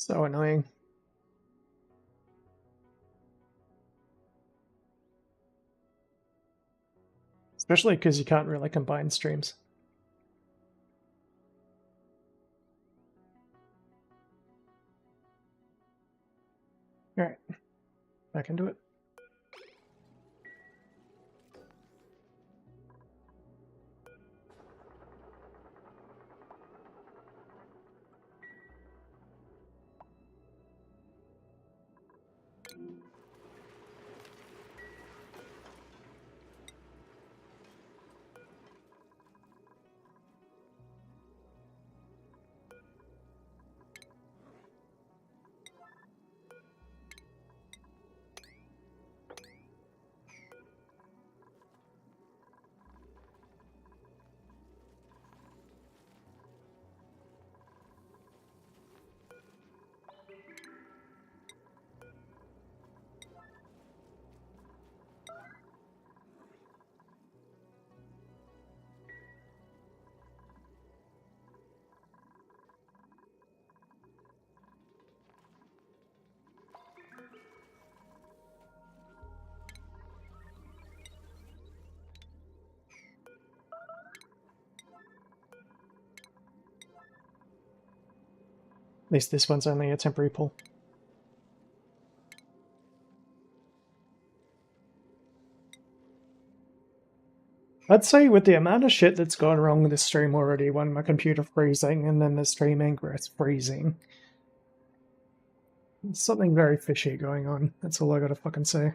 So annoying. Especially because you can't really combine streams. Alright, back into it. At least this one's only a temporary pull. I'd say with the amount of shit that's gone wrong with this stream already, when my computer freezing and then the stream ingress freezing. There's something very fishy going on. That's all I gotta fucking say.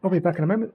I'll be back in a moment.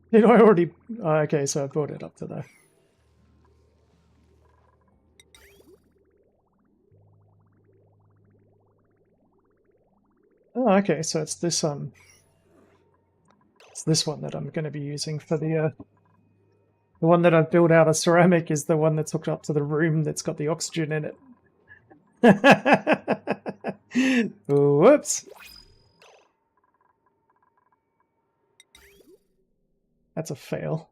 Did I already... okay, so I brought it up to there. Oh, okay, so it's this one that I'm going to be using for the one that I've built out of ceramic is the one that's hooked up to the room that's got the oxygen in it. Whoops. That's a fail.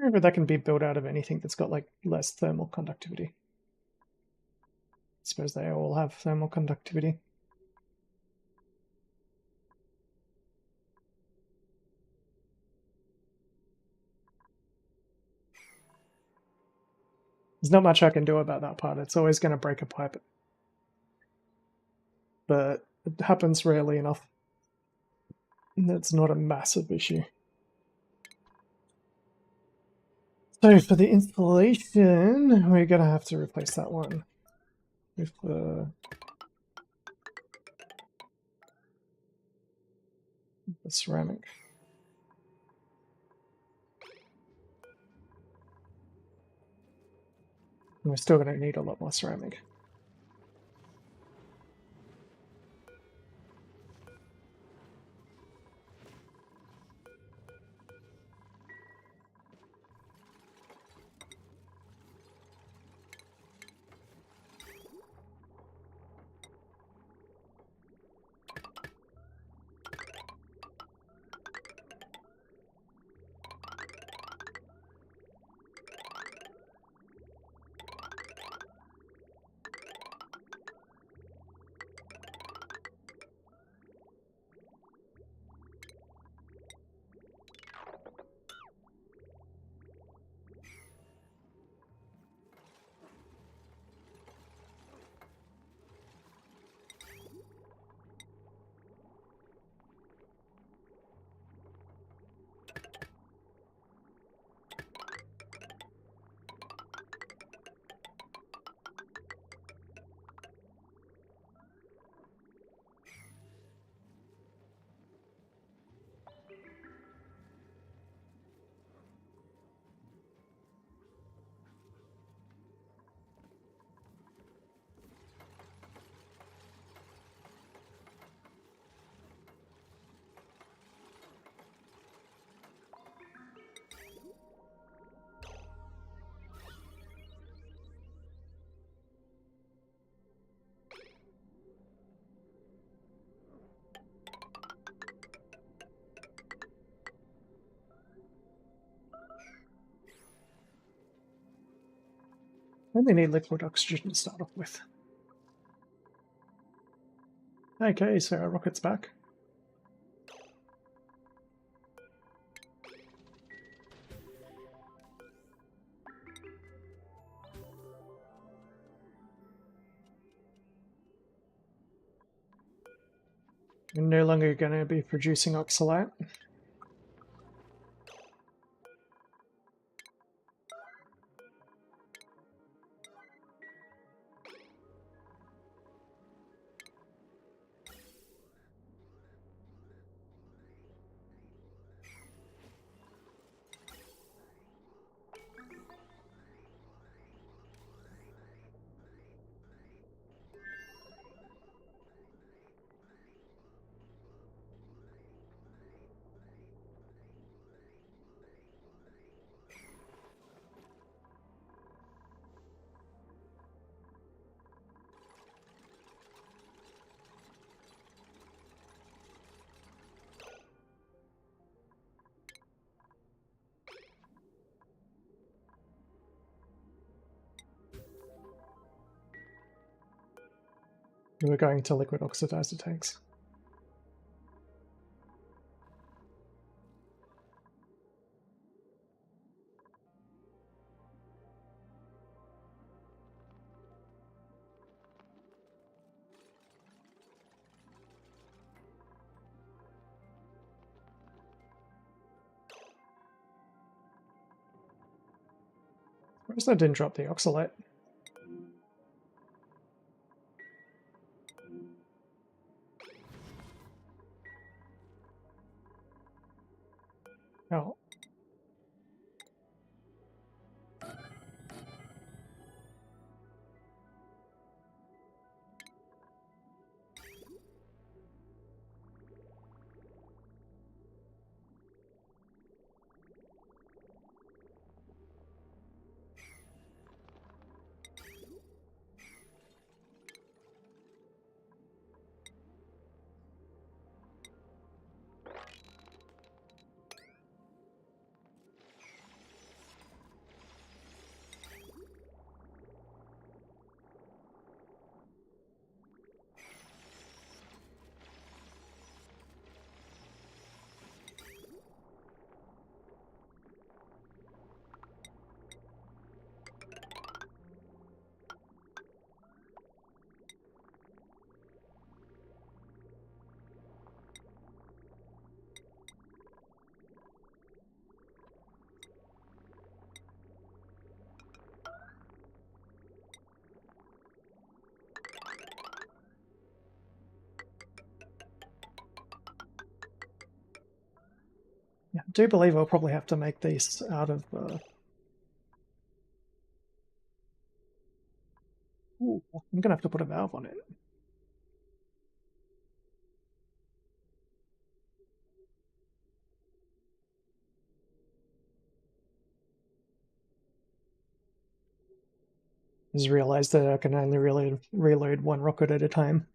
However, that can be built out of anything that's got like less thermal conductivity. I suppose they all have thermal conductivity. There's not much I can do about that part. It's always going to break a pipe. But it happens rarely enough. That's not a massive issue. So for the installation, we're going to have to replace that one with the ceramic. And we're still going to need a lot more ceramic. And they need liquid oxygen to start off with. Okay, so our rocket's back. We're no longer going to be producing oxalate. We're going to liquid oxidizer tanks. Whereas that didn't drop the oxalate. Oh. do believe I'll probably have to make these out of... Ooh, I'm gonna have to put a valve on it. Just realized that I can only really reload one rocket at a time.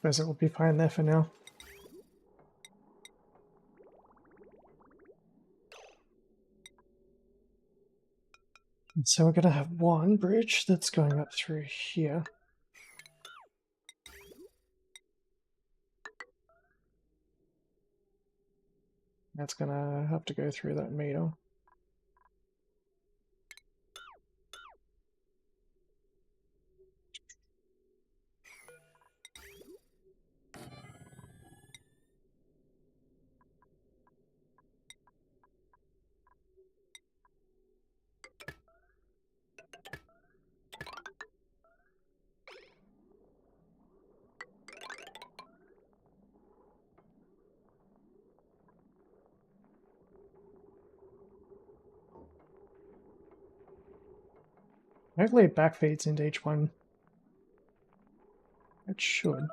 Suppose it will be fine there for now. And so we're going to have one bridge that's going up through here. That's going to have to go through that meter. Hopefully it backfeeds into each one. It should.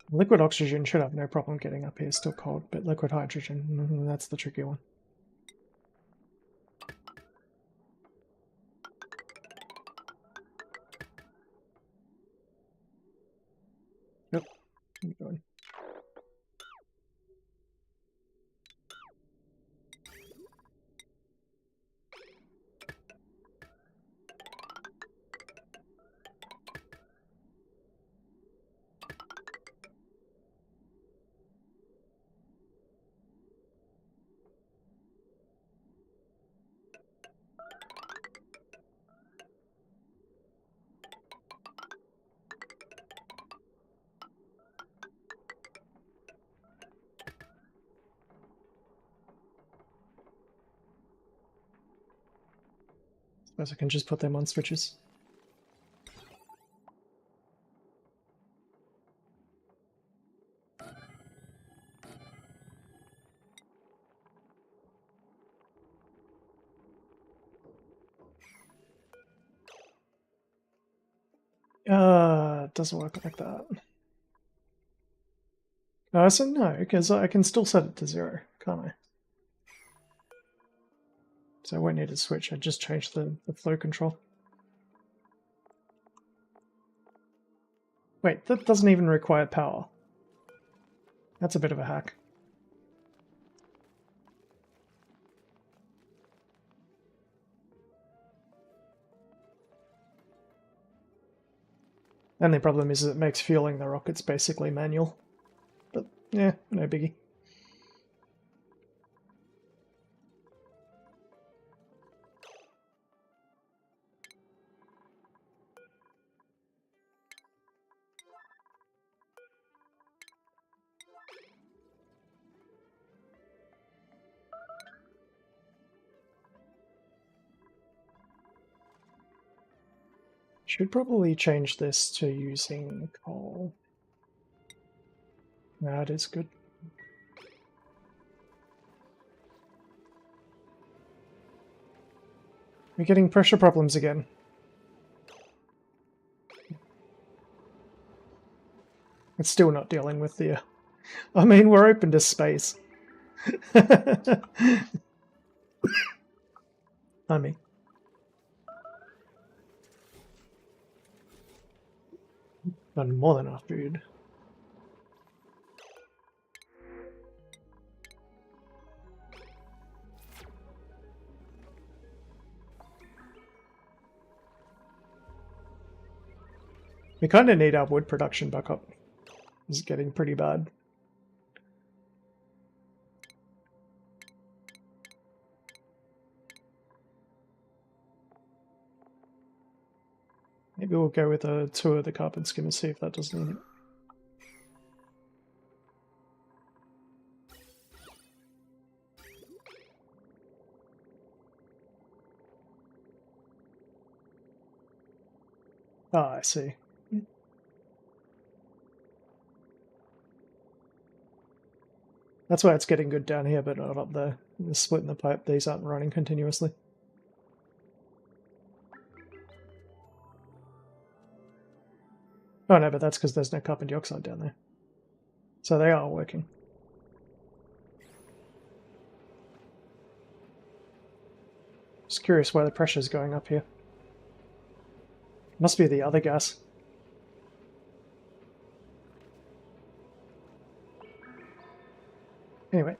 Liquid oxygen should have no problem getting up here, still cold, but liquid hydrogen, that's the tricky one. Yep, what are you doing? Suppose I can just put them on switches. It doesn't work like that. So no, because I can still set it to 0, can't I? So I won't need to switch, I just changed the flow control. Wait, that doesn't even require power. That's a bit of a hack. Only problem is that it makes fueling the rockets basically manual. But yeah, no biggie. Should probably change this to using coal. That is good. We're getting pressure problems again. It's still not dealing with the... I mean, we're open to space. I mean... Got more than enough food. We kind of need our wood production back up. It's getting pretty bad. Maybe we'll go with a tour of the carpet skim and see if that does anything. Ah, I see. That's why it's getting good down here, but not up there. The split in the pipe, these aren't running continuously. Oh no, but that's because there's no carbon dioxide down there. So they are working. Just curious why the pressure's going up here. Must be the other gas. Anyway.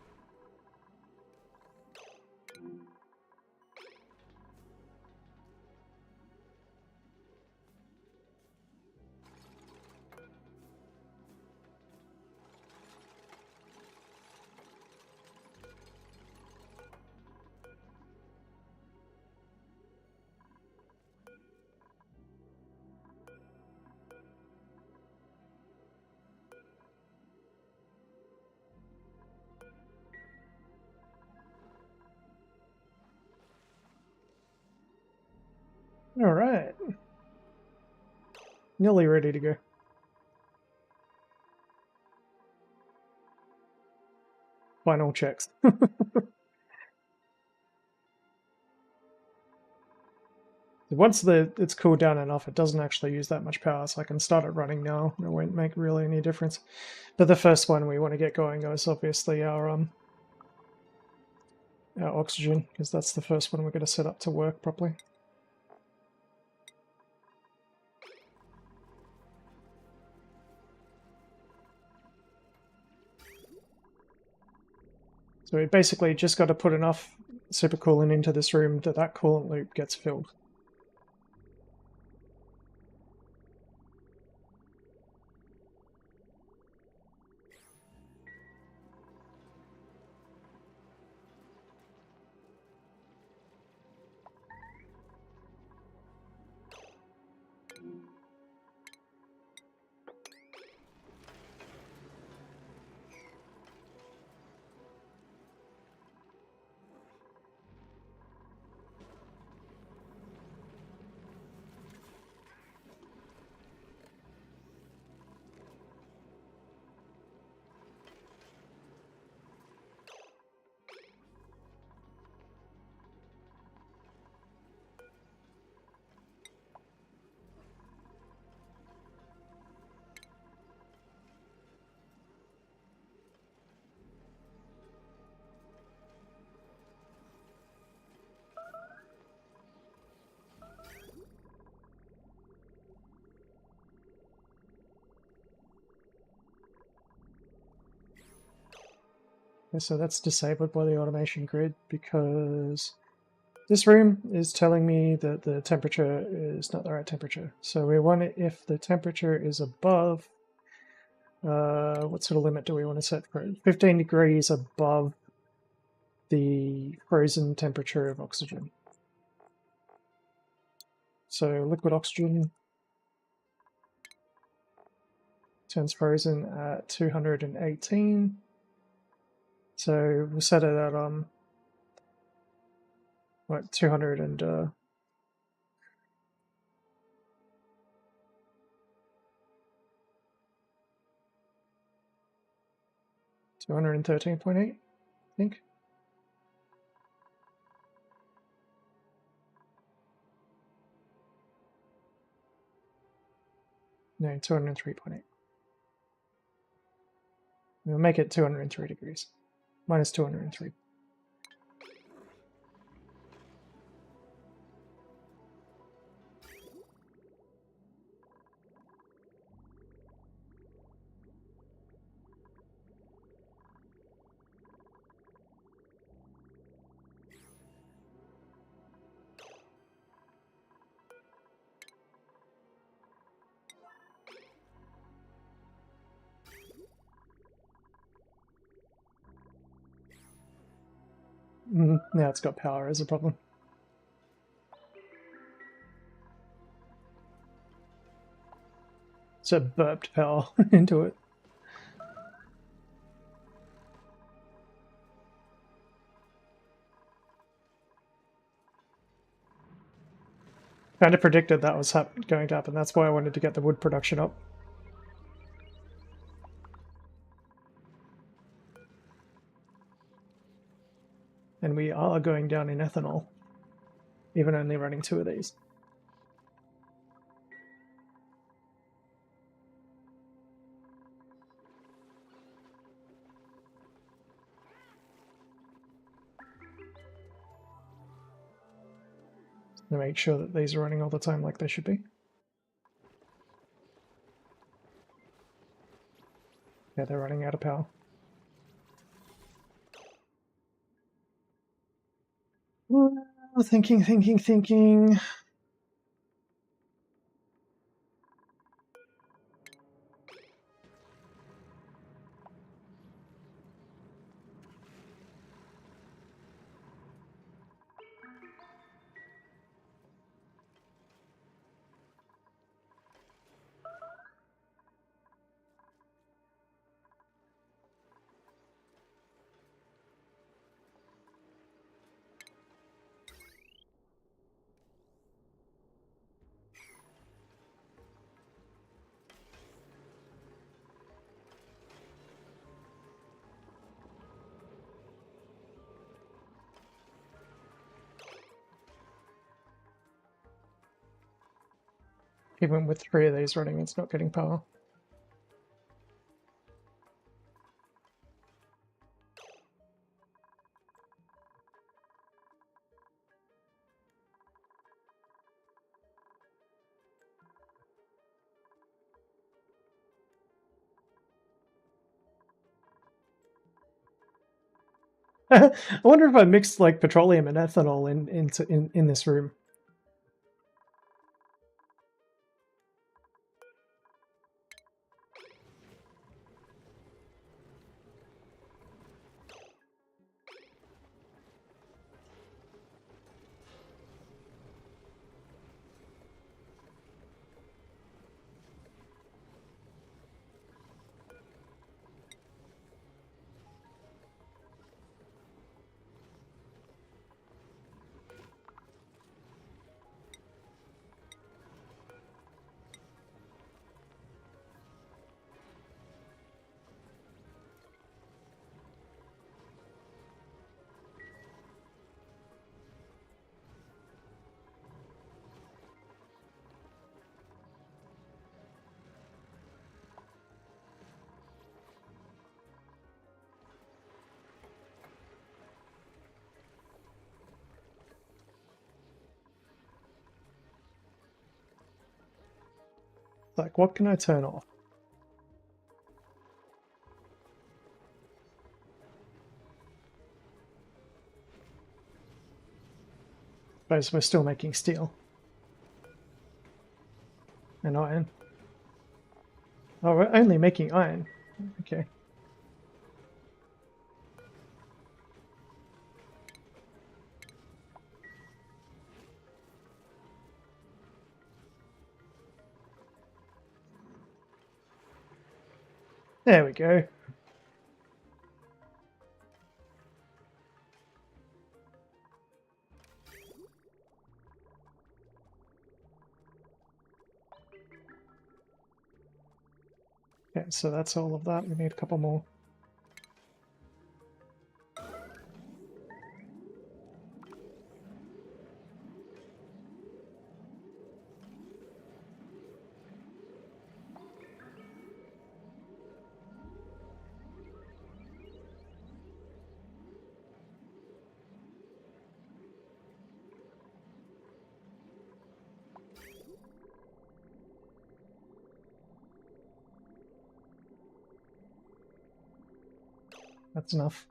Alright. Nearly ready to go. Final checks. Once it's cooled down enough, it doesn't actually use that much power, so I can start it running now. It won't make really any difference. But the first one we want to get going is obviously our oxygen, because that's the first one we're going to set up to work properly. So we basically just got to put enough supercoolant into this room that that coolant loop gets filled. Okay, so that's disabled by the automation grid because this room is telling me that the temperature is not the right temperature. So we want it if the temperature is above, what sort of limit do we want to set for it? 15 degrees above the frozen temperature of oxygen. So liquid oxygen turns frozen at 218. So we'll set it at what 200 and 213.8, I think. No, 203.8. We'll make it 203 degrees. Minus 203. Now it's got power as a problem. So it burped power into it. Kind of predicted that was going to happen. That's why I wanted to get the wood production up. And we are going down in ethanol, even only running 2 of these. To make sure that these are running all the time like they should be. Yeah, they're running out of power. Well, thinking. Even with 3 of these running, it's not getting power. I wonder if I mixed like petroleum and ethanol in this room. Like, what can I turn off? suppose we're still making steel. And iron. Oh, we're only making iron. Okay. There we go. Okay, so that's all of that. We need a couple more. That's enough.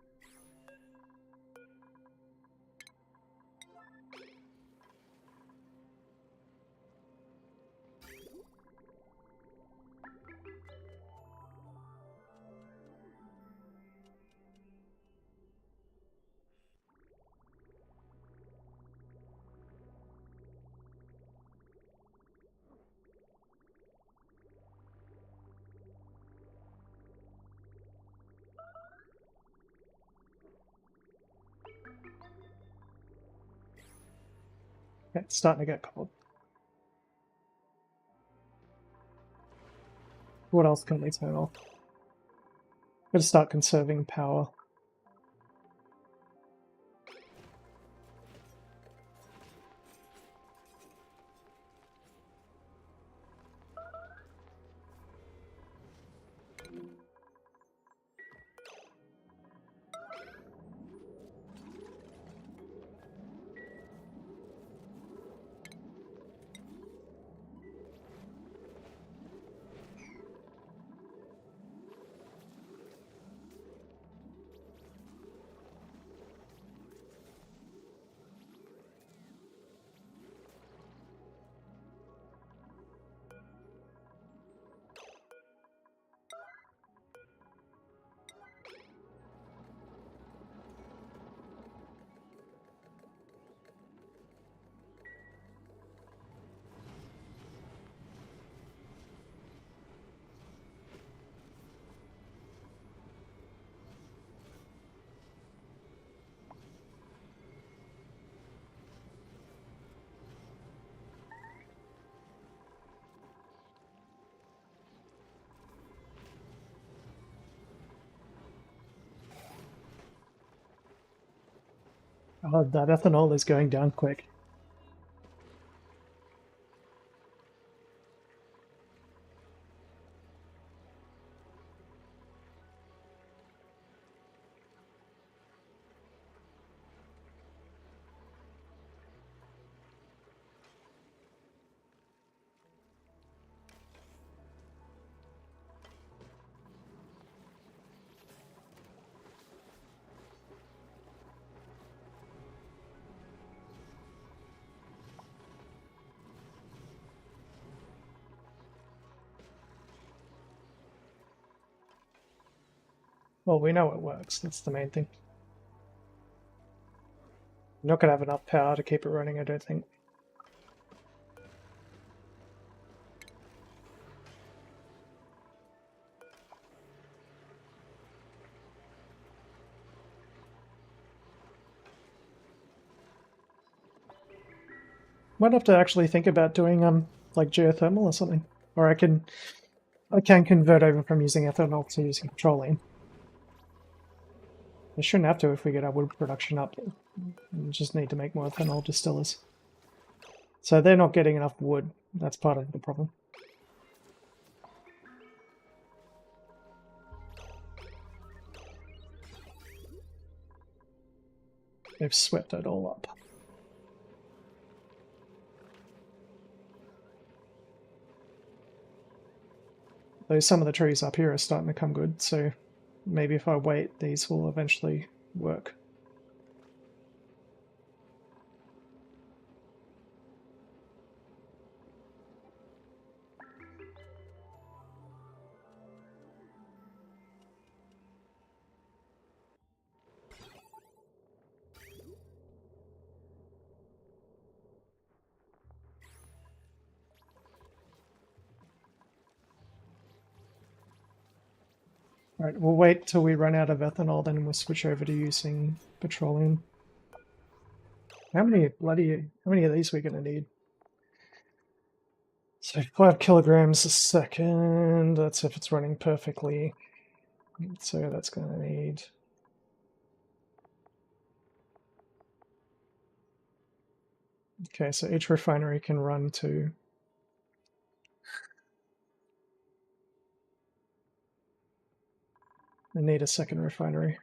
Okay, it's starting to get cold. What else can we turn off? Gotta start conserving power. Oh, that ethanol is going down quick. Well, we know it works. That's the main thing. I'm not gonna have enough power to keep it running, I don't think. Might have to actually think about doing like geothermal or something. Or I can convert over from using ethanol to using petroleum. I shouldn't have to if we get our wood production up. We just need to make more ethanol distillers. So they're not getting enough wood. That's part of the problem. They've swept it all up. Though some of the trees up here are starting to come good, so maybe if I wait, these will eventually work. Alright, we'll wait till we run out of ethanol, then we'll switch over to using petroleum. How many of these we're gonna need? So 5 kilograms a second, that's if it's running perfectly. So that's gonna need... Okay, so each refinery can run to... I need a second refinery.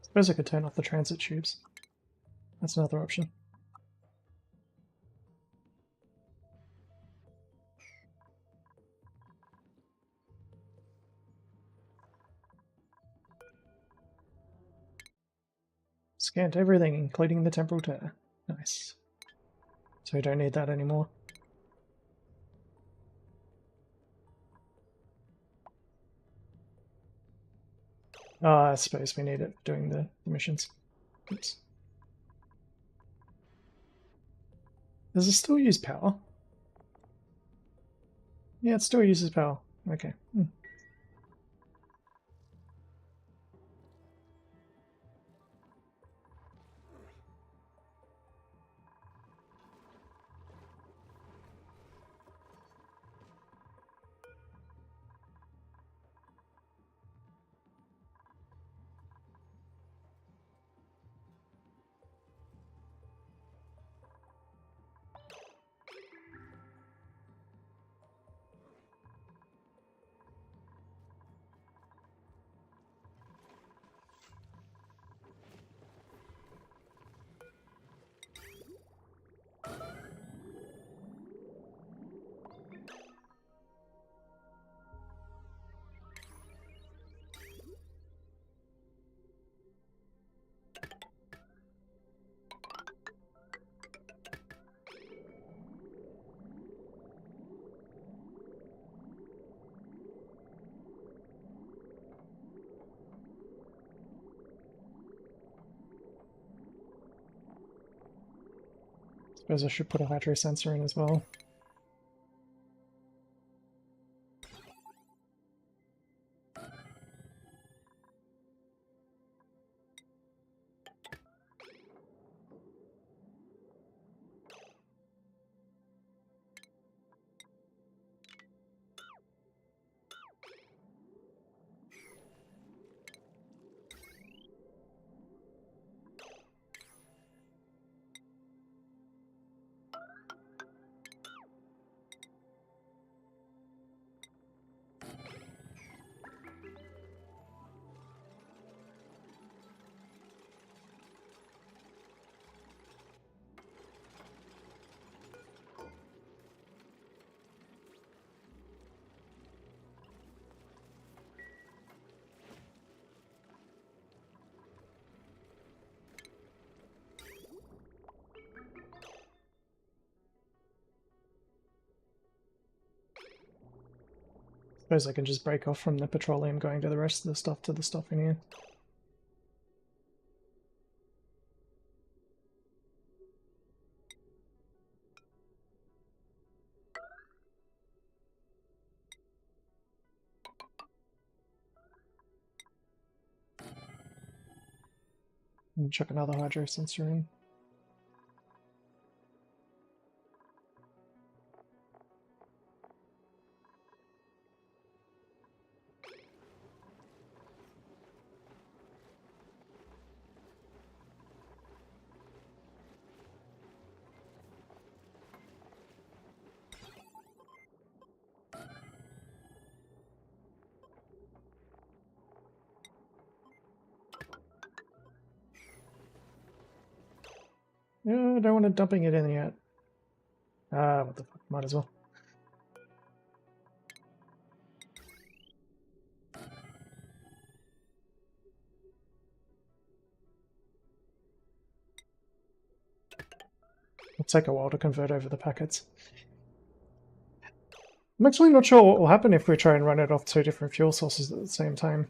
Suppose I could turn off the transit tubes. That's another option. Scanned everything, including the temporal tear. Nice. So we don't need that anymore. I suppose we need it doing the missions. Oops. Does it still use power? Yeah, it still uses power. Okay. Suppose I should put a hydro sensor in as well. Suppose I can just break off from the petroleum going to the rest of the stuff in here. And chuck another hydro sensor in. Yeah, I don't want to dumping it in yet. Ah, what the fuck, might as well. It'll take a while to convert over the packets. I'm actually not sure what will happen if we try and run it off two different fuel sources at the same time.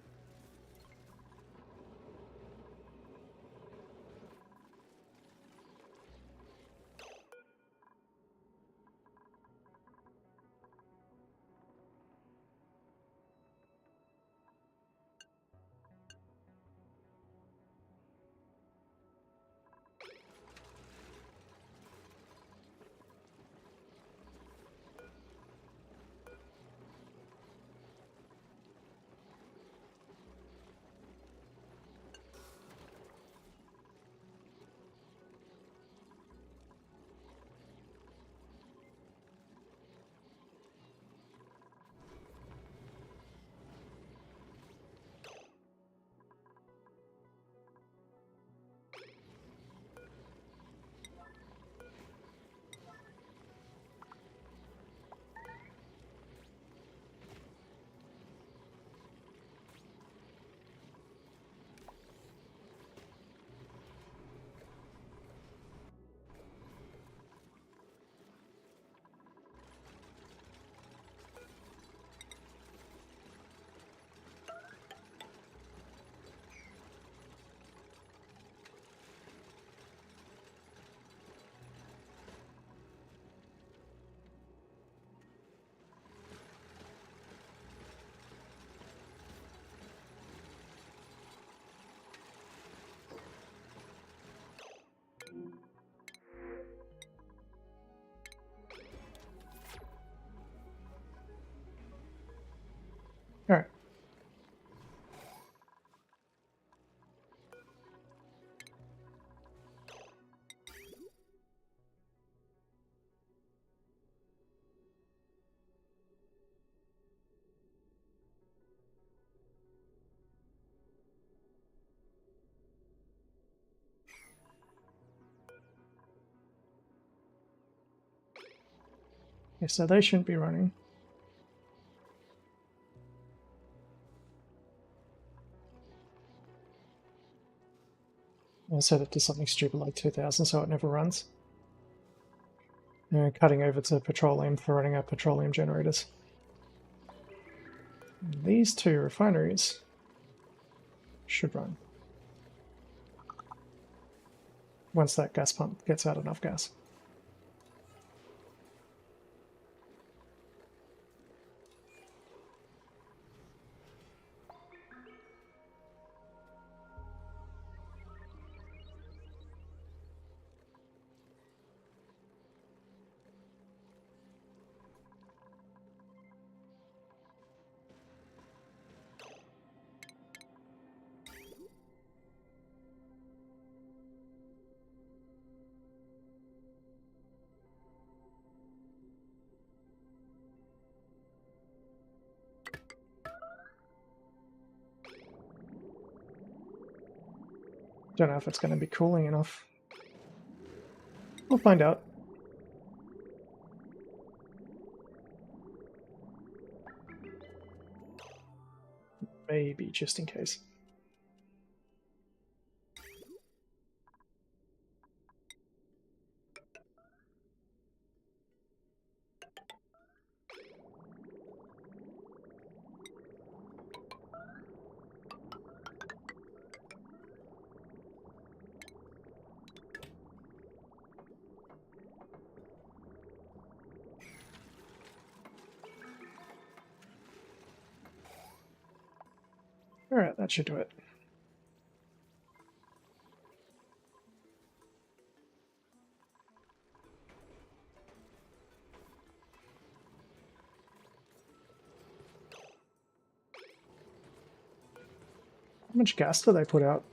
Alright. Yeah, so they shouldn't be running. I'll set it to something stupid like 2000 so it never runs. And cutting over to petroleum for running our petroleum generators. These two refineries should run once that gas pump gets out enough gas. Don't know if it's going to be cooling enough. We'll find out. Maybe, just in case. Alright, that should do it. How much gas do they put out?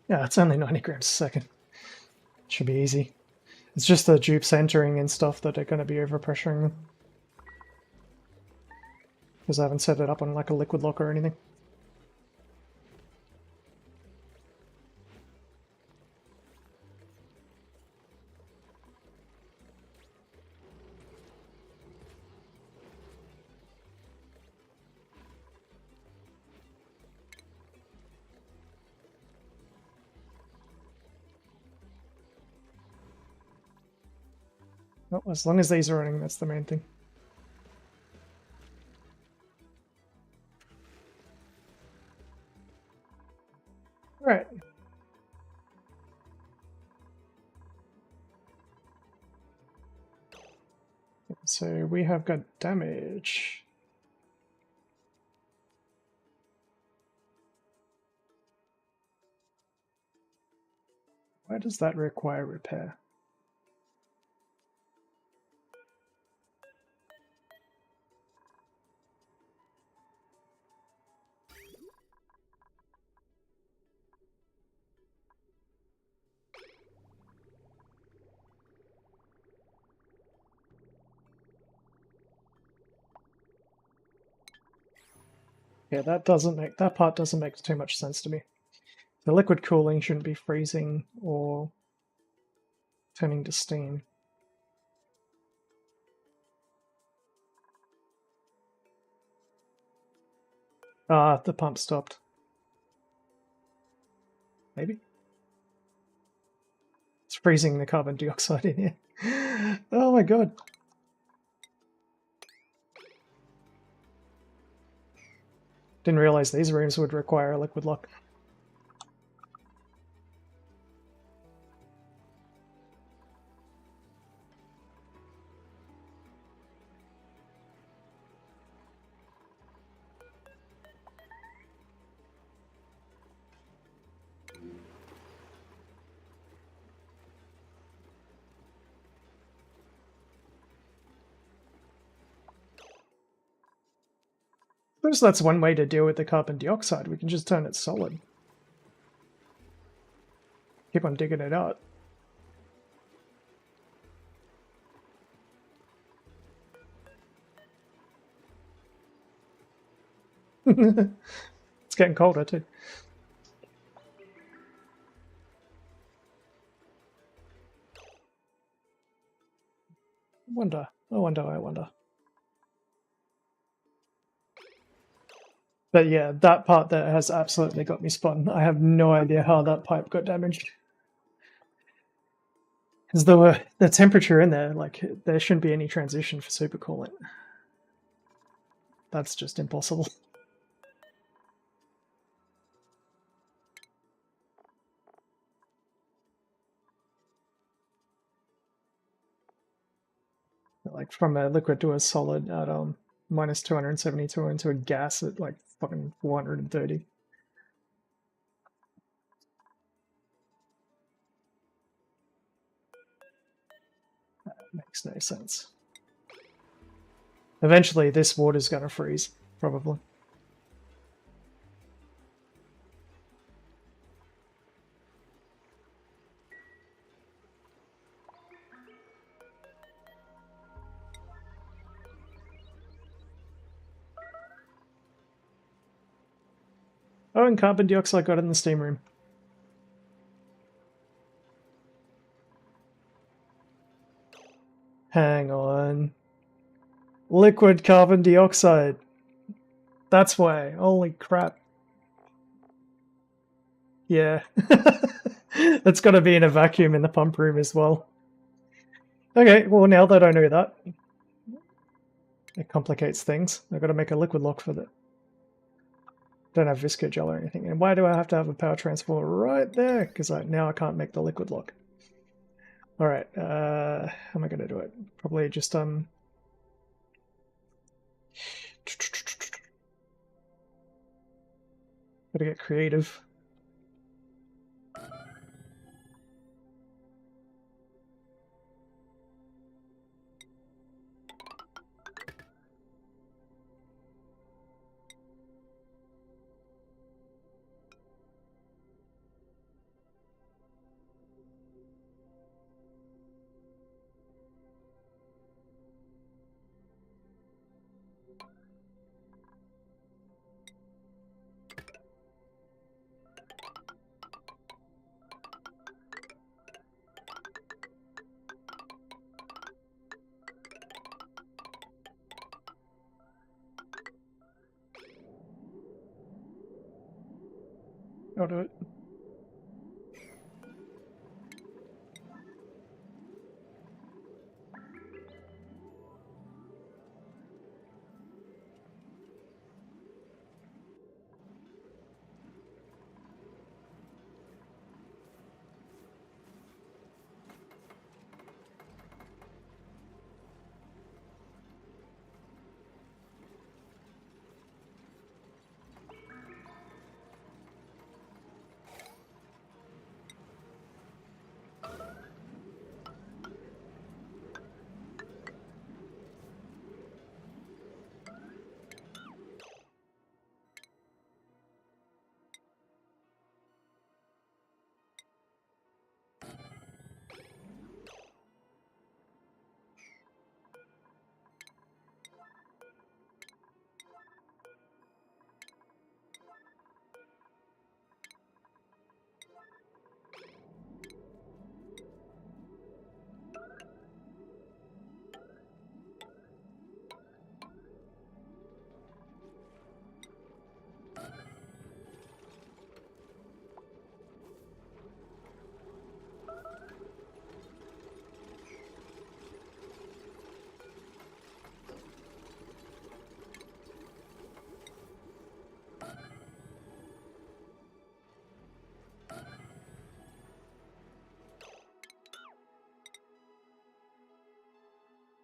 Yeah, it's only 90 grams a second. Should be easy. It's just the dupe centering and stuff that are going to be overpressuring them. Because I haven't set it up on like a liquid lock or anything. Well, as long as these are running, that's the main thing. Right. So we have got damage. Why does that require repair? Yeah, that part doesn't make too much sense to me. The liquid cooling shouldn't be freezing or turning to steam. Ah, the pump stopped. Maybe? It's freezing the carbon dioxide in here. Oh my god. Didn't realize these rooms would require a liquid lock. Suppose that's one way to deal with the carbon dioxide. We can just turn it solid. Keep on digging it out. It's getting colder too. I wonder. But yeah, that part there has absolutely got me spun. I have no idea how that pipe got damaged. Because the temperature in there, like, there shouldn't be any transition for supercoolant. That's just impossible. Like, from a liquid to a solid at minus 272 into a gas at like fucking 430. That makes no sense. Eventually this water's gonna freeze, probably. Oh, and carbon dioxide got in the steam room. Hang on. Liquid carbon dioxide. That's why. Holy crap. Yeah. That's got to be in a vacuum in the pump room as well. Okay, well, now that I know that, it complicates things. I've got to make a liquid lock for that. Don't have visco gel or anything. And why do I have to have a power transformer right there? Because now I can't make the liquid lock. All right, how am I going to do it? Probably just Gotta get creative. I'll do it.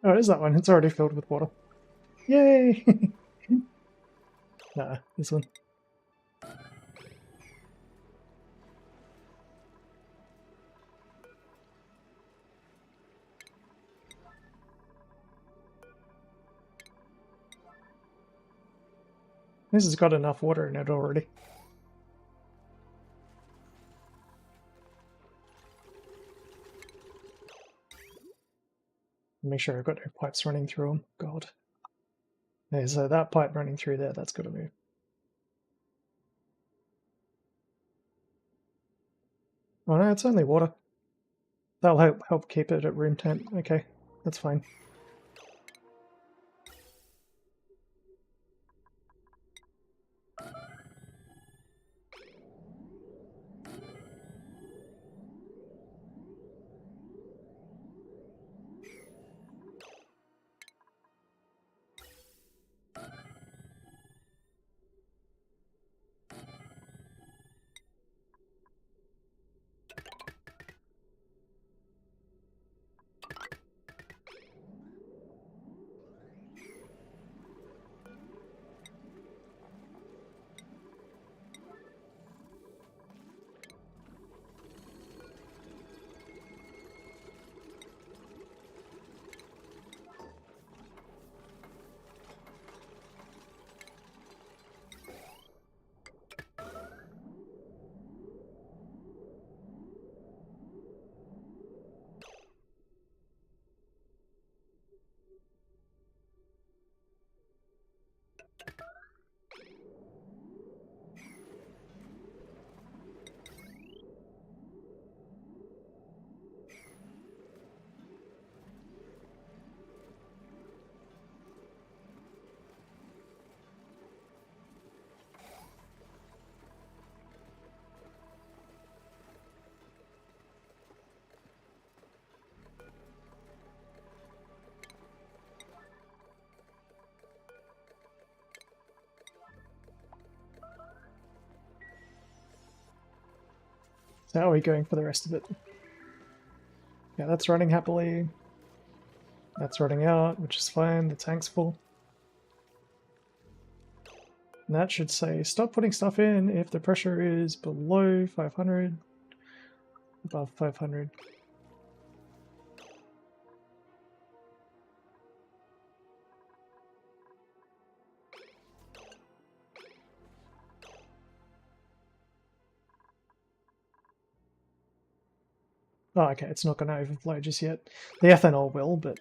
Oh, it is that one. It's already filled with water. Yay! Nah, this one. This has got enough water in it already. Make sure I've got no pipes running through them. God. Okay, so that pipe running through there, that's got to move. Oh no, it's only water. That'll help keep it at room temp. Okay, that's fine. So how are we going for the rest of it? Yeah, that's running happily. That's running out, which is fine. The tank's full. And that should say stop putting stuff in if the pressure is below 500, above 500. Oh, okay, it's not going to overflow just yet. The ethanol will, but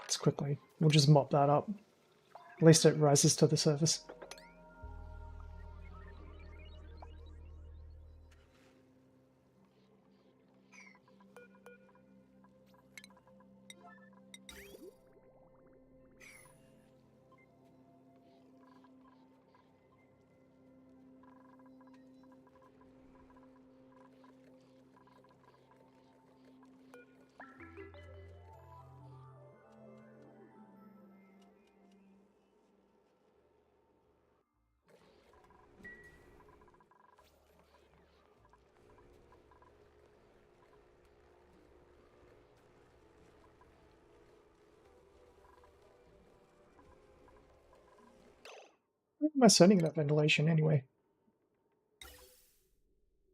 it's quickly. We'll just mop that up. At least it rises to the surface. Where am I sending that ventilation anyway?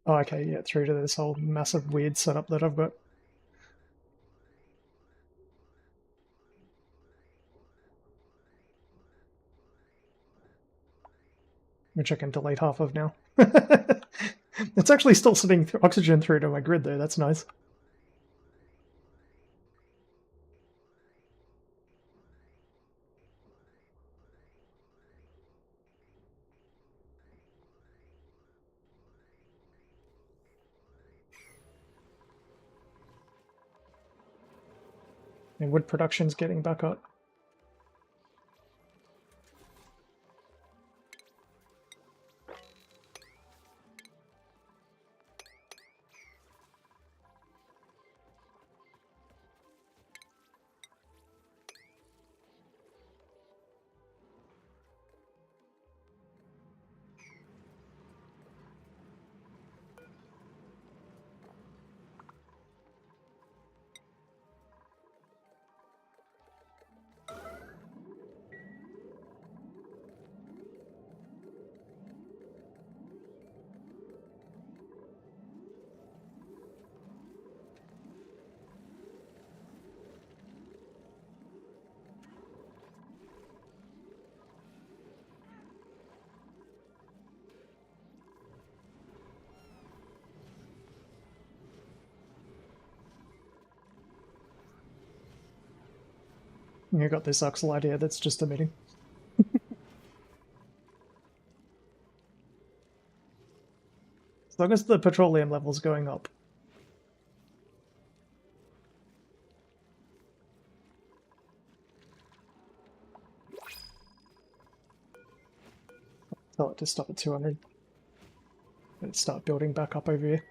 Oh, okay, yeah, through to this whole massive weird setup that I've got. Which I can delete half of now. It's actually still sending oxygen through to my grid though, that's nice. And wood production's getting back up. You got this oxalide here that's just emitting. As long as the petroleum level's going up. Tell it to stop at 200. And start building back up over here.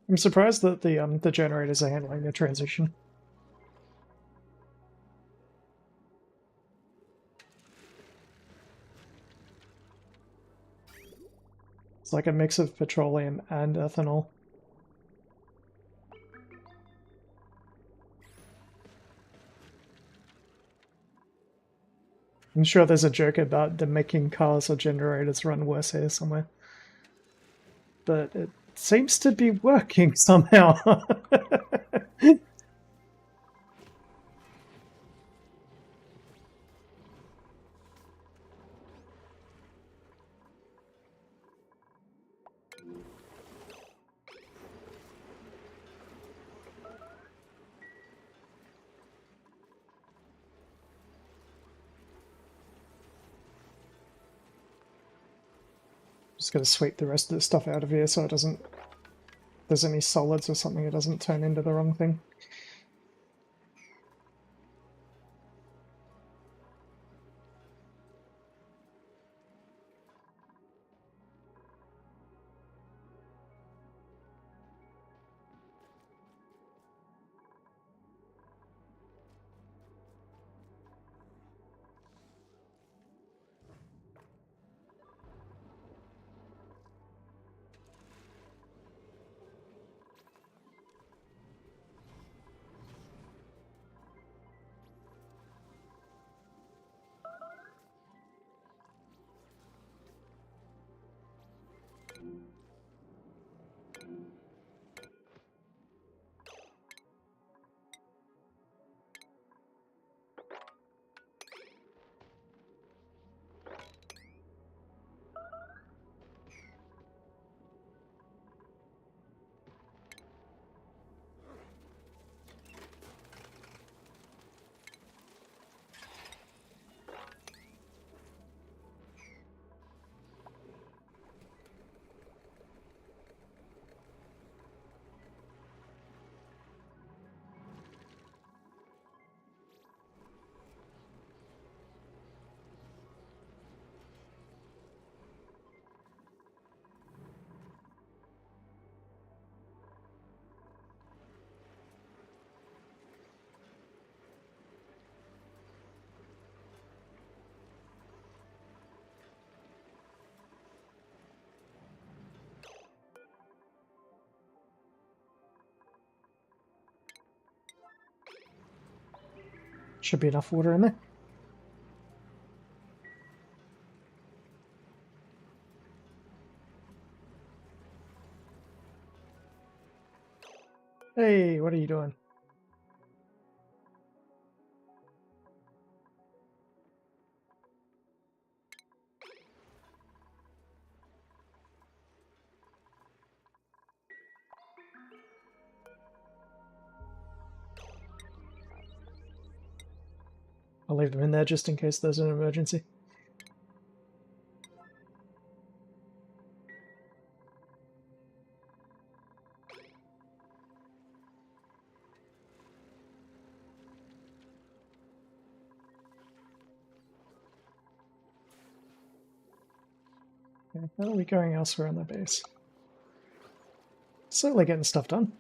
I'm surprised that the generators are handling the transition. It's like a mix of petroleum and ethanol. I'm sure there's a joke about them making cars or generators run worse here somewhere. But it seems to be working somehow. Just gotta sweep the rest of the stuff out of here so it doesn't... If there's any solids or something, it doesn't turn into the wrong thing. Should be enough water in there. Hey, what are you doing? I'll leave them in there just in case there's an emergency. Okay, how are we going elsewhere on the base? Slowly getting stuff done.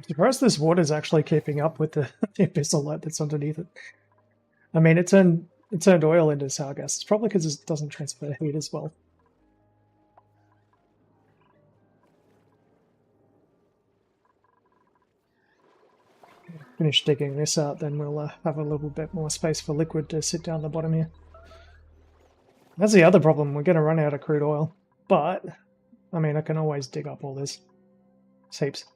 I'm surprised this water's actually keeping up with the, the abyssal light that's underneath it. I mean, it turned oil into sour gas. It's probably because it doesn't transfer heat as well. Finish digging this out, then we'll have a little bit more space for liquid to sit down the bottom here. That's the other problem. We're going to run out of crude oil. But, I mean, I can always dig up all this. Heaps.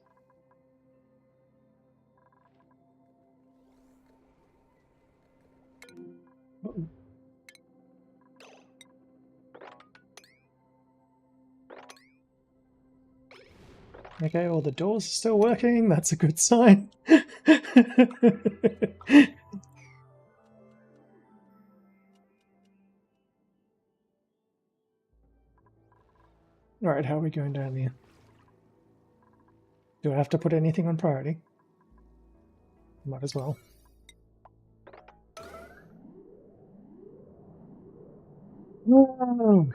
Okay, all the doors are still working. That's a good sign. Alright, how are we going down here? Do I have to put anything on priority? Might as well. No!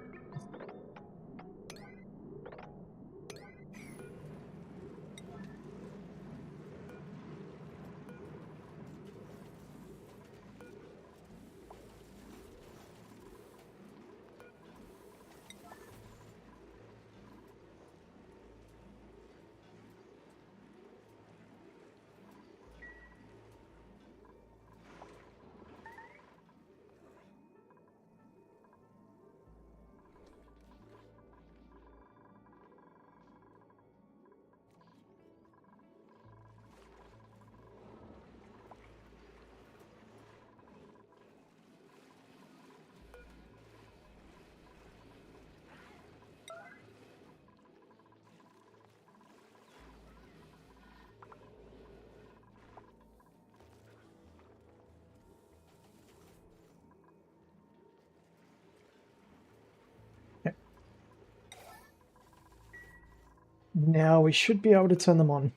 Now we should be able to turn them on.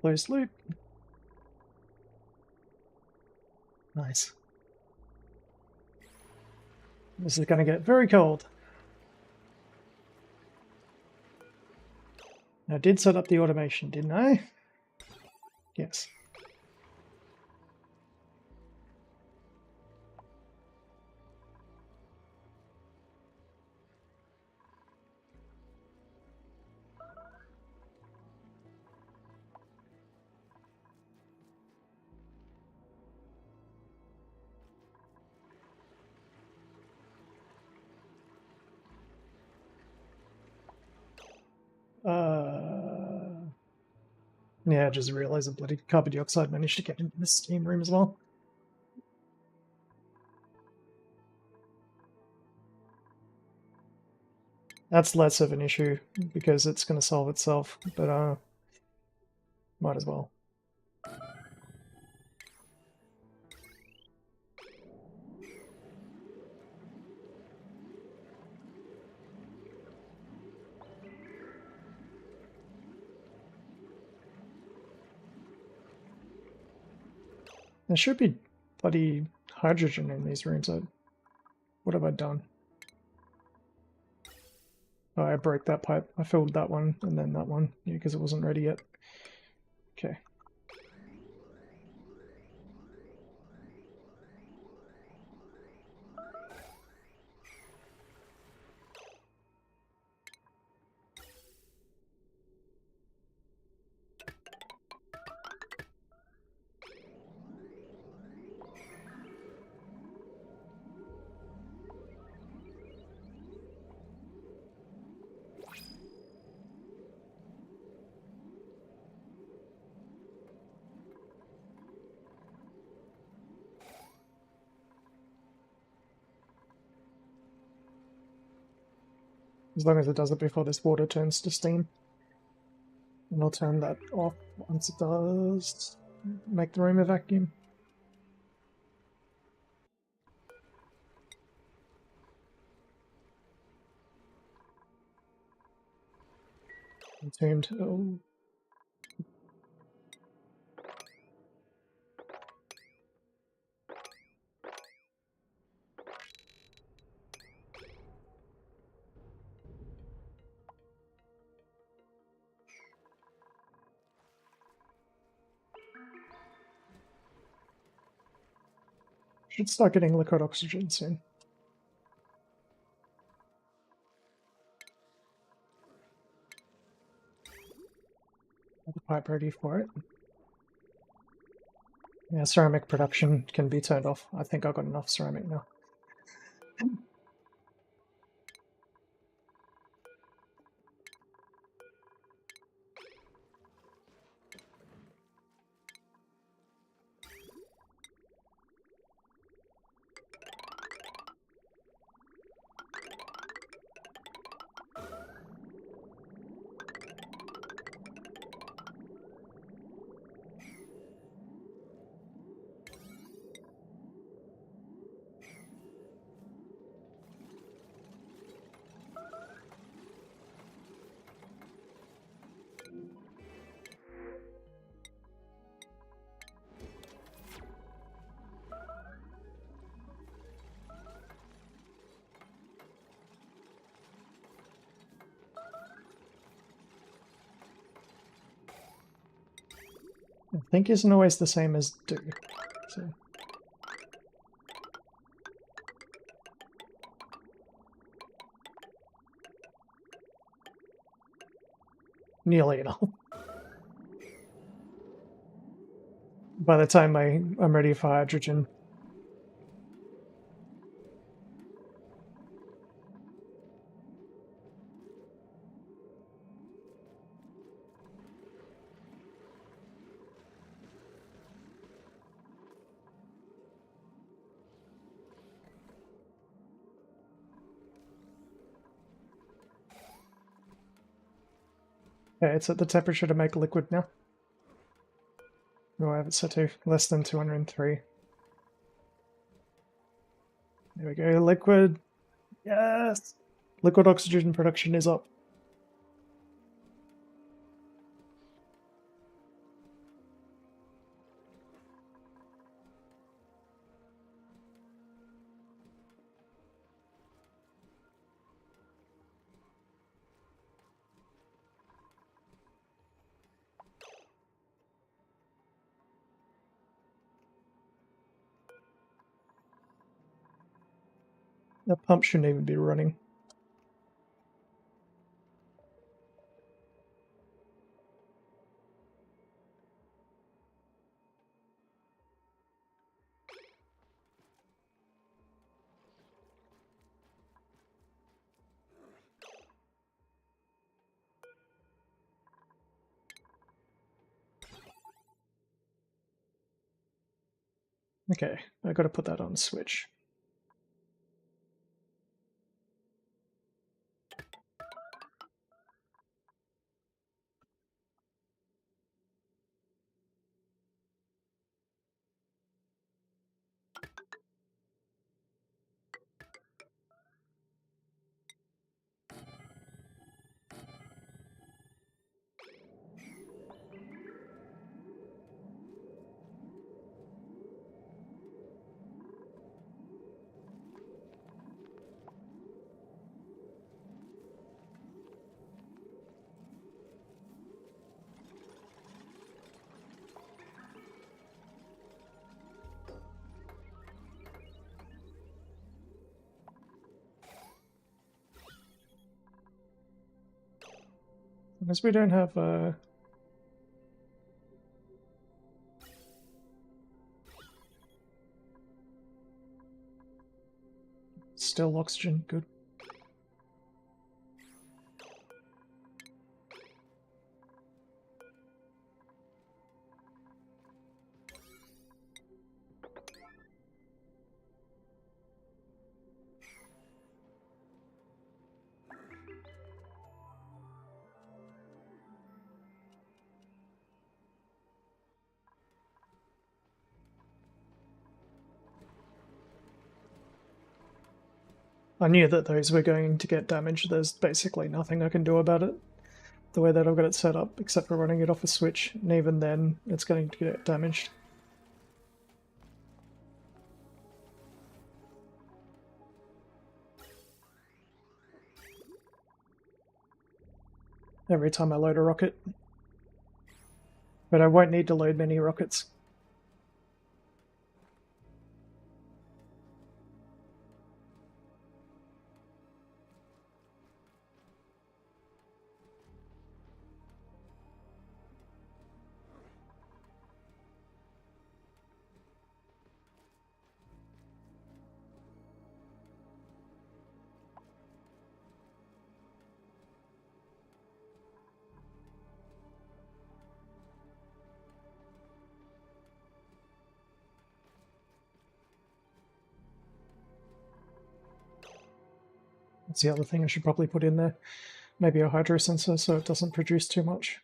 Closed loop. Nice. This is going to get very cold. I did set up the automation, didn't I? Yes. Yeah, I just realized the bloody carbon dioxide managed to get into the steam room as well. That's less of an issue because it's going to solve itself, but might as well. There should be bloody hydrogen in these rooms. What have I done? Oh, I broke that pipe. I filled that one and then that one, yeah, because it wasn't ready yet. Okay. As long as it does it before this water turns to steam. And I'll turn that off once it does make the room a vacuum. Entombed. Oh. Should start getting liquid oxygen soon. Have the pipe ready for it. Yeah, ceramic production can be turned off. I think I've got enough ceramic now. Think isn't always the same as do. So. Nearly enough. By the time I'm ready for hydrogen. Okay, it's at the temperature to make liquid now. No, I have it set to less than 203. There we go, liquid. Yes! Liquid oxygen production is up. The pump shouldn't even be running. Okay, I gotta put that on switch. Because we don't have still oxygen, good. I knew that those were going to get damaged. There's basically nothing I can do about it. The way that I've got it set up, except for running it off a switch, and even then, it's going to get damaged. Every time I load a rocket. But I won't need to load many rockets. That's the other thing I should probably put in there. Maybe a hydro sensor so it doesn't produce too much.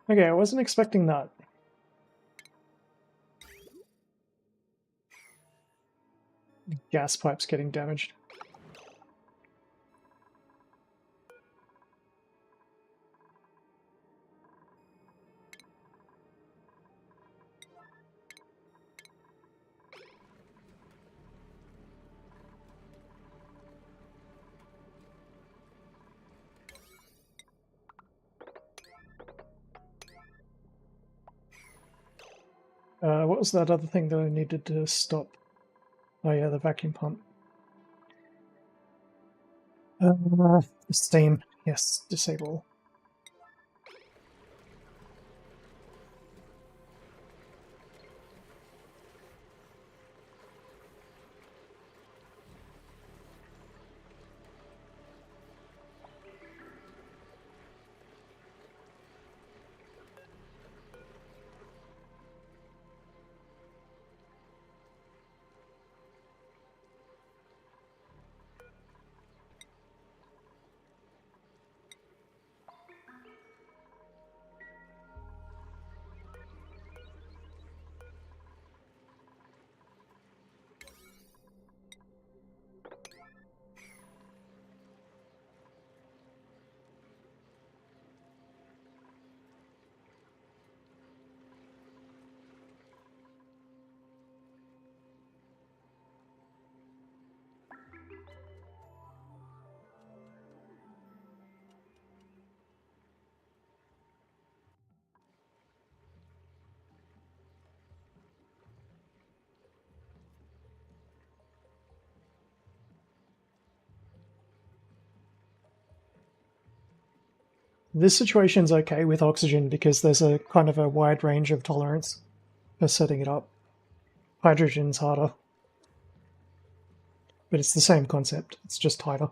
Okay, I wasn't expecting that. Gas pipes getting damaged. What was that other thing that I needed to stop? Oh yeah, the vacuum pump. The steam. Yes, disable. This situation's okay with oxygen because there's a kind of a wide range of tolerance for setting it up. Hydrogen's harder. But it's the same concept, it's just tighter.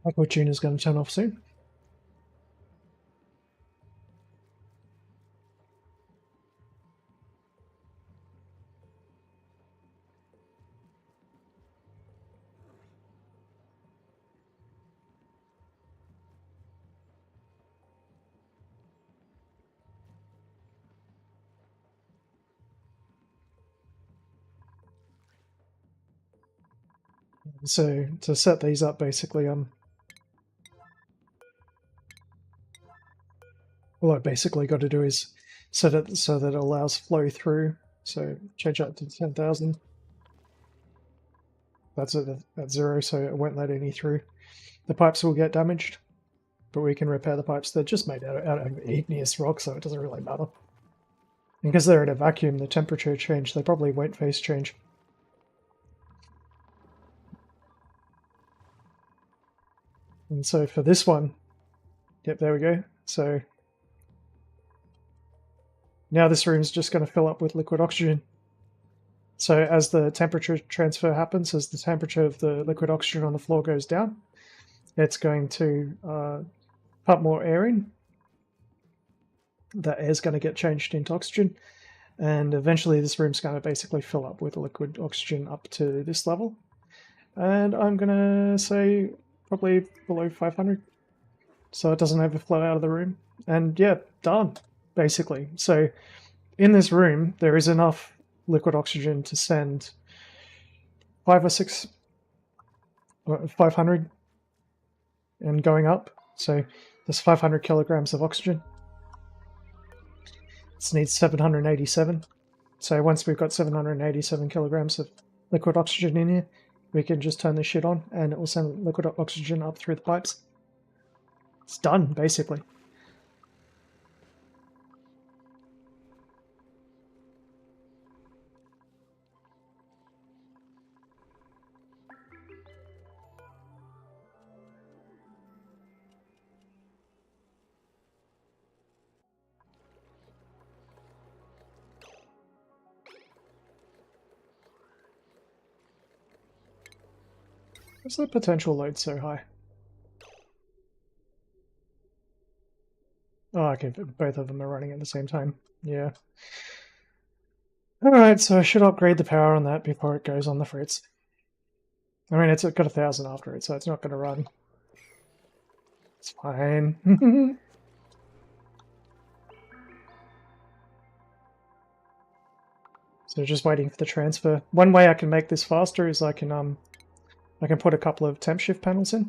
Aqua tuner's going to turn off soon. So to set these up, basically, all I basically got to do is set it so that it allows flow through. So change that to 10,000. That's at 0, so it won't let any through. The pipes will get damaged, but we can repair the pipes. They're just made out of igneous rock, so it doesn't really matter. And because they're in a vacuum, the temperature change, they probably won't phase change. And so for this one, yep, there we go. So now this room's just going to fill up with liquid oxygen. So as the temperature transfer happens, as the temperature of the liquid oxygen on the floor goes down, it's going to pump more air in. That air is going to get changed into oxygen, and eventually this room's going to basically fill up with liquid oxygen up to this level. And I'm going to say probably below 500, so it doesn't overflow out of the room. And yeah, done, basically. So in this room, there is enough liquid oxygen to send 500 and going up. So there's 500 kilograms of oxygen. This needs 787. So once we've got 787 kilograms of liquid oxygen in here, we can just turn this shit on and it will send liquid oxygen up through the pipes. It's done, basically. What's the potential load so high? Oh, okay, both of them are running at the same time. Yeah. Alright, so I should upgrade the power on that before it goes on the fritz. I mean, it's got 1,000 after it, so it's not going to run. It's fine. So just waiting for the transfer. One way I can make this faster is I can put a couple of temp shift panels in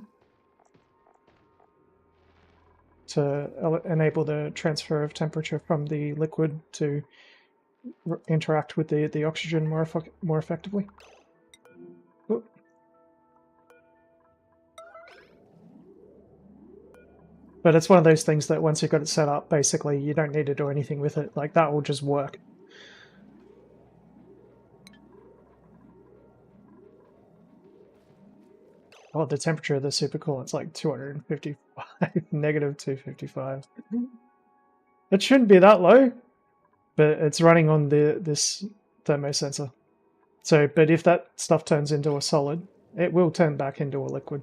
to enable the transfer of temperature from the liquid to interact with the oxygen more effectively. Oop. But it's one of those things that once you've got it set up, basically you don't need to do anything with it. Like, that will just work. Oh, the temperature of the supercoolant's like 255, negative 255. It shouldn't be that low, but it's running on this thermosensor. So, but if that stuff turns into a solid, it will turn back into a liquid.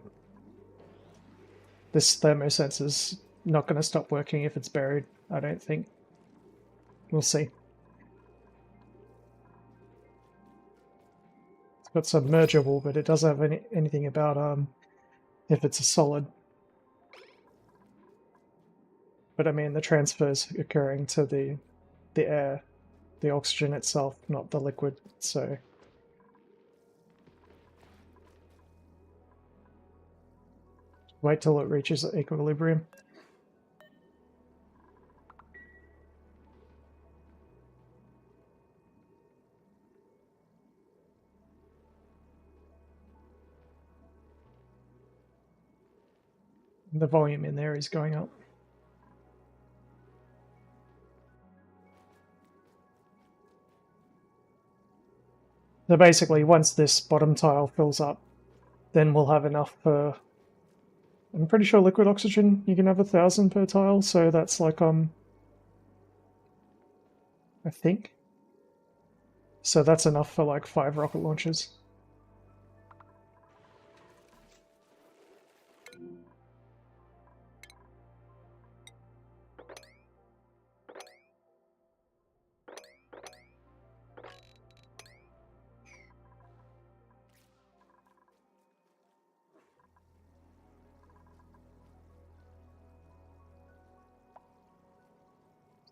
This thermosensor's not going to stop working if it's buried, I don't think. We'll see. It's got submergible, but it doesn't have anything about if it's a solid. But I mean, the transfer's occurring to the air, the oxygen itself, not the liquid, so... Wait till it reaches equilibrium. The volume in there is going up. So basically, once this bottom tile fills up, then we'll have enough for... I'm pretty sure liquid oxygen, you can have 1,000 per tile, so that's like, I think. So that's enough for like 5 rocket launches.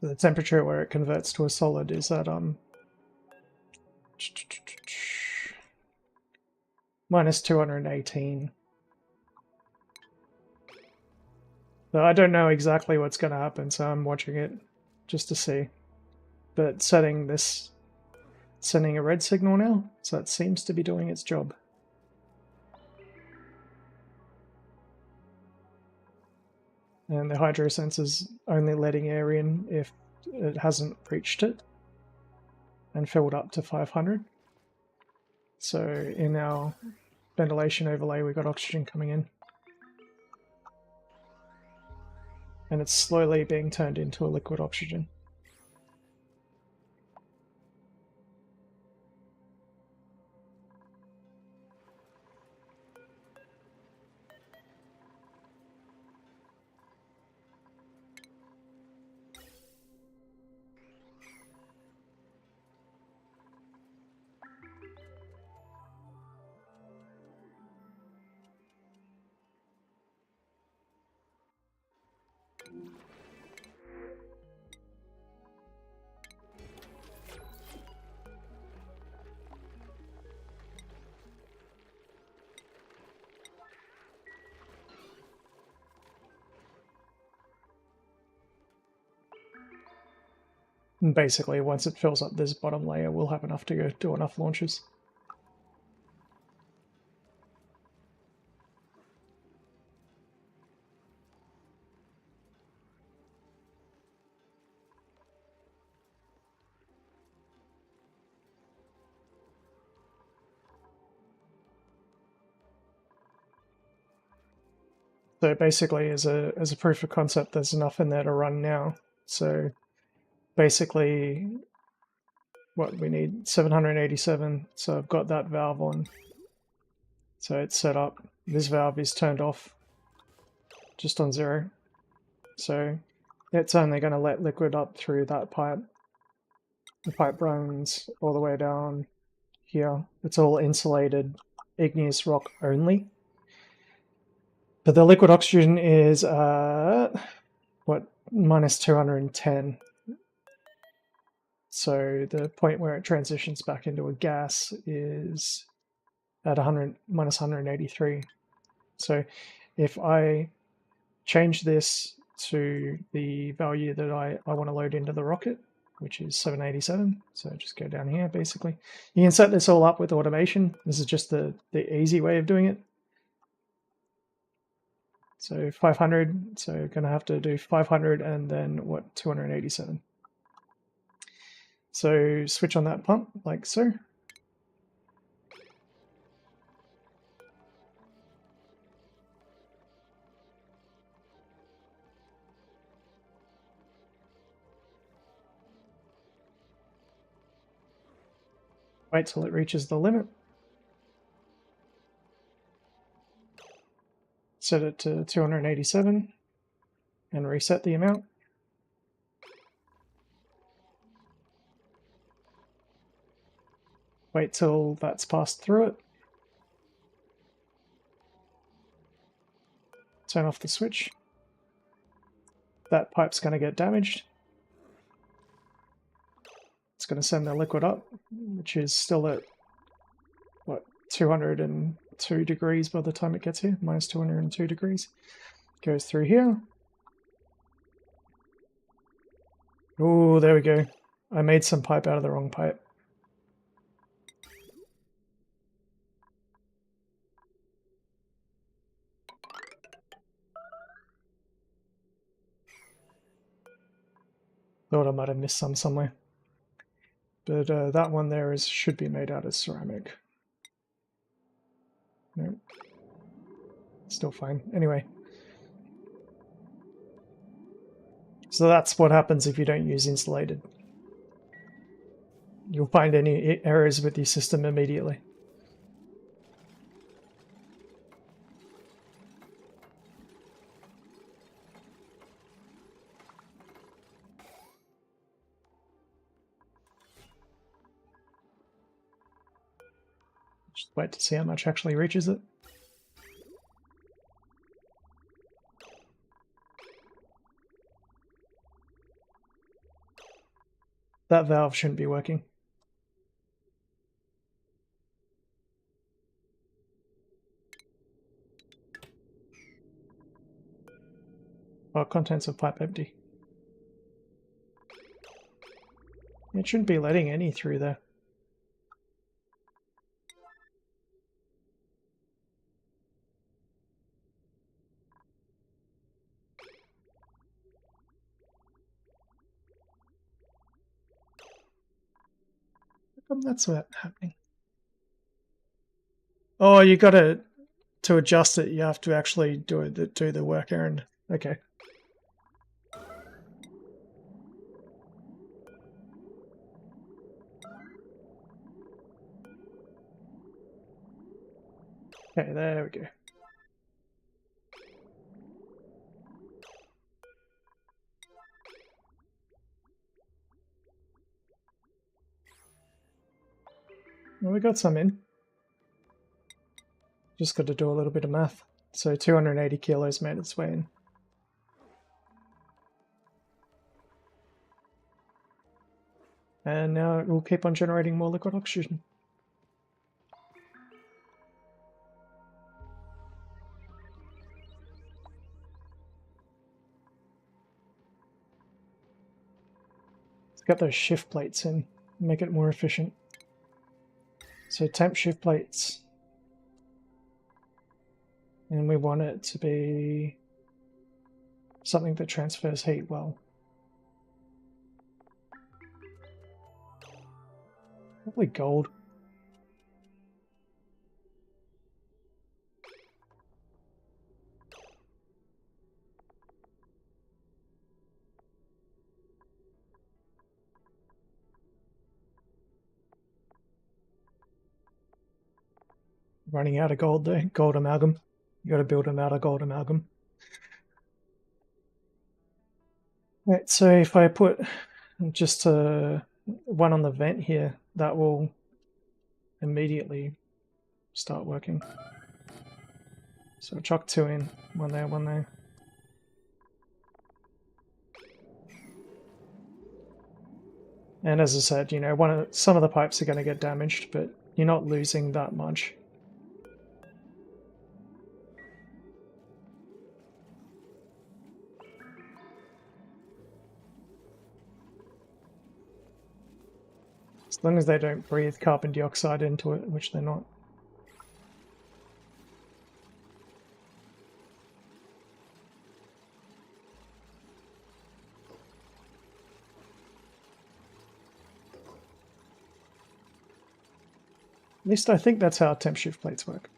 the temperature where it converts to a solid is at minus 218. But I don't know exactly what's going to happen, so I'm watching it just to see. But sending a red signal now, so it seems to be doing its job. And the hydro sensor's only letting air in if it hasn't reached it and filled up to 500. So in our ventilation overlay, we've got oxygen coming in. And it's slowly being turned into a liquid oxygen. And basically, once it fills up this bottom layer, we'll have enough to go do enough launches. So basically, as a proof of concept, there's enough in there to run now. So basically, what we need 787. So I've got that valve on. So it's set up. This valve is turned off, just on 0. So it's only going to let liquid up through that pipe. The pipe runs all the way down here. It's all insulated igneous rock only. But the liquid oxygen is minus 210. So the point where it transitions back into a gas is at minus 183. So if I change this to the value that I want to load into the rocket, which is 787, so just go down here basically. You can set this all up with automation. This is just the easy way of doing it. So 500, so going to have to do 500 and then 287. So switch on that pump like so. Wait till it reaches the limit. Set it to 287 and reset the amount. Wait till that's passed through it. Turn off the switch. That pipe's going to get damaged. It's going to send the liquid up, which is still at, 202 degrees by the time it gets here, minus 202 degrees. Goes through here. Oh, there we go. I made some pipe out of the wrong pipe. Thought I might have missed some somewhere. But that one there should be made out of ceramic. No. Still fine. Anyway. So that's what happens if you don't use insulated. You'll find any errors with your system immediately. Just wait to see how much actually reaches it. That valve shouldn't be working. Oh, contents of pipe empty. It shouldn't be letting any through there. How come that's not happening? Oh, you gotta, to adjust it, you have to actually do the work errand. Okay. Okay, there we go. Well, we got some in. Just got to do a little bit of math. So 280 kilos made its way in. And now it will keep on generating more liquid oxygen. Let's get those shift plates in, make it more efficient. So temp shift plates. And we want it to be something that transfers heat well. Probably gold. Running out of gold there. Gold amalgam. You got to build them out of gold amalgam. Right, so if I put just one on the vent here, that will immediately start working. So chuck 2 in, one there, one there. And as I said, you know, some of the pipes are going to get damaged, but you're not losing that much. As long as they don't breathe carbon dioxide into it, which they're not. At least I think that's how temp shift plates work.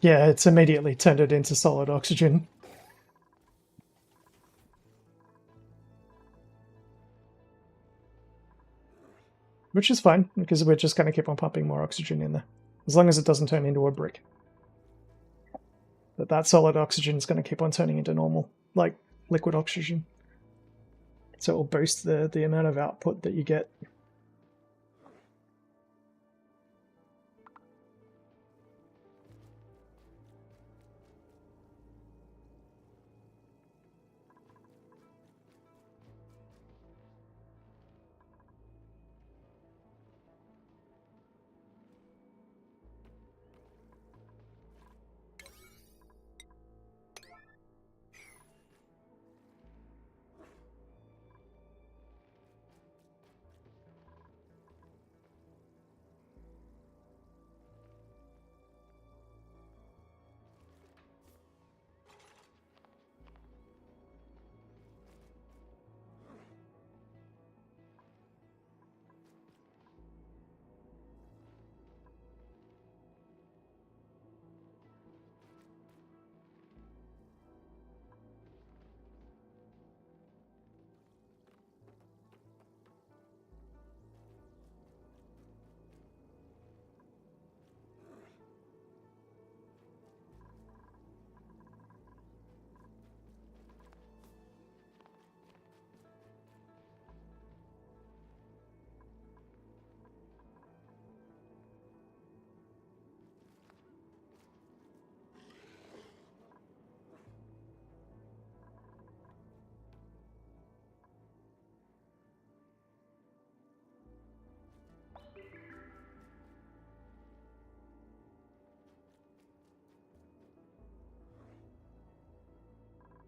Yeah, it's immediately turned it into solid oxygen. Which is fine, because we're just going to keep on pumping more oxygen in there. As long as it doesn't turn into a brick. But that solid oxygen is going to keep on turning into normal, like liquid oxygen. So it will boost the amount of output that you get.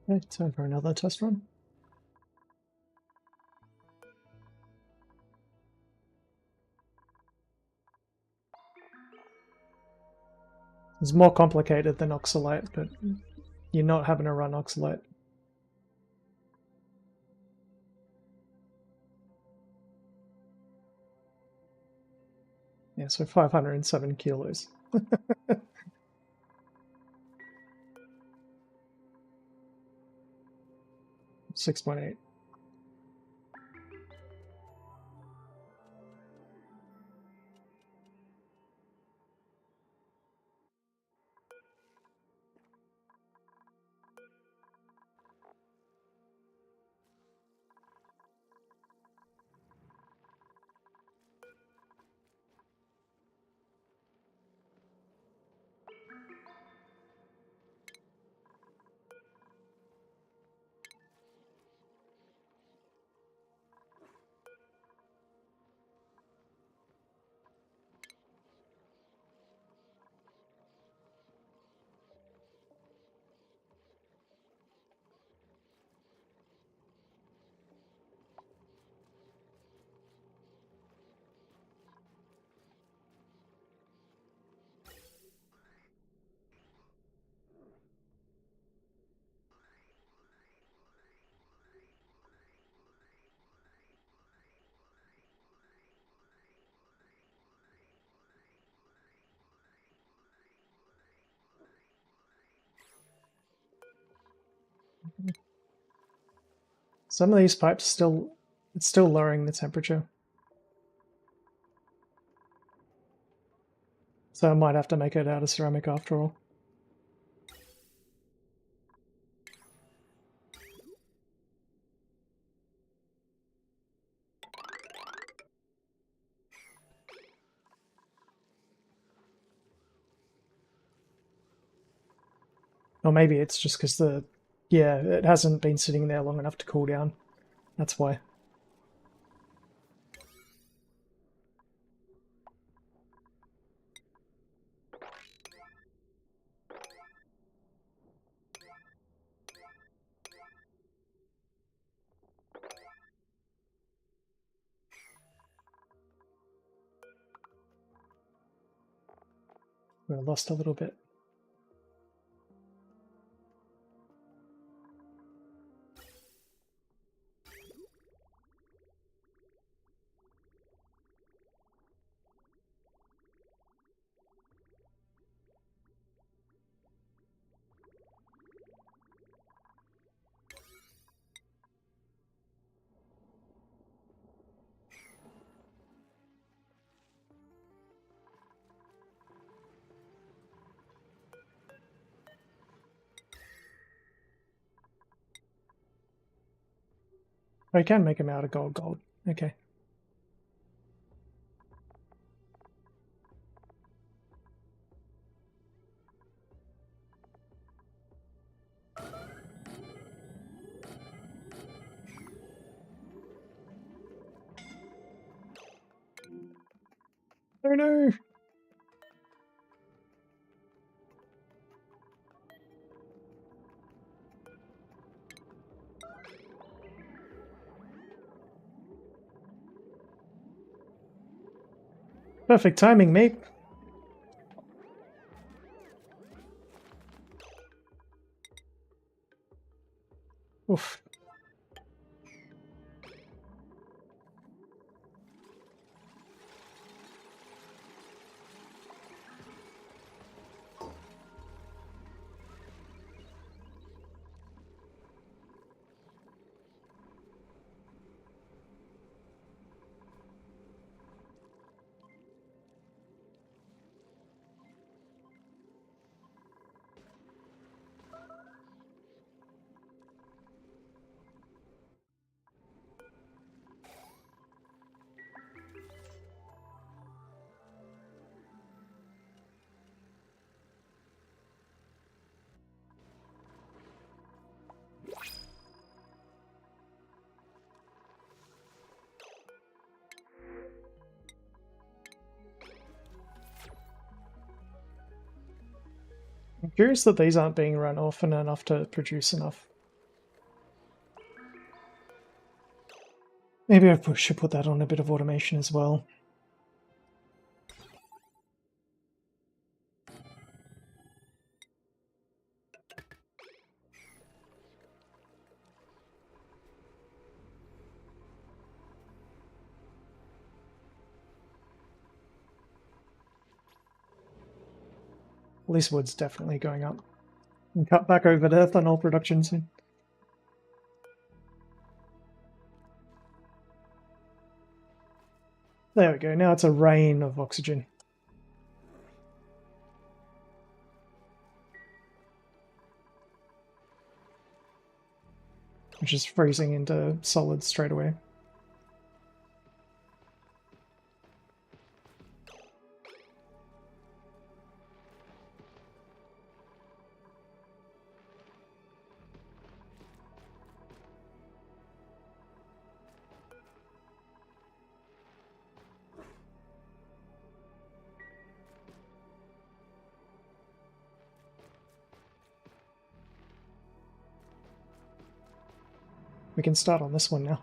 Okay, time for another test run. It's more complicated than oxalate, but you're not having to run oxalate. Yeah, so 507 kilos. 6.8. Some of these pipes it's still lowering the temperature. So I might have to make it out of ceramic after all. Or maybe it's just because yeah, it hasn't been sitting there long enough to cool down. That's why. We lost a little bit. I can make them out of gold. Okay. Oh no! Perfect timing, mate. Oof. I'm curious that these aren't being run often enough to produce enough Maybe I should put that on a bit of automation as well. At least wood's definitely going up. And cut back over to ethanol production soon. There we go, now it's a rain of oxygen. Which is freezing into solids straight away. We can start on this one now.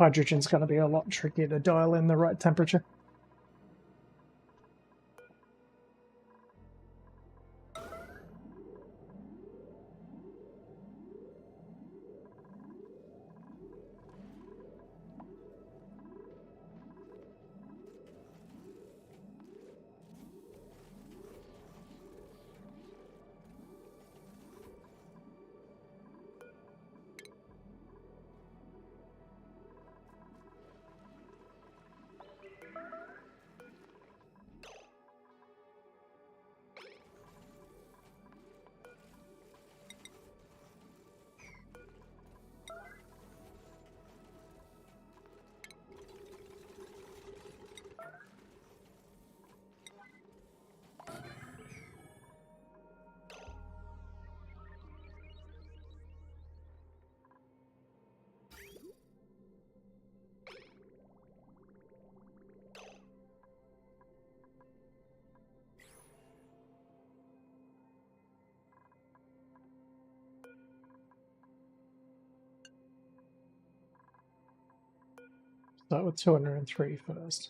Hydrogen's going to be a lot trickier to dial in the right temperature. Start with 203 first.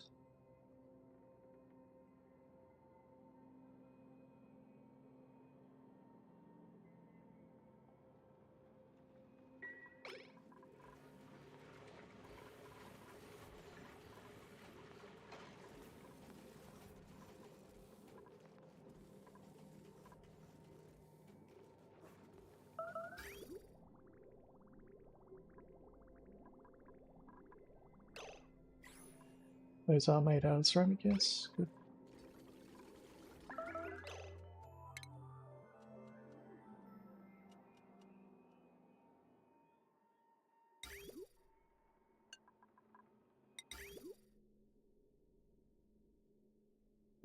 Those are made out of ceramic, yes. Good.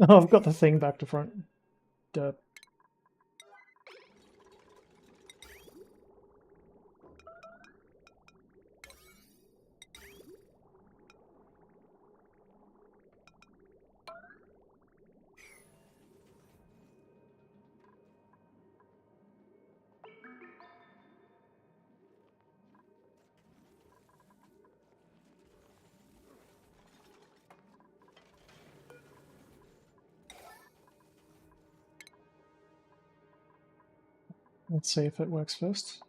Oh, I've got the thing back to front. Derp. Let's see if it works first.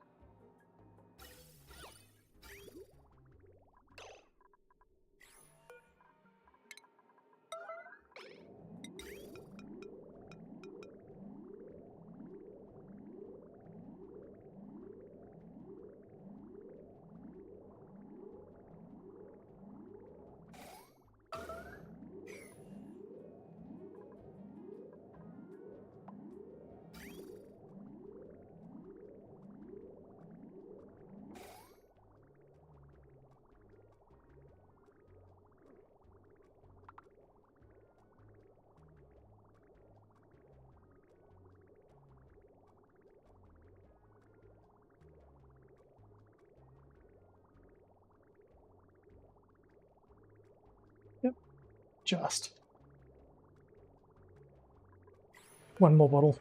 Just. One more bottle.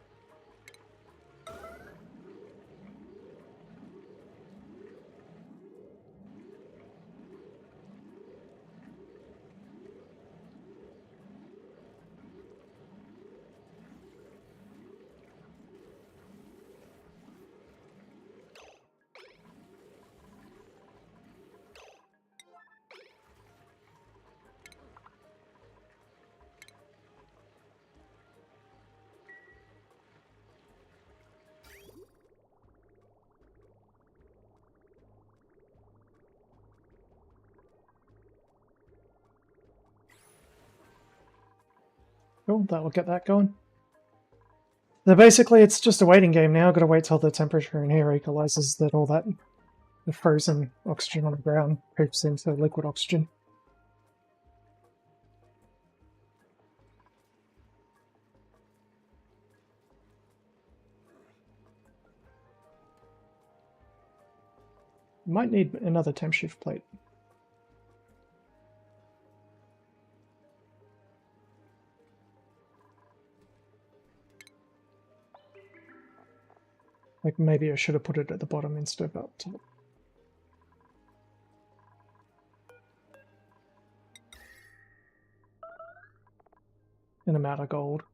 Cool, that will get that going. So basically, it's just a waiting game now. Got to wait till the temperature in here equalizes, that all that the frozen oxygen on the ground poofs into liquid oxygen. Might need another temp shift plate. Like maybe I should have put it at the bottom instead of up top. And I'm out of gold.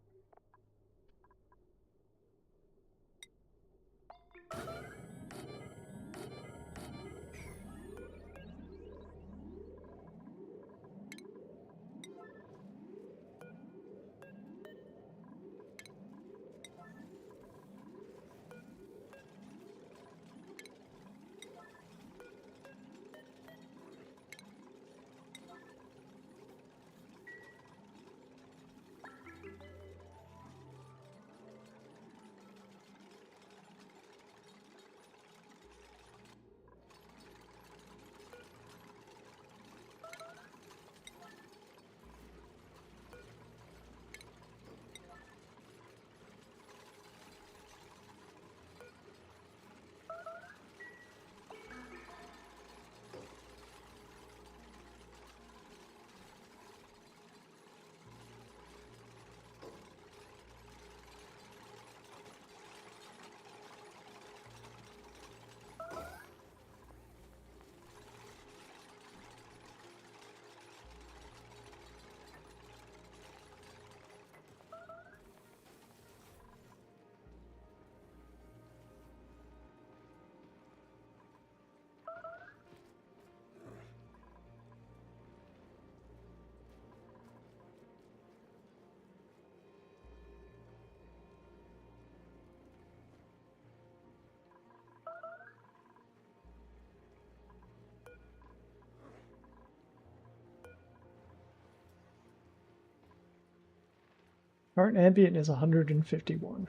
Current ambient is 151.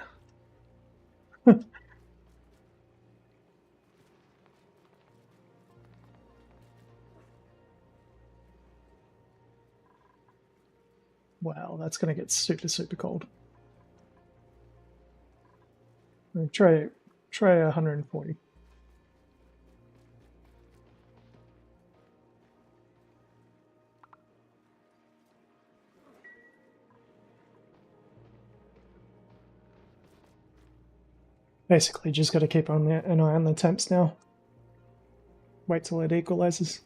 Wow, that's going to get super, super cold. Try 140. Basically, just got to keep an eye on the temps now. Wait till it equalizes.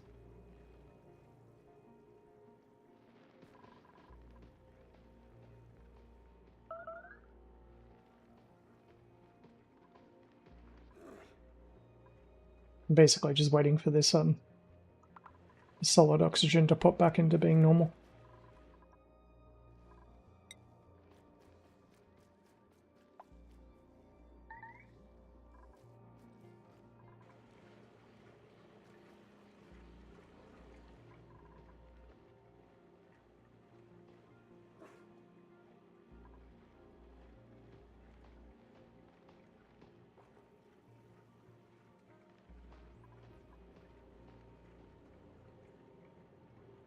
Basically, just waiting for this solid oxygen to pop back into being normal.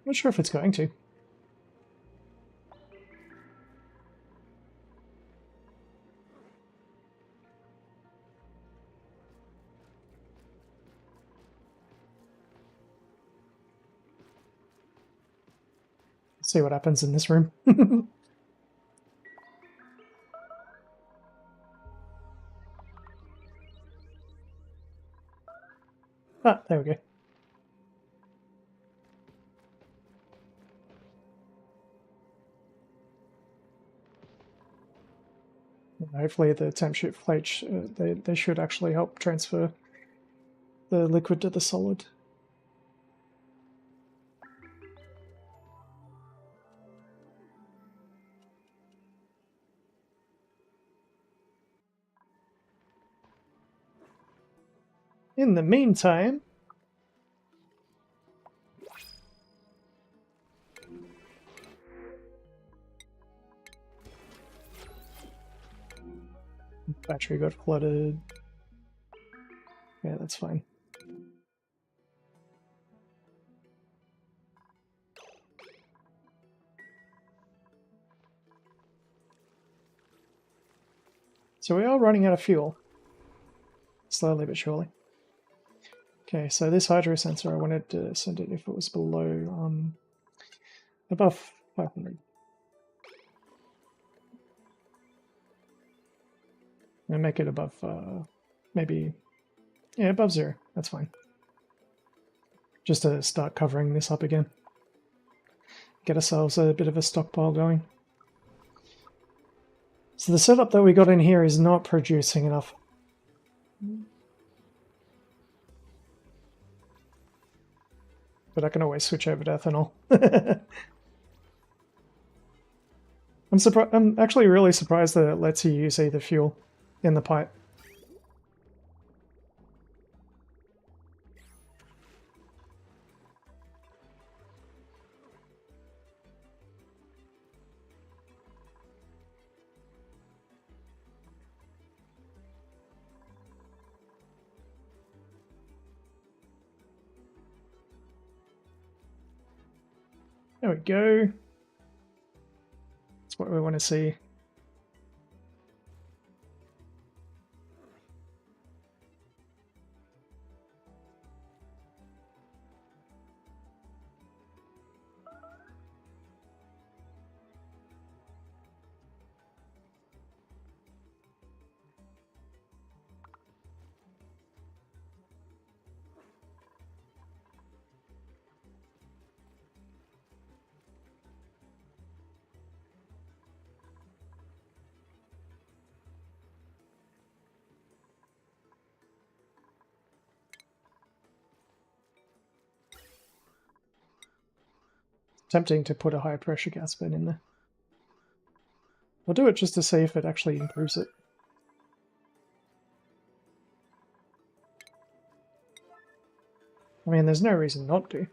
Not sure if it's going to. See what happens in this room. Ah, there we go. Hopefully the temp shift plates, they should actually help transfer the liquid to the solid. In the meantime, battery got flooded. Yeah, that's fine. So we are running out of fuel. Slowly but surely. Okay, so this hydro sensor, I wanted to send it if it was below, above 500. And make it above, maybe, yeah, above 0. That's fine. Just to start covering this up again. Get ourselves a bit of a stockpile going. So the setup that we got in here is not producing enough. But I can always switch over to ethanol. I'm actually really surprised that it lets you use either fuel in the pipe. There we go. That's what we want to see. Tempting to put a high pressure gas burn in there. I'll do it just to see if it actually improves it. I mean, there's no reason not to.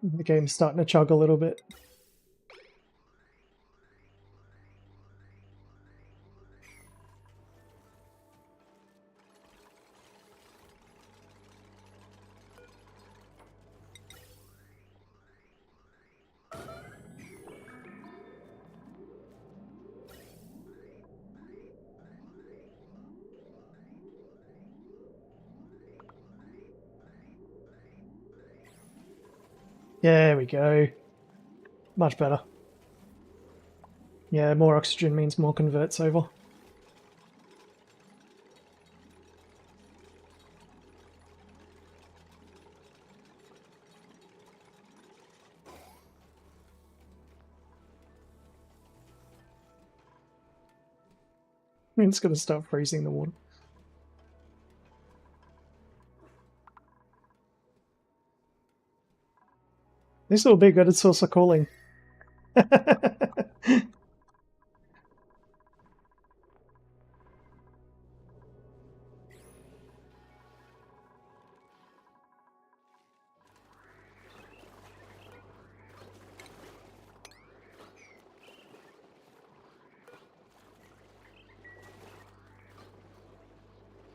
The game's starting to chug a little bit. There we go. Much better. Yeah, more oxygen means more converts over. It's going to start freezing the water. This will be good. It's also cooling.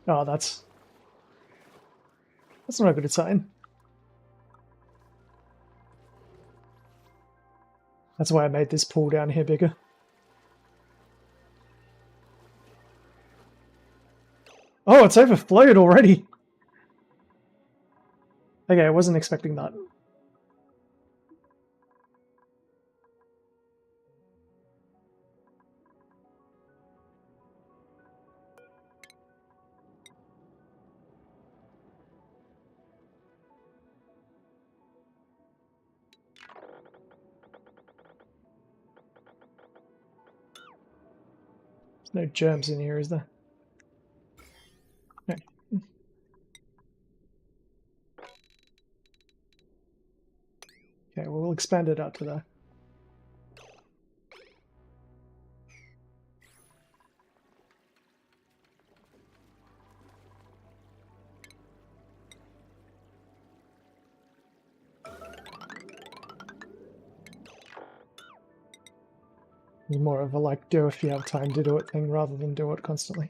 Oh, that's not a good sign. That's why I made this pool down here bigger. Oh, it's overflowed already. Okay, I wasn't expecting that. There's no germs in here, is there? No. Okay, well, we'll expand it out to there. It's more of a like do if you have time to do it thing rather than do it constantly.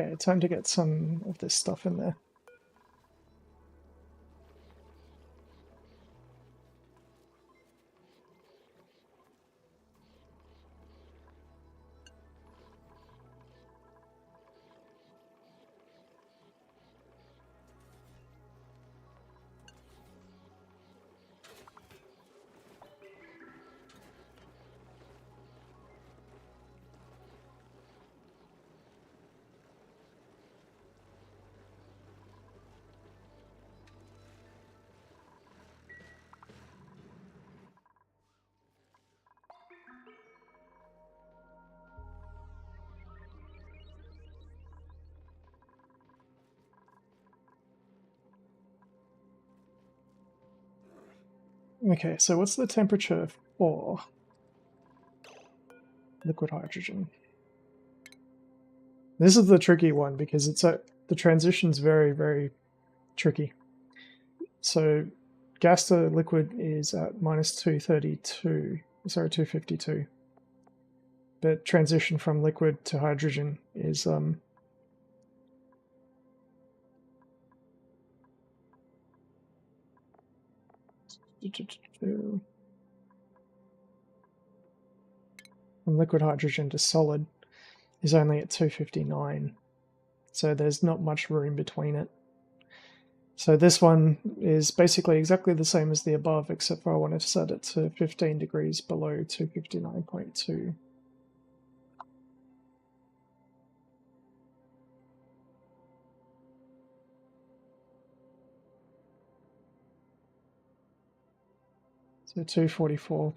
Okay, time to get some of this stuff in there. Okay, so what's the temperature for liquid hydrogen? This is the tricky one because the transition's very, very tricky. So gas to liquid is at minus 232, sorry, 252. But transition from liquid to hydrogen is from liquid hydrogen to solid is only at 259. So there's not much room between it. So this one is basically exactly the same as the above, except for I want to set it to 15 degrees below 259.2. So 244.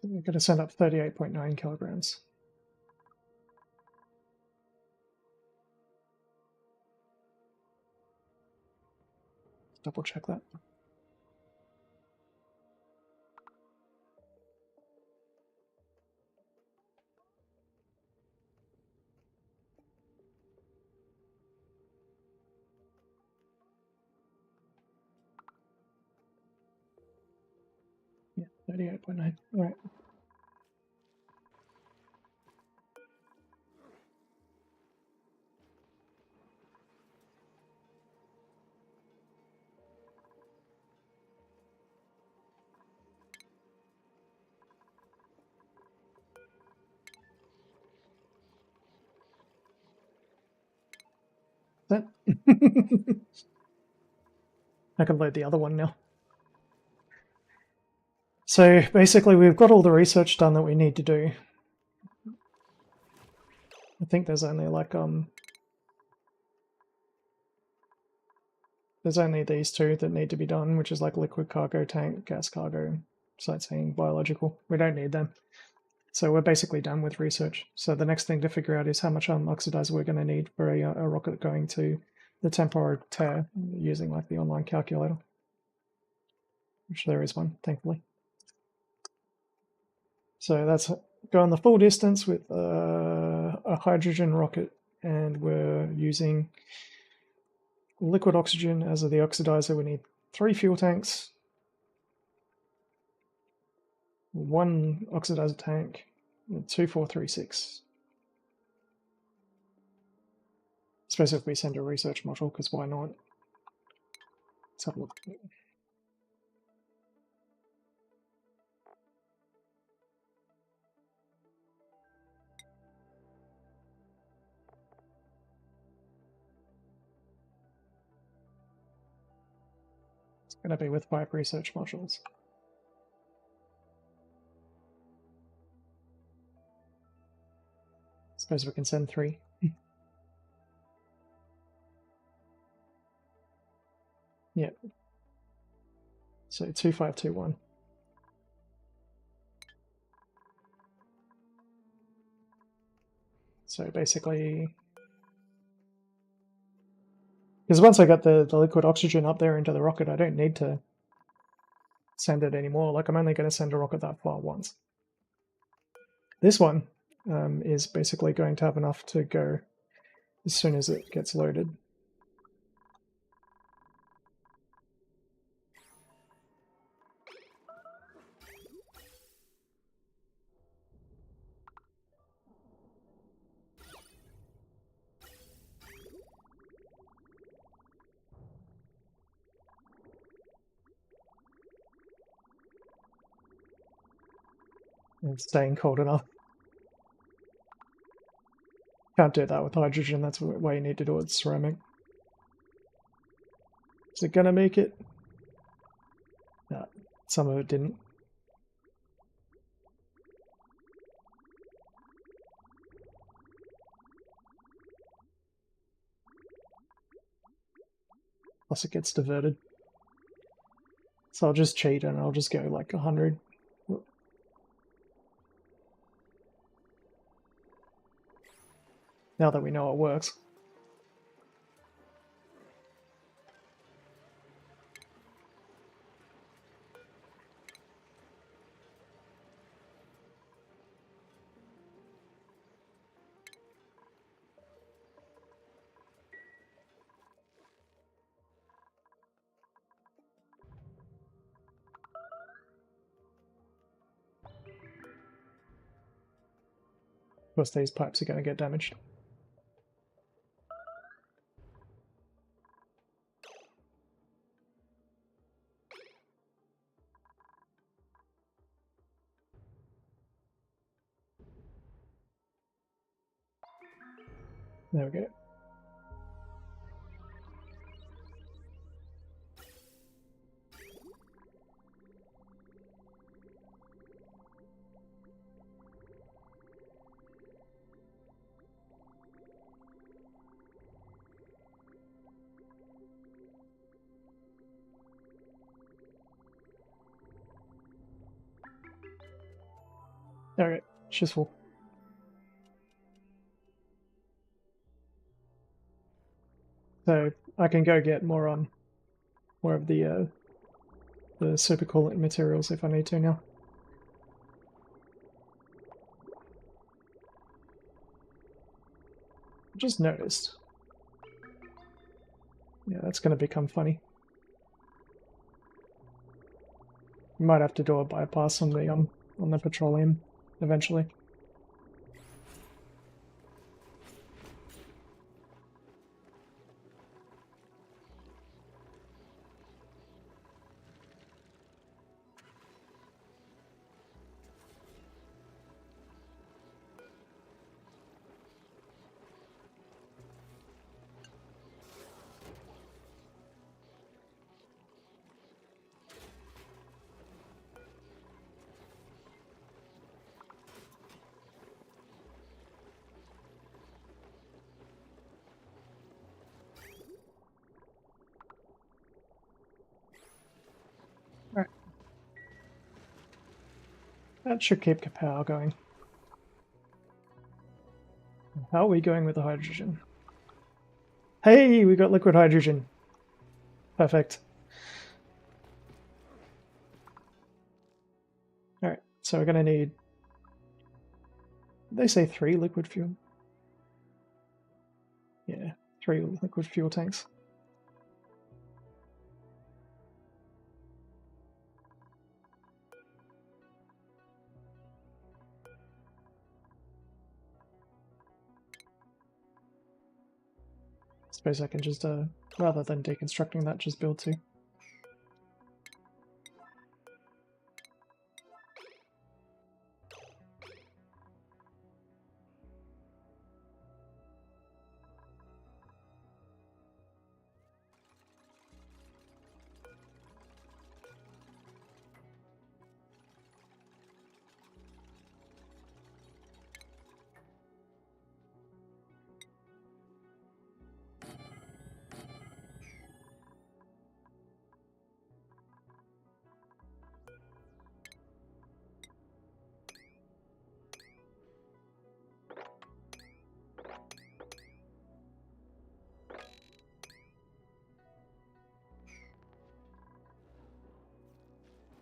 So we're going to send up 38.9 kilograms. Double check that. 38.9. All right. That I can load the other one now. So basically we've got all the research done that we need to do. I think there's only like there's only these two that need to be done, which is like liquid cargo tank, gas cargo, sightseeing, biological. We don't need them. So we're basically done with research. So the next thing to figure out is how much oxidizer we're going to need for a rocket going to the temporal tear using like the online calculator, which there is one, thankfully. So that's going the full distance with a hydrogen rocket, and we're using liquid oxygen as the oxidizer. We need 3 fuel tanks, 1 oxidizer tank, 2436. Especially if we send a research module, because why not? Let's have a look. It's going to be with 5 research modules. Suppose we can send 3. Yep. So 2521. So basically, because once I got the liquid oxygen up there into the rocket, I don't need to send it anymore. Like I'm only going to send a rocket that far once. This one is basically going to have enough to go as soon as it gets loaded. And staying cold enough. Can't do that with hydrogen, that's why you need to do it with ceramic. Is it gonna make it? No, some of it didn't. Plus it gets diverted. So I'll just cheat and I'll just go like 100. Now that we know it works. Of course these pipes are going to get damaged. There we go. Alright, she's full. So I can go get more of the supercoolant materials if I need to now. Just noticed. Yeah, that's going to become funny. We might have to do a bypass on the petroleum eventually. Alright. That should keep power going. How are we going with the hydrogen? Hey, we got liquid hydrogen. Perfect. Alright, so we're going to need... They say 3 liquid fuel. Yeah, 3 liquid fuel tanks. Suppose I can just, rather than deconstructing that, just build 2.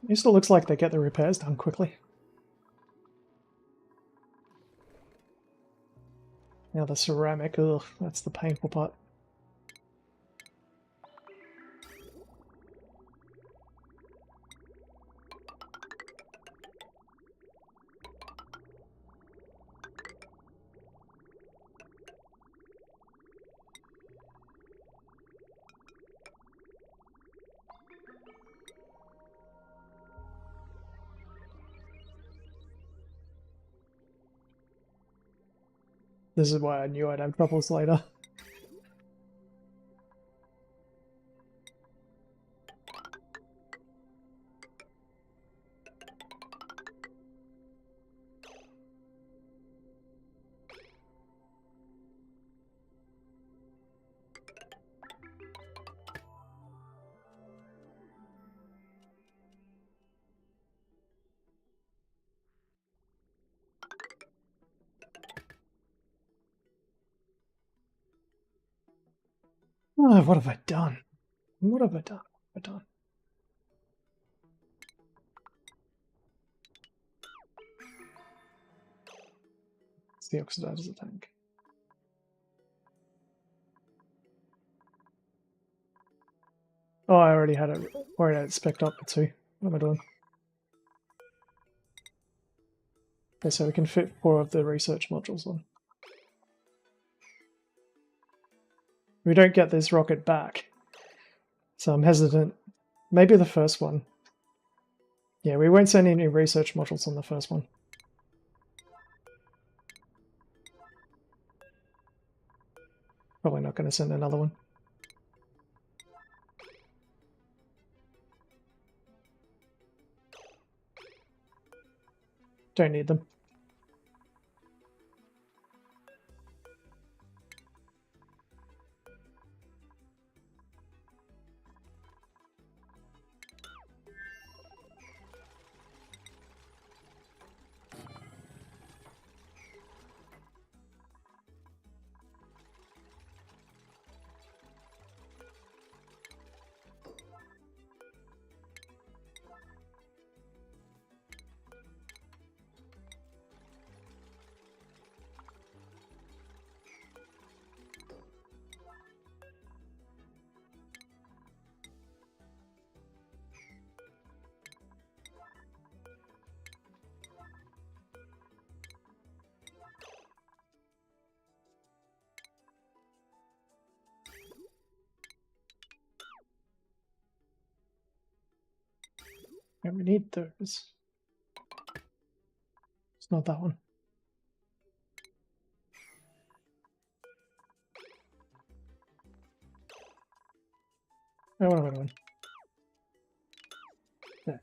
It still looks like they get the repairs done quickly. Now the ceramic, ugh, that's the painful part. This is why I knew I'd have troubles later. Oh, what have I done? What have I done? What have I done? It's the oxidizer tank. Oh, I already had it spec'd up for 2. What am I doing? Okay, so we can fit 4 of the research modules on. We don't get this rocket back, so I'm hesitant. Maybe the first one. Yeah, we won't send any research modules on the first one. Probably not going to send another one. Don't need them. And we need those. It's not that one. I want another one. There.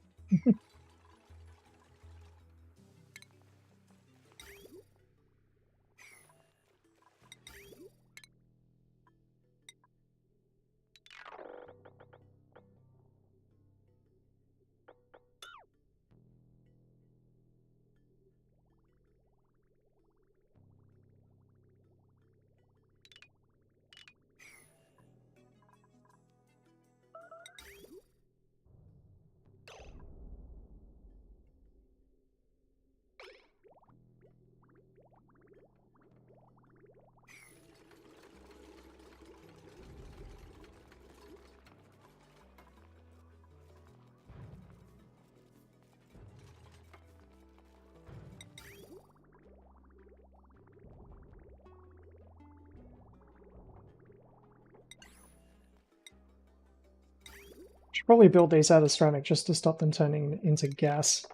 Should probably build these out of ceramic just to stop them turning into gas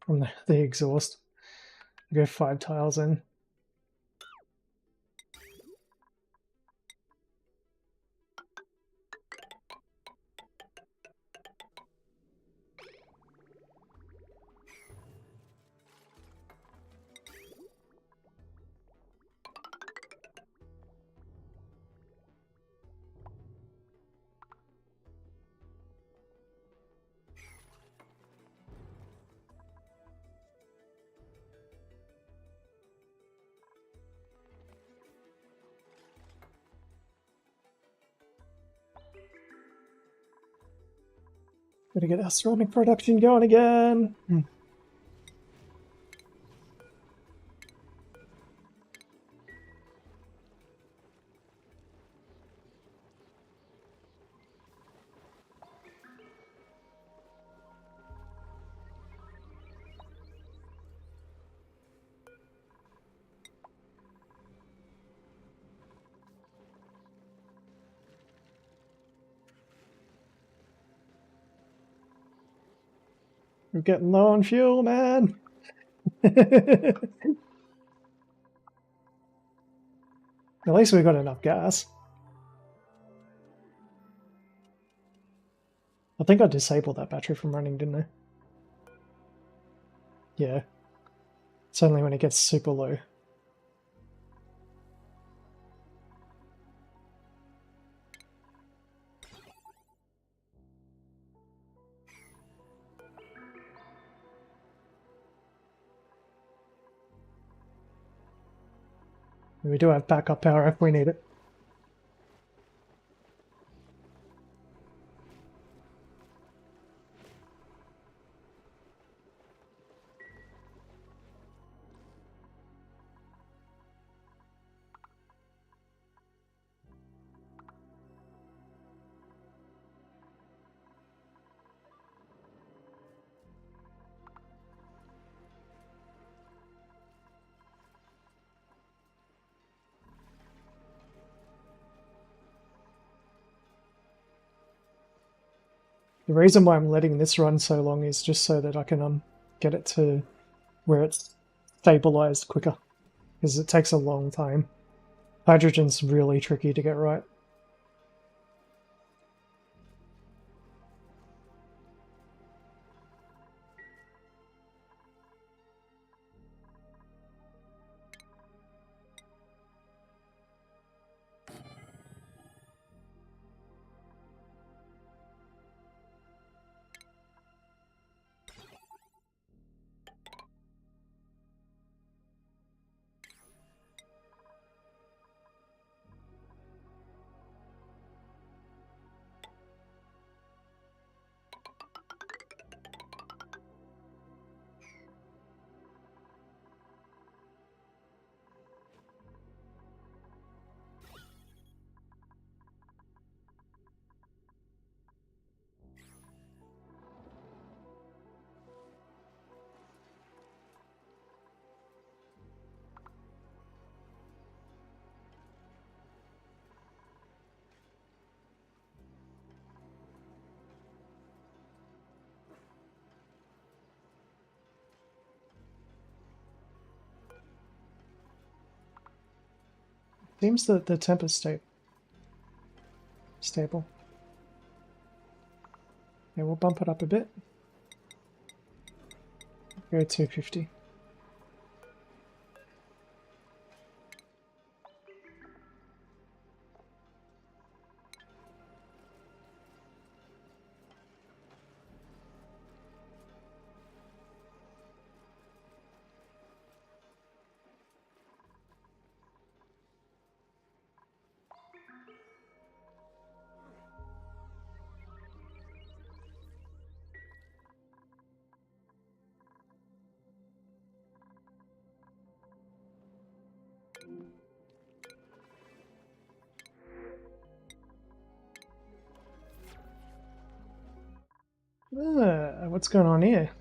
from the exhaust. Go 5 tiles in. Gotta get our ceramic production going again. We're getting low on fuel, man. At least we got enough gas. I think I disabled that battery from running, didn't I? Yeah. It's only when it gets super low. We do have backup power if we need it. The reason why I'm letting this run so long is just so that I can get it to where it's stabilized quicker, because it takes a long time. Hydrogen's really tricky to get right. Seems that the temp is stable. Yeah, we'll bump it up a bit. Go 250. What's going on here?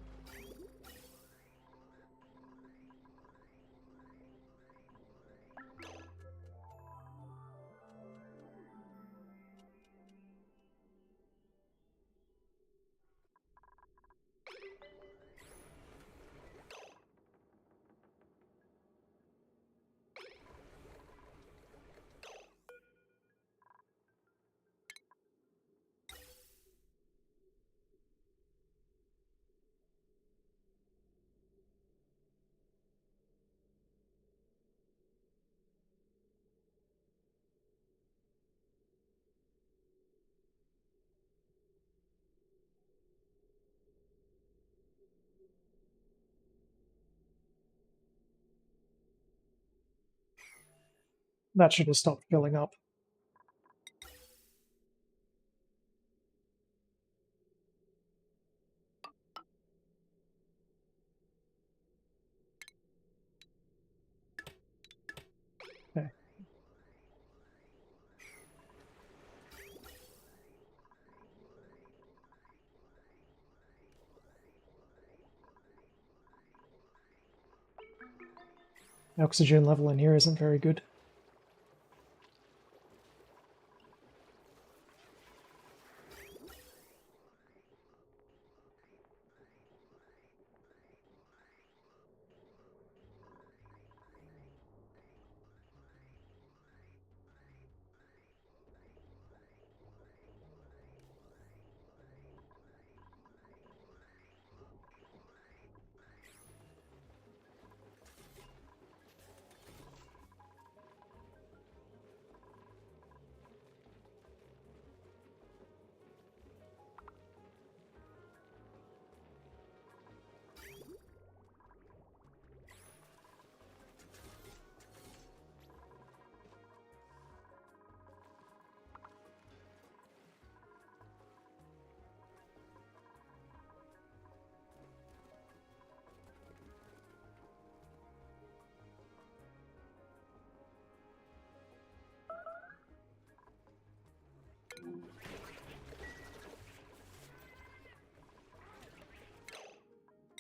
That should have stopped filling up. Okay. The oxygen level in here isn't very good.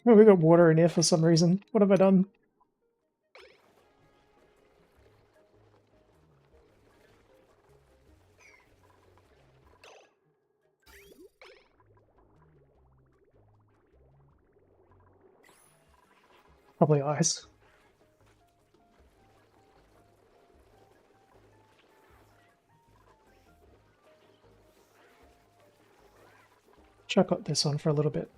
Oh, we got water in here for some reason. What have I done? Probably ice. Chuck up this one for a little bit.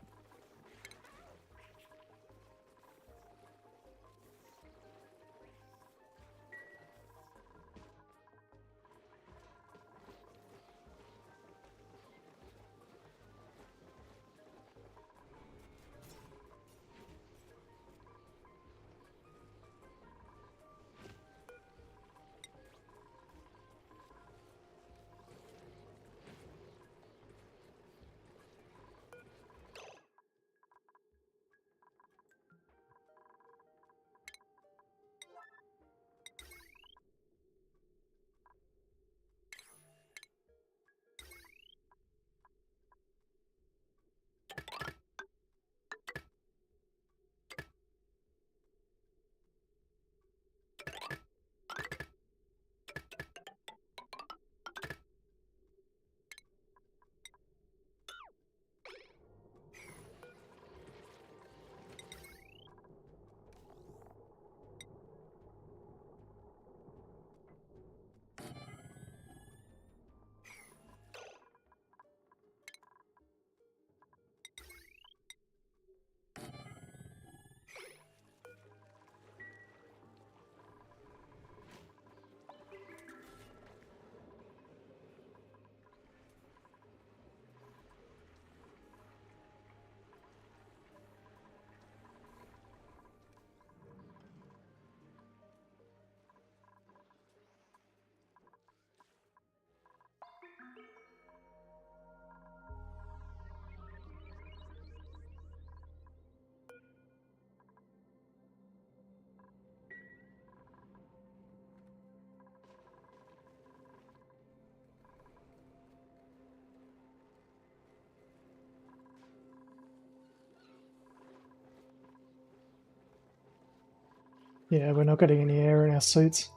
Yeah, we're not getting any air in our suits.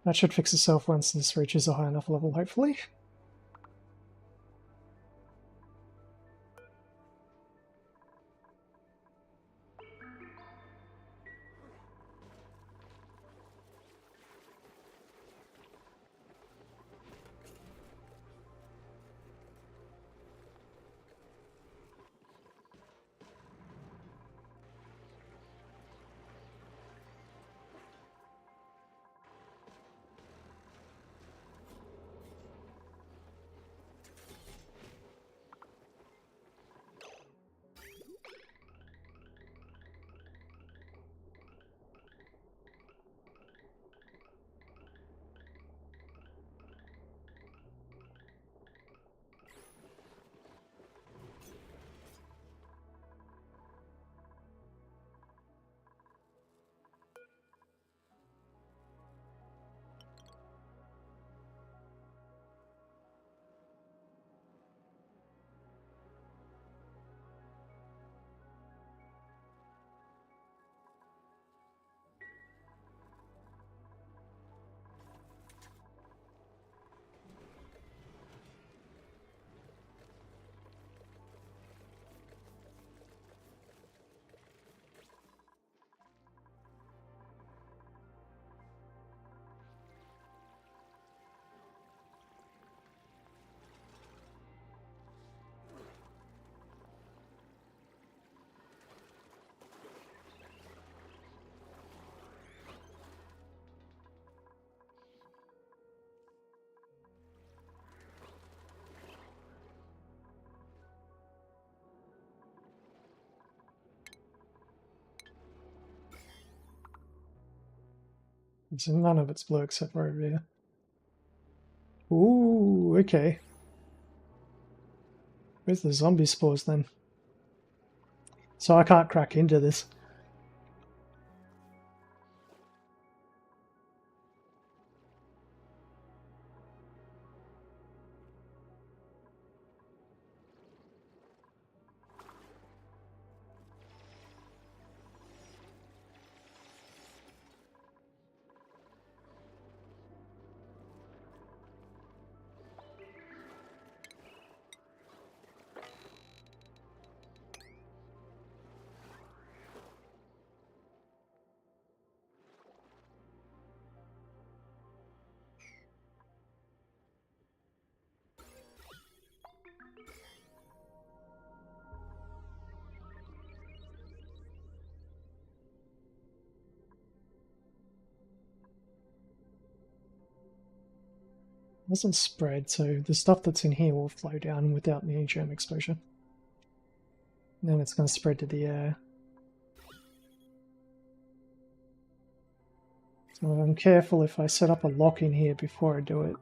That should fix itself once this reaches a high enough level, hopefully. So none of it's blue except for over here. Ooh, okay. Where's the zombie spores then? So I can't crack into this. It doesn't spread, so the stuff that's in here will flow down without any germ exposure. And then it's going to spread to the air. So I'm careful if I set up a lock in here before I do it.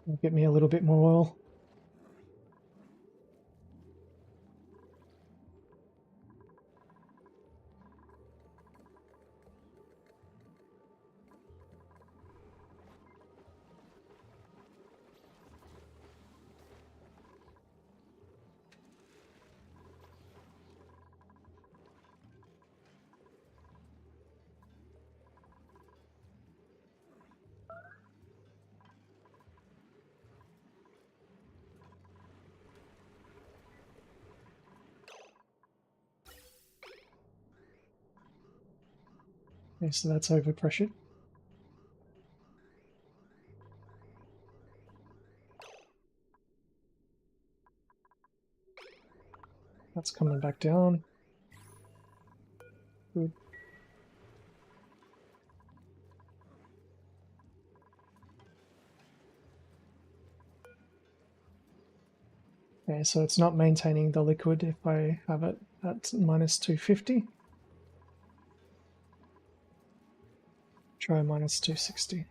It'll get me a little bit more oil. Okay, so that's overpressured. That's coming back down. Good. Okay, so it's not maintaining the liquid if I have it at minus 250. Try minus 260.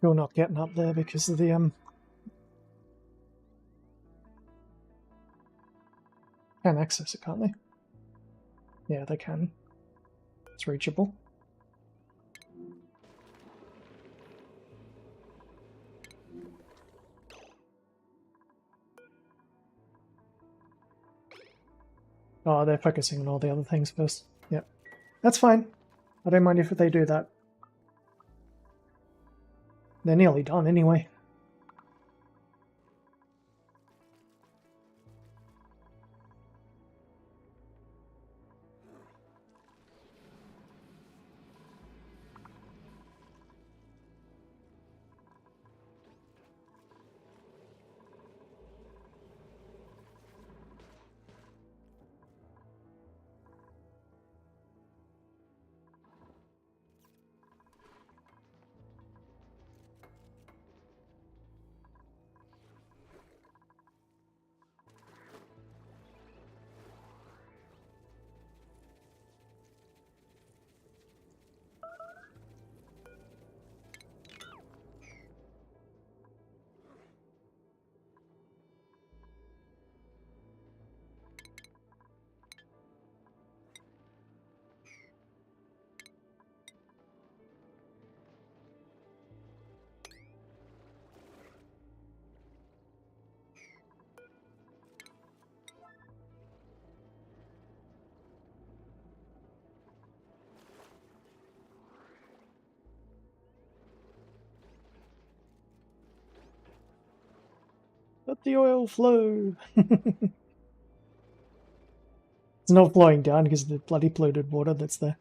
Still not getting up there because of the can access it, can't they? Yeah, they can. It's reachable. Oh, they're focusing on all the other things first. Yep. That's fine. I don't mind if they do that. They're nearly done anyway. Let the oil flow! It's not flowing down because of the bloody polluted water that's there.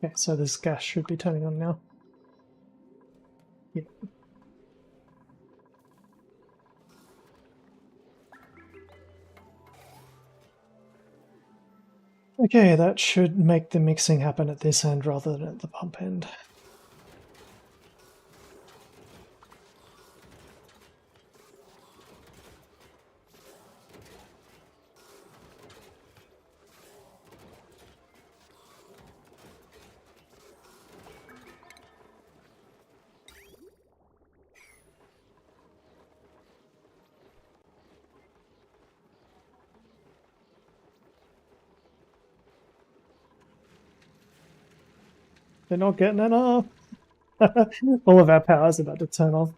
Okay, so this gas should be turning on now. Yeah. Okay, that should make the mixing happen at this end rather than at the pump end. They're not getting enough. All of our power's about to turn off.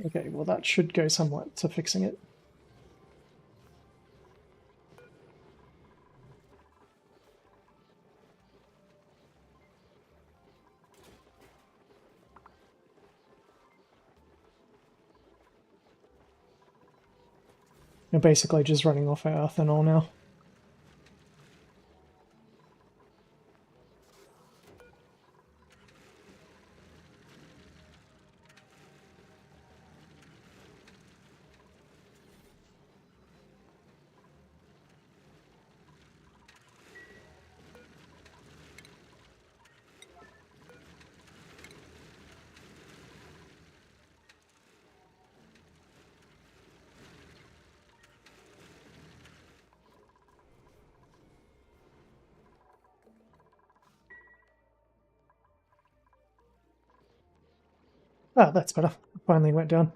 Okay, well that should go somewhat to fixing it. We're basically just running off our ethanol now. Ah, that's better. Finally went down.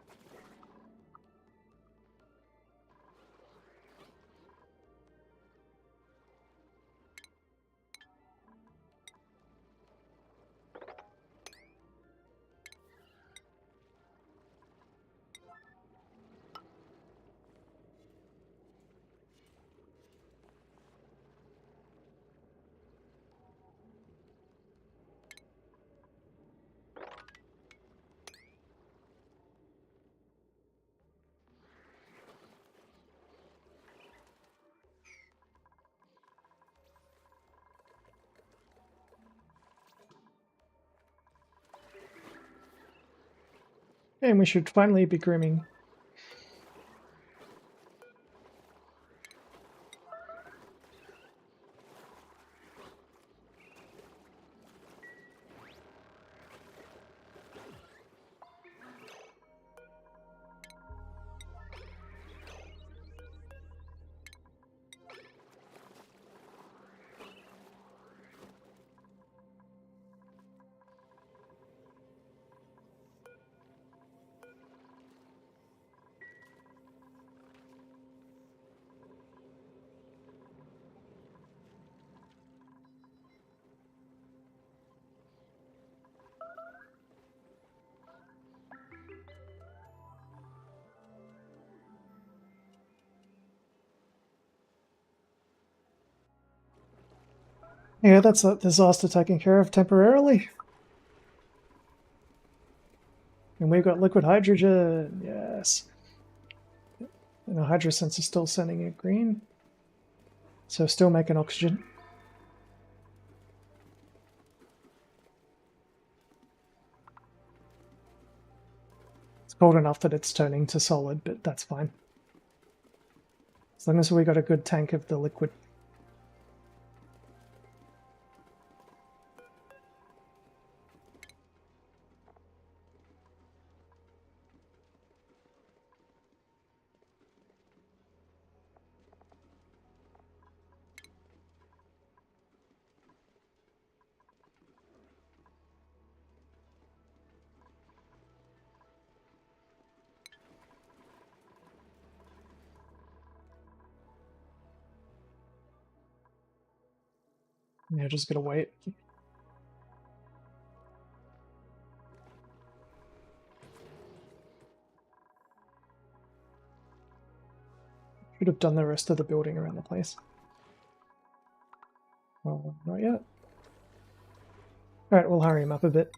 And we should finally be grooming. Yeah, that's that disaster taken care of temporarily. And we've got liquid hydrogen, yes. And the hydrosense is still sending it green. So still making oxygen. It's cold enough that it's turning to solid, but that's fine. As long as we got a good tank of the liquid. Yeah, just gotta wait. Could have done the rest of the building around the place. Well, not yet. Alright, we'll hurry him up a bit.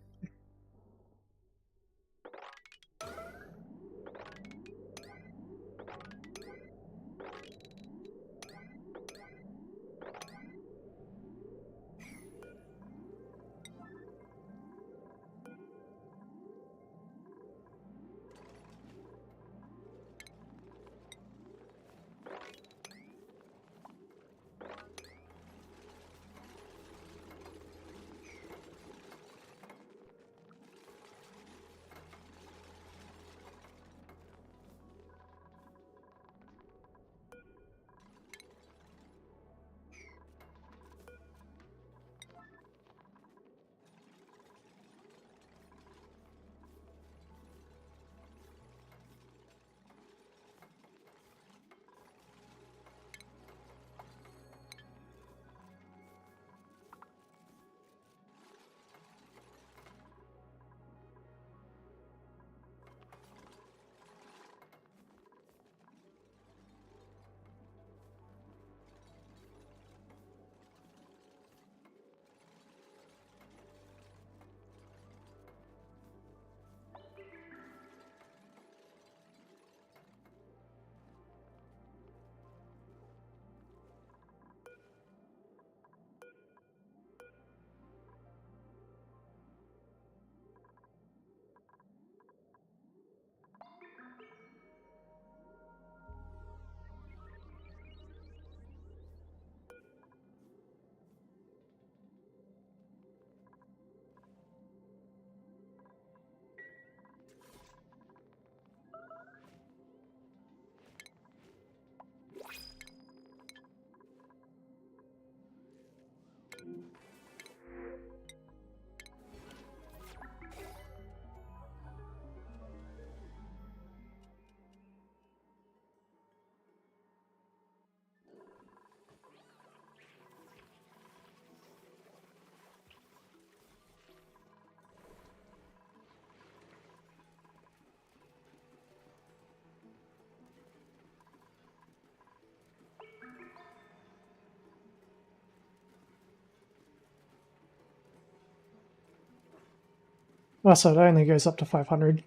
Oh, so it only goes up to 500,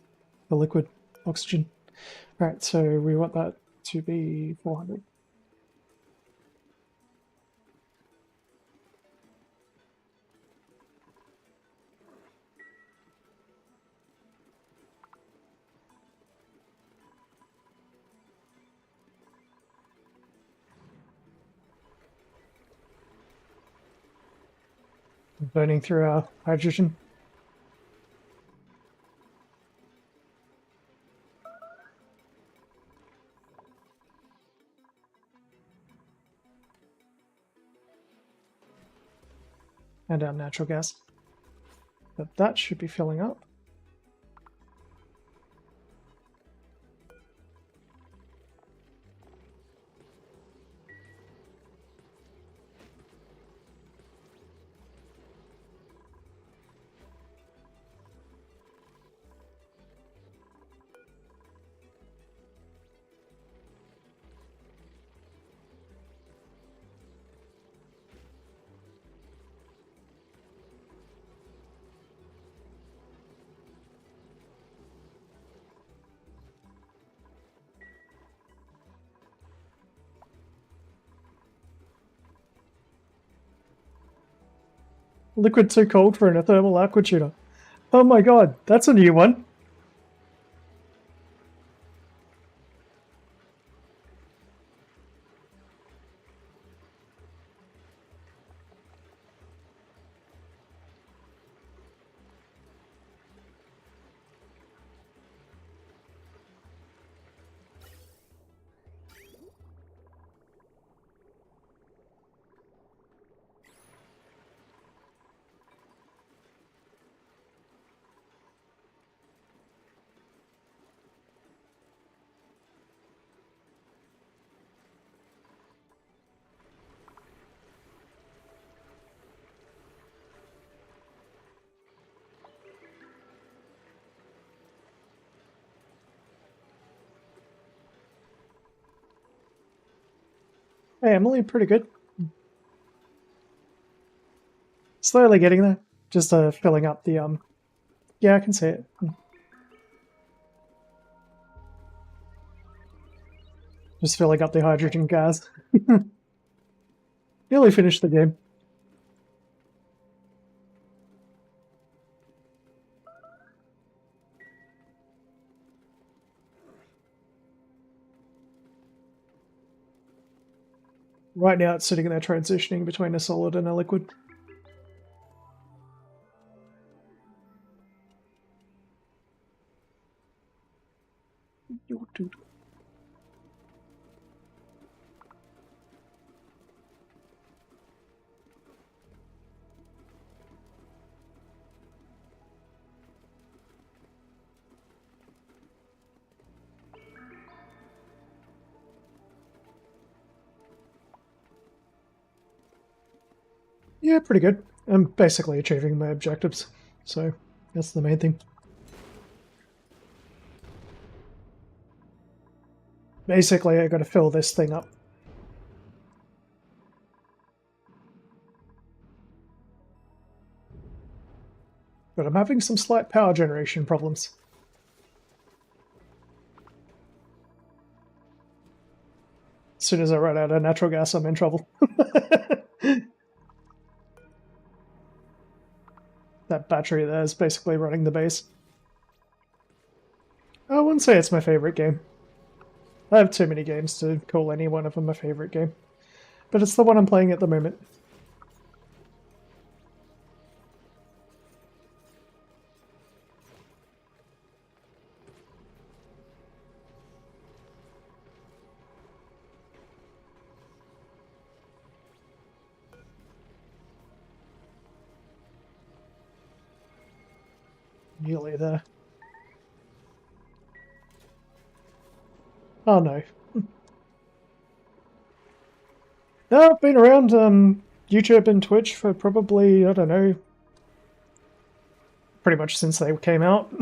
the liquid oxygen. Alright, so we want that to be 400. Burning through our hydrogen. And our natural gas. But that should be filling up. Liquid too cold for a thermal aqua tuner. Oh my god, that's a new one. Hey, Emily, pretty good. Slowly getting there. Just filling up the Yeah, I can see it. Just filling up the hydrogen gas. Nearly finished the game. Right now, it's sitting there transitioning between a solid and a liquid. Yeah, pretty good. I'm basically achieving my objectives, so that's the main thing. Basically, I got to fill this thing up. But I'm having some slight power generation problems. As soon as I run out of natural gas, I'm in trouble. That battery there is basically running the base. I wouldn't say it's my favorite game. I have too many games to call any one of them my favorite game. But it's the one I'm playing at the moment. Nearly there. Oh no. No, I've been around YouTube and Twitch for probably, I don't know, pretty much since they came out.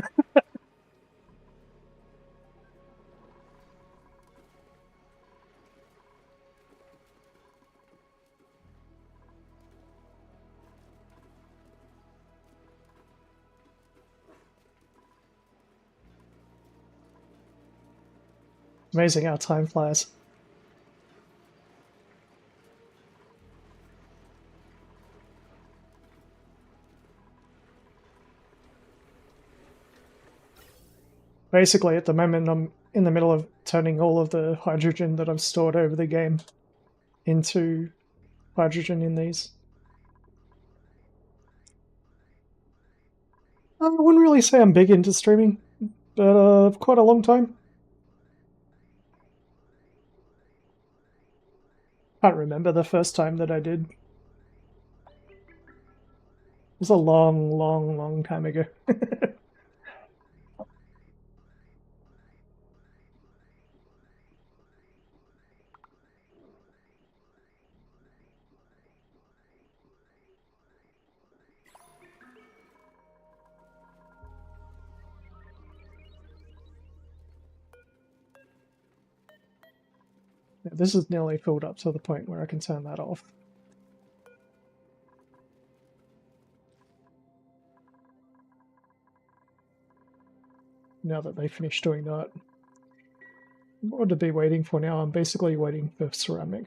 Amazing how time flies. Basically, at the moment, I'm in the middle of turning all of the hydrogen that I've stored over the game into hydrogen in these. I wouldn't really say I'm big into streaming, but quite a long time. Can't remember the first time that I did. It was a long, long, long time ago. This is nearly filled up to the point where I can turn that off. Now that they finished doing that. What would I be waiting for now? I'm basically waiting for ceramic.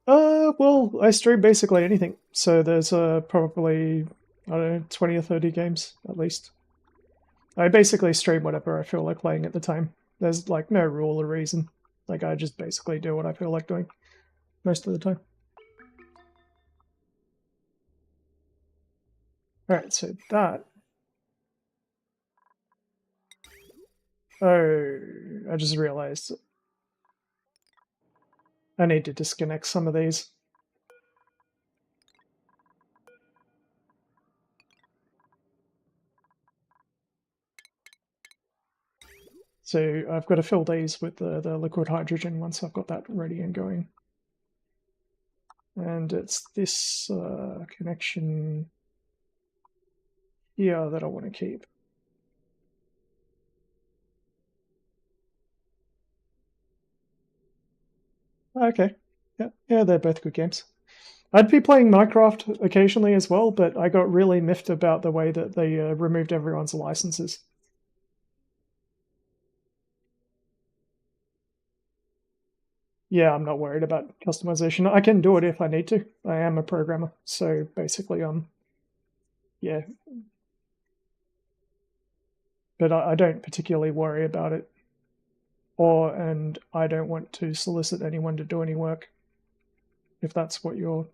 Well, I stream basically anything. So there's probably, I don't know, 20 or 30 games at least. I basically stream whatever I feel like playing at the time. There's like no rule or reason. Like I just basically do what I feel like doing most of the time. Alright, so that. Oh, I just realized I need to disconnect some of these. So I've got to fill these with the liquid hydrogen once I've got that ready and going. And it's this connection here that I want to keep. Okay. Yeah, they're both good games. I'd be playing Minecraft occasionally as well, but I got really miffed about the way that they removed everyone's licenses. Yeah, I'm not worried about customization. I can do it if I need to. I am a programmer, so basically, yeah. But I don't particularly worry about it, and I don't want to solicit anyone to do any work, if that's what you're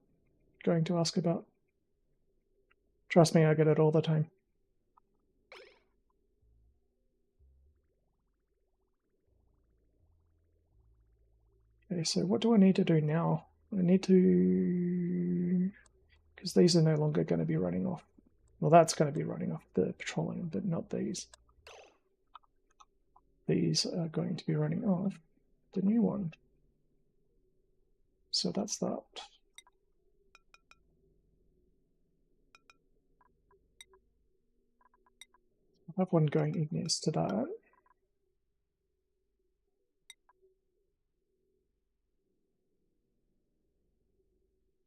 going to ask about. Trust me, I get it all the time. Okay, so what do I need to do now? I need to... because these are no longer going to be running off. Well, that's going to be running off the petroleum, but not these. These are going to be running off the new one. So that's that. I have one going igneous to that.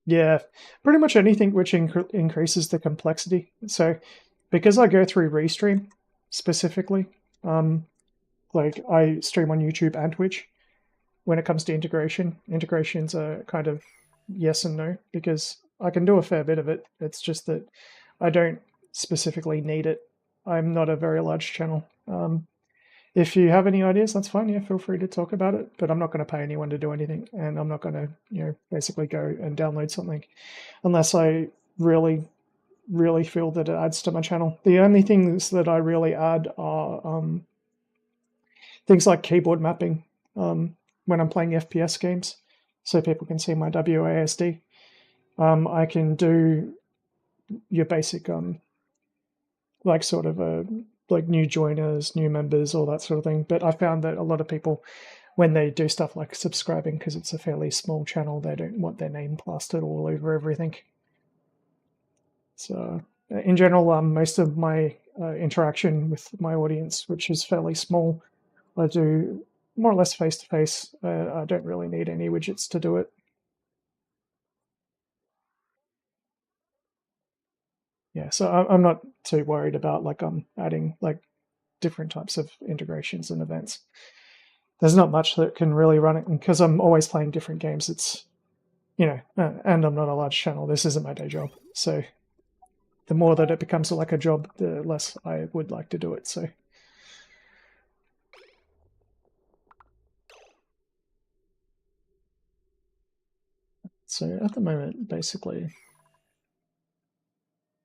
Yeah, pretty much anything which increases the complexity. So because I go through Restream specifically, like I stream on YouTube and Twitch, when it comes to integrations are kind of yes and no, because I can do a fair bit of it. It's just that I don't specifically need it. I'm not a very large channel. If you have any ideas, that's fine. Yeah, feel free to talk about it. But I'm not going to pay anyone to do anything, and I'm not going to, basically go and download something unless I really, really feel that it adds to my channel. The only things that I really add are things like keyboard mapping when I'm playing FPS games, so people can see my WASD. I can do your basic like sort of like new joiners, new members, all that sort of thing. But I found that a lot of people, when they do stuff like subscribing, because it's a fairly small channel, they don't want their name plastered all over everything. So in general, most of my interaction with my audience, which is fairly small, I do more or less face to face. I don't really need any widgets to do it. Yeah, so I'm not too worried about like adding like different types of integrations and events. There's not much that can really run it, because I'm always playing different games. It's and I'm not a large channel. This isn't my day job, so the more that it becomes like a job, the less I would like to do it. So at the moment, basically,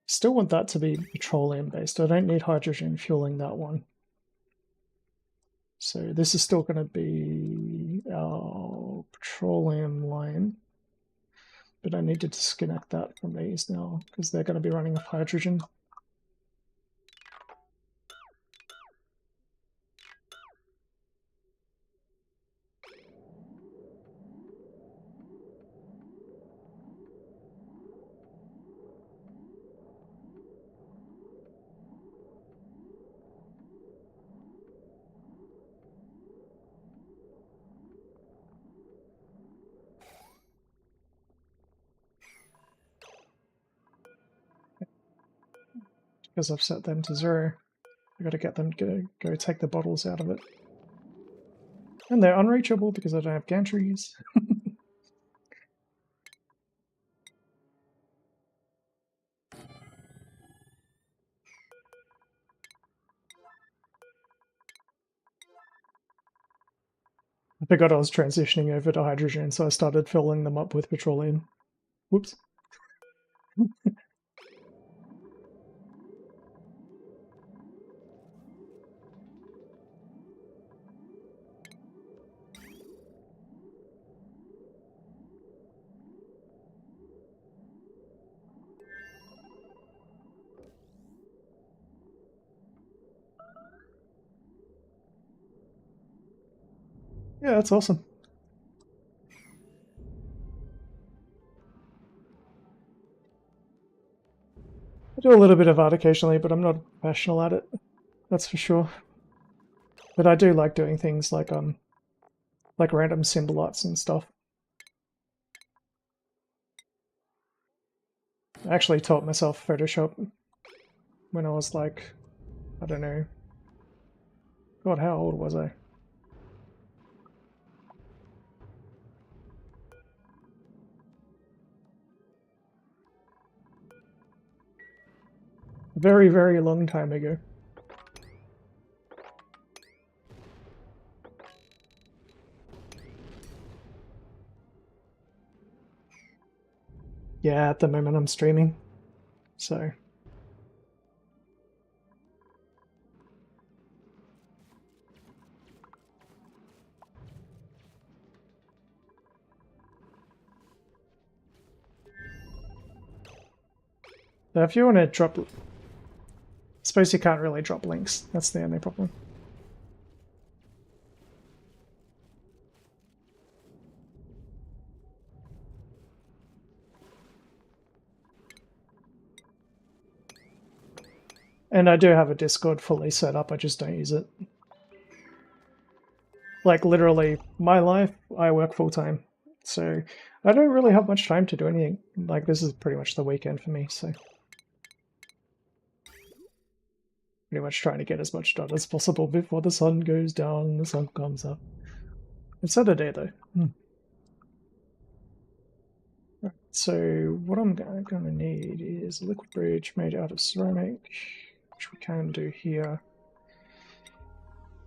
still want that to be petroleum based. I don't need hydrogen fueling that one. So this is still going to be our petroleum line, but I need to disconnect that from these now because they're going to be running off hydrogen. Because I've set them to 0. I've got to get them to go take the bottles out of it. And they're unreachable because I don't have gantries. I forgot I was transitioning over to hydrogen, so I started filling them up with petroleum. Whoops. Yeah, that's awesome. I do a little bit of art occasionally, but I'm not a professional at it. That's for sure. But I do like doing things like random symbol arts and stuff. I actually taught myself Photoshop when I was like, I don't know. God, how old was I? Very, very long time ago. Yeah, at the moment I'm streaming, so... Now if you want to drop... I suppose you can't really drop links, that's the only problem. And I do have a Discord fully set up, I just don't use it. Like, literally, my life, I work full-time, so I don't really have much time to do anything. Like, this is pretty much the weekend for me, so... Pretty much trying to get as much done as possible before the sun goes down and the sun comes up. It's Saturday, though. Right, so what I'm going to need is a liquid bridge made out of ceramic, which we can do here.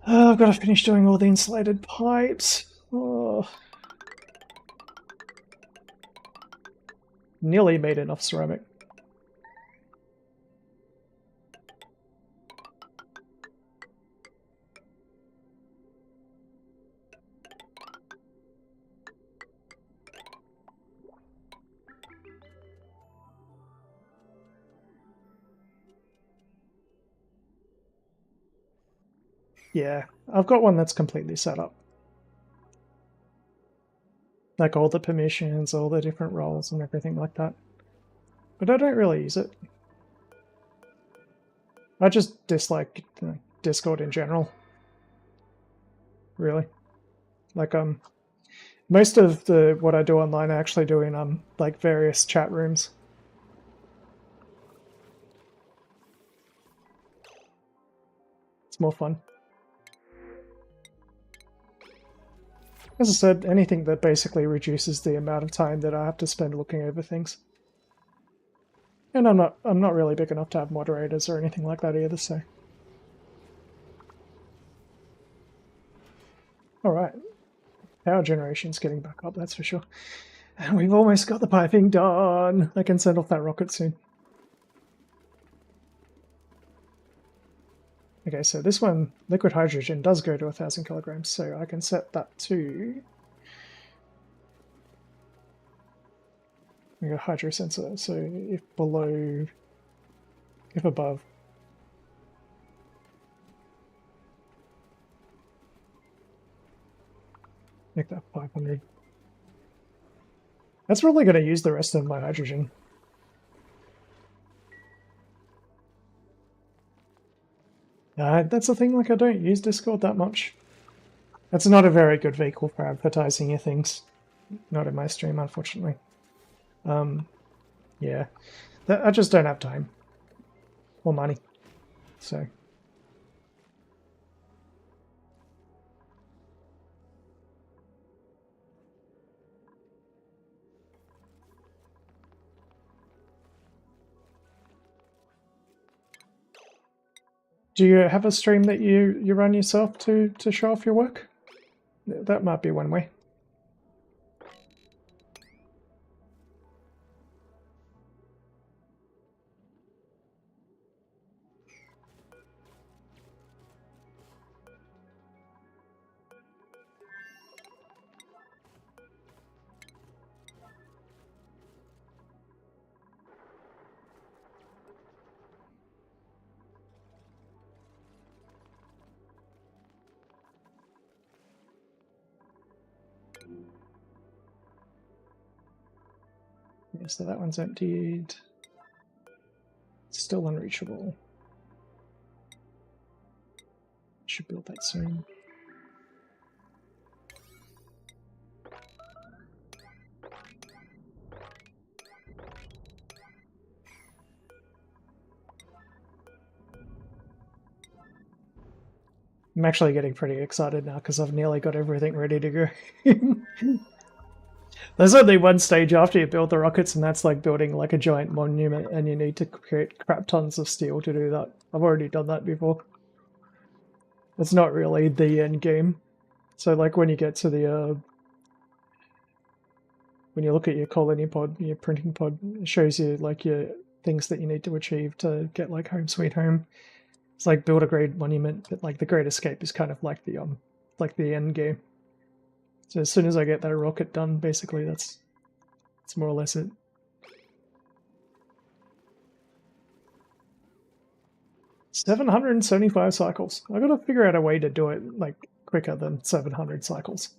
I've got to finish doing all the insulated pipes. Oh. Nearly made enough ceramic. Yeah, I've got one that's completely set up. Like all the permissions, all the different roles and everything like that. But I don't really use it. I just dislike Discord in general. Really. Like, most of what I do online I actually do in, like, various chat rooms. It's more fun. As I said, anything that basically reduces the amount of time that I have to spend looking over things. And I'm not really big enough to have moderators or anything like that either, so. Alright. Power generation's getting back up, that's for sure. And we've almost got the piping done! I can send off that rocket soon. Okay, so this one, liquid hydrogen, does go to 1,000 kilograms, so I can set that to... We got hydro sensor, so if below... if above... Make that 500. That's probably going to use the rest of my hydrogen. That's the thing, like, I don't use Discord that much. That's not a very good vehicle for advertising your things. Not in my stream, unfortunately. Yeah. I just don't have time. Or money. So... Do you have a stream that you run yourself to show off your work? That might be one way. Yeah, so that one's emptied. Still unreachable. Should build that soon. I'm actually getting pretty excited now because I've nearly got everything ready to go. There's only one stage after you build the rockets, and that's like building like a giant monument, and you need to create crap tons of steel to do that. I've already done that before. It's not really the end game. So like when you get to the when you look at your colony pod, your printing pod, it shows you like your things that you need to achieve to get like home sweet home. It's like build a great monument, but like the Great Escape is kind of like the end game. So as soon as I get that rocket done, basically that's more or less it. $775 cycles. I gotta figure out a way to do it like quicker than 700 cycles.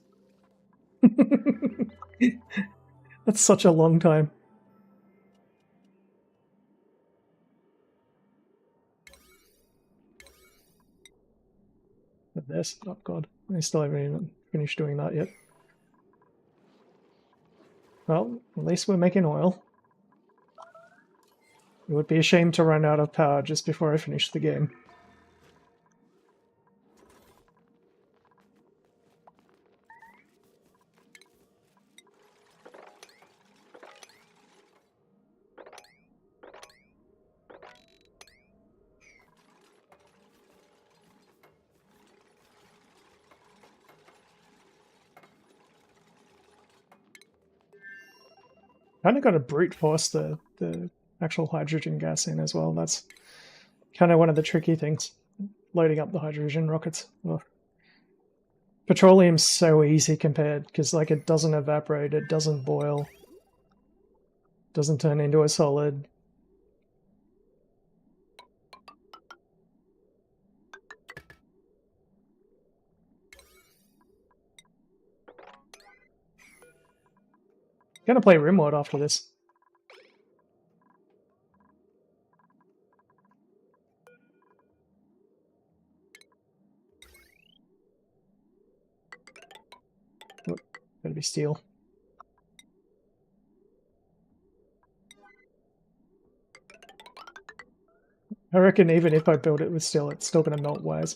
That's such a long time. But this, oh god, I still haven't even finished doing that yet. Well, at least we're making oil. It would be a shame to run out of power just before I finish the game. Kind of got to brute force the actual hydrogen gas in as well. That's kind of one of the tricky things, loading up the hydrogen rockets. Ugh. Petroleum's so easy compared, because like it doesn't evaporate, it doesn't boil, doesn't turn into a solid. Gonna play Rimworld after this. Oh, gotta be steel. I reckon even if I build it with steel, it's still gonna melt wires.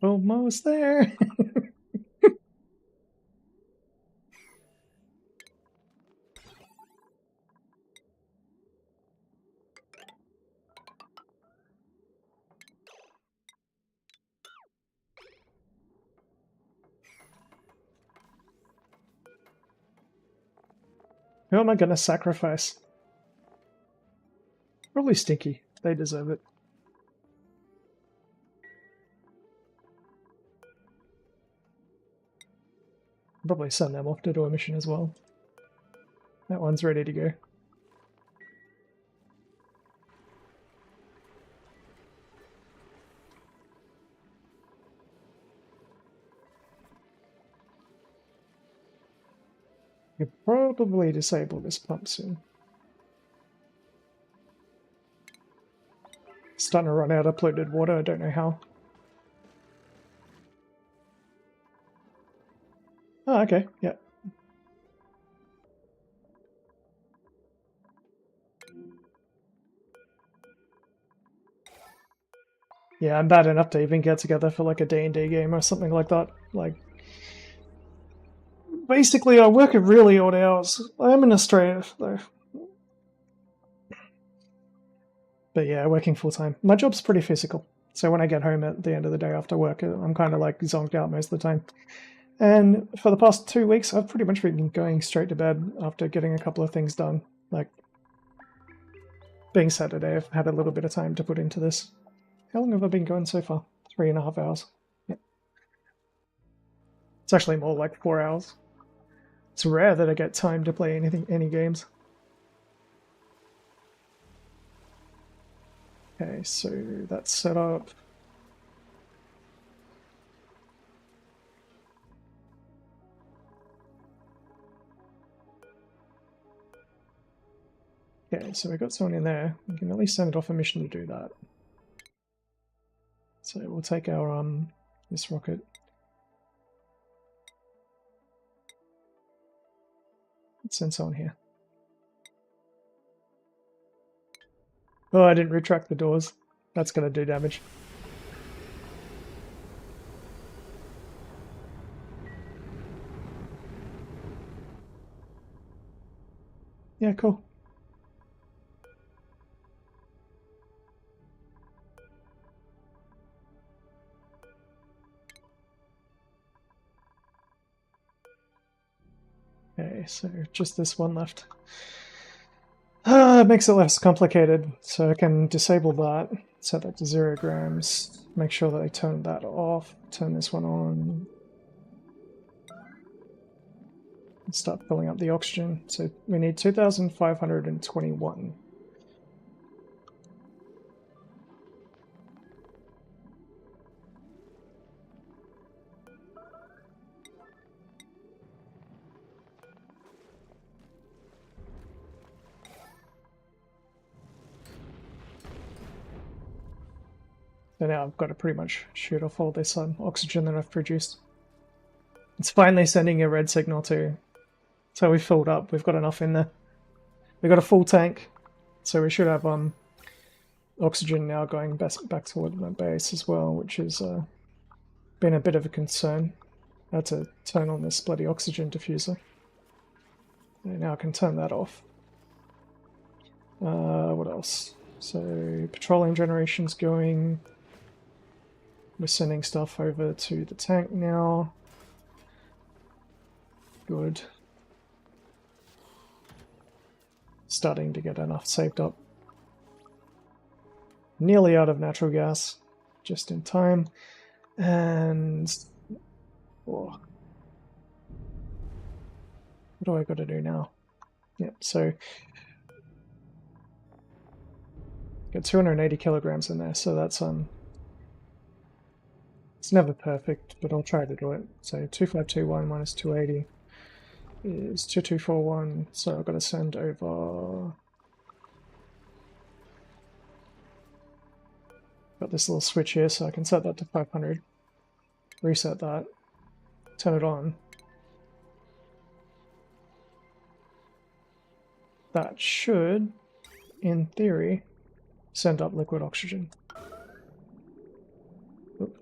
Almost there. Who am I gonna sacrifice? Probably Stinky. They deserve it. I'll probably send them off to do a mission as well. That one's ready to go. You probably disable this pump soon. Starting to run out of polluted water, I don't know how. Oh, okay, yeah. Yeah, I'm bad enough to even get together for like a D&D game or something like that. Like, basically I work at really odd hours. I am in Australia though. But yeah, working full time. My job's pretty physical. So when I get home at the end of the day after work, I'm kind of like zonked out most of the time. And for the past 2 weeks, I've pretty much been going straight to bed after getting a couple of things done. Like, being Saturday, I've had a little bit of time to put into this. How long have I been going so far? 3.5 hours. Yeah. It's actually more like 4 hours. It's rare that I get time to play any games. Okay, so that's set up. Okay, so we got someone in there. We can at least send it off a mission to do that. So we'll take our this rocket. send someone here. Oh, I didn't retract the doors. That's gonna do damage. Yeah, cool. Okay, so just this one left. It makes it less complicated, so I can disable that, set that to 0 grams, make sure that I turn that off, turn this one on, and start filling up the oxygen. So we need 2,521. So now I've got to pretty much shoot off all this oxygen that I've produced. It's finally sending a red signal too. So we filled up, we've got enough in there. We've got a full tank, so we should have oxygen now going back toward my base as well, which has been a bit of a concern. I had to turn on this bloody oxygen diffuser. And now I can turn that off. What else? So petroleum generation's going. We're sending stuff over to the tank now. Good. Starting to get enough saved up. Nearly out of natural gas, just in time. And oh, what do I got to do now? Yep, so got 280 kilograms in there, so that's it's never perfect, but I'll try to do it. So 2521 minus 280 is 2241, so I've got to send over. Got this little switch here, so I can set that to 500, reset that, turn it on. That should, in theory, send up liquid oxygen. Oop.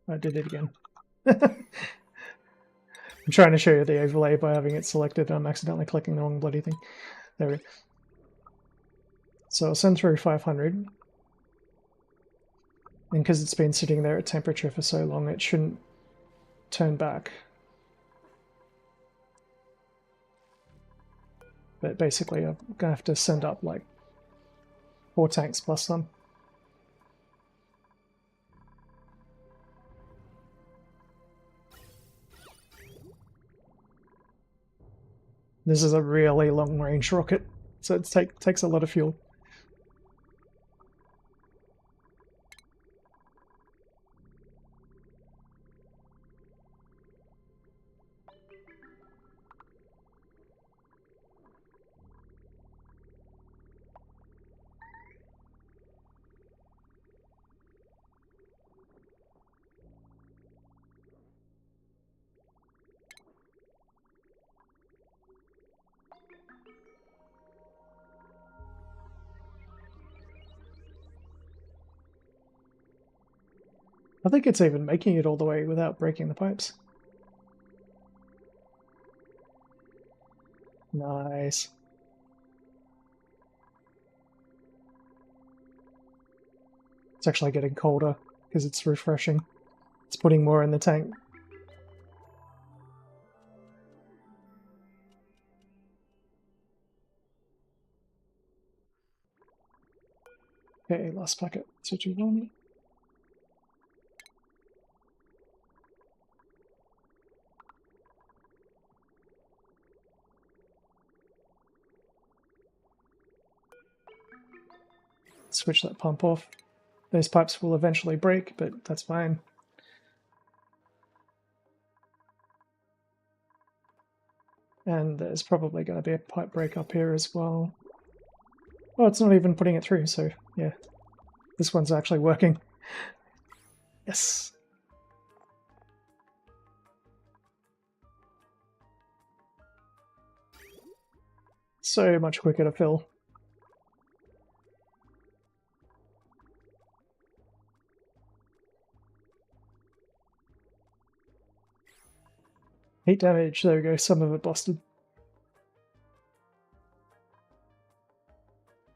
I did it again. I'm trying to show you the overlay by having it selected. I'm accidentally clicking the wrong bloody thing. There we go. So I'll send through 500. And because it's been sitting there at temperature for so long, it shouldn't turn back. But basically, I'm going to have to send up like 4 tanks plus some. This is a really long-range rocket, so it takes a lot of fuel. I think it's even making it all the way without breaking the pipes. Nice. It's actually getting colder because it's refreshing. It's putting more in the tank. Okay, last packet. 221. Switch that pump off. Those pipes will eventually break, but that's fine. And there's probably going to be a pipe break up here as well. Oh, it's not even putting it through, so yeah. This one's actually working. Yes. So much quicker to fill. Heat damage, there we go, some of it busted.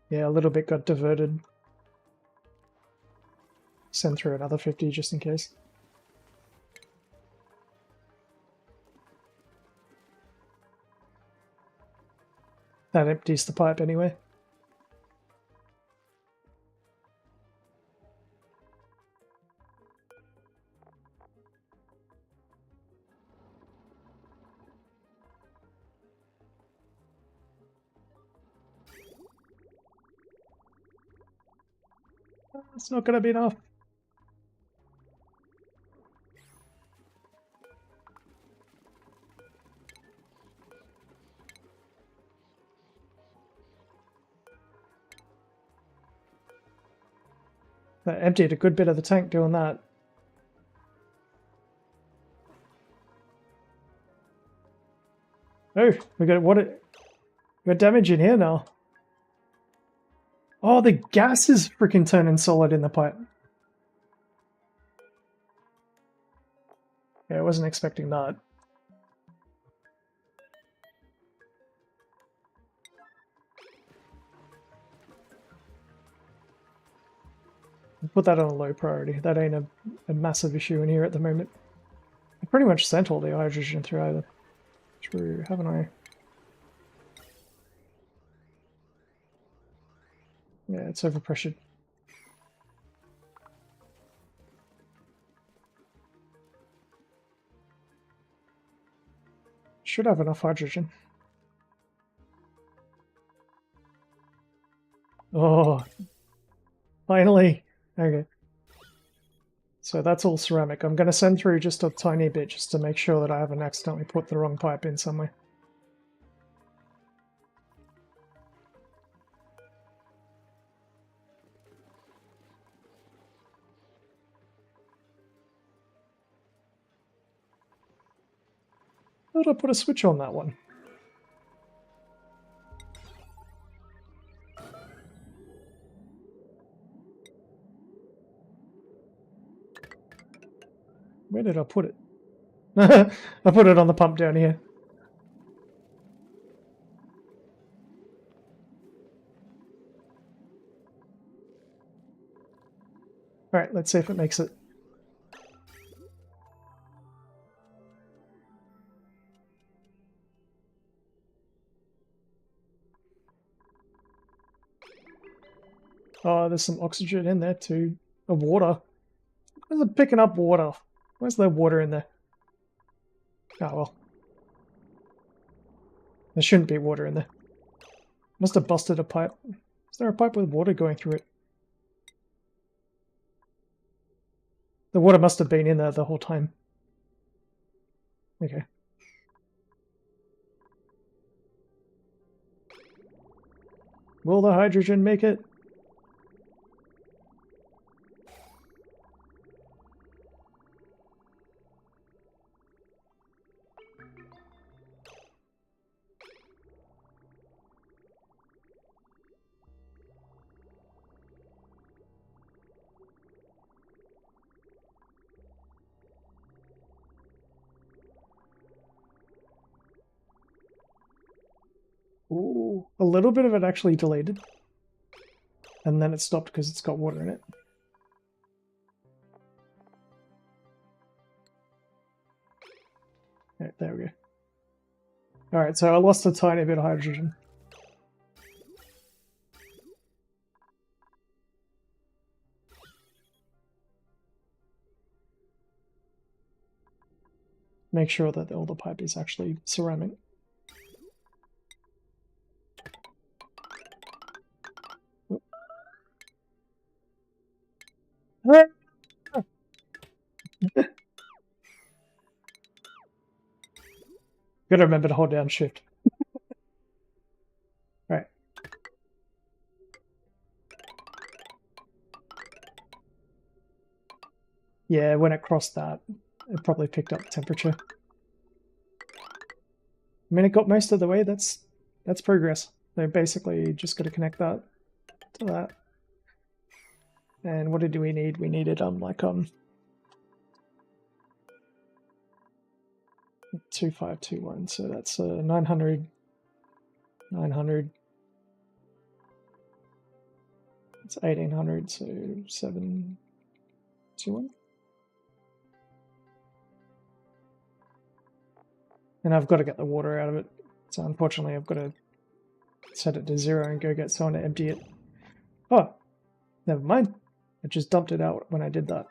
Yeah, a little bit got diverted. Send through another 50 just in case. That empties the pipe anyway. It's not going to be enough. That emptied a good bit of the tank doing that. Oh, we got damage in here now. Oh, the gas is freaking turning solid in the pipe. Yeah, I wasn't expecting that. Put that on a low priority. That ain't a massive issue in here at the moment. I pretty much sent all the hydrogen through, haven't I? Yeah, it's overpressured. Should have enough hydrogen. Oh, finally. Okay. So that's all ceramic. I'm going to send through just a tiny bit just to make sure that I haven't accidentally put the wrong pipe in somewhere. Thought I put a switch on that one. Where did I put it? I put it on the pump down here. Alright, let's see if it makes it. Oh, there's some oxygen in there too. Of water. Where's it picking up water? Where's there water in there? Oh well. There shouldn't be water in there. Must have busted a pipe. Is there a pipe with water going through it? The water must have been in there the whole time. Okay. Will the hydrogen make it? Ooh, a little bit of it actually deleted. And then it stopped because it's got water in it. Right, there we go. Alright, so I lost a tiny bit of hydrogen. Make sure that all the pipe is actually ceramic. Gotta remember to hold down shift. Right. Yeah, when it crossed that, it probably picked up temperature. I mean, it got most of the way. That's progress. So basically just got to connect that to that. And what did we need? We needed 2521, so that's 900, 900. It's 1800, so 721. And I've got to get the water out of it. So unfortunately I've got to set it to 0 and go get someone to empty it. Oh, never mind. I just dumped it out when I did that.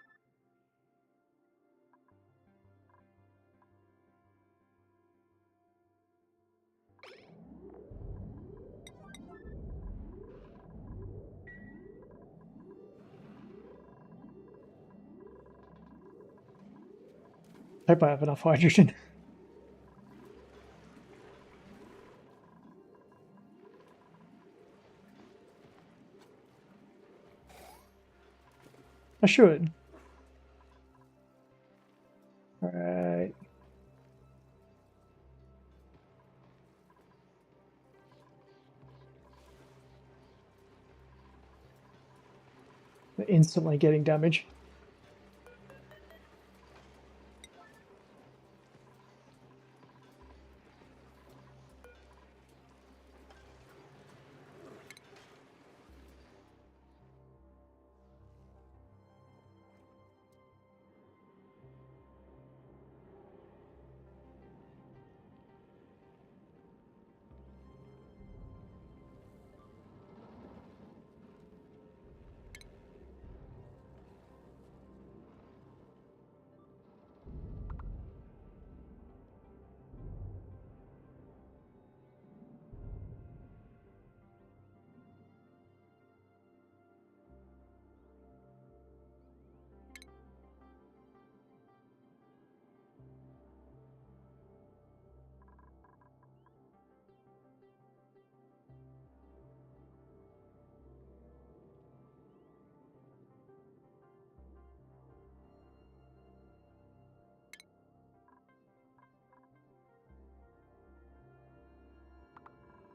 Hope I have enough hydrogen. I should. Alright. Instantly getting damage.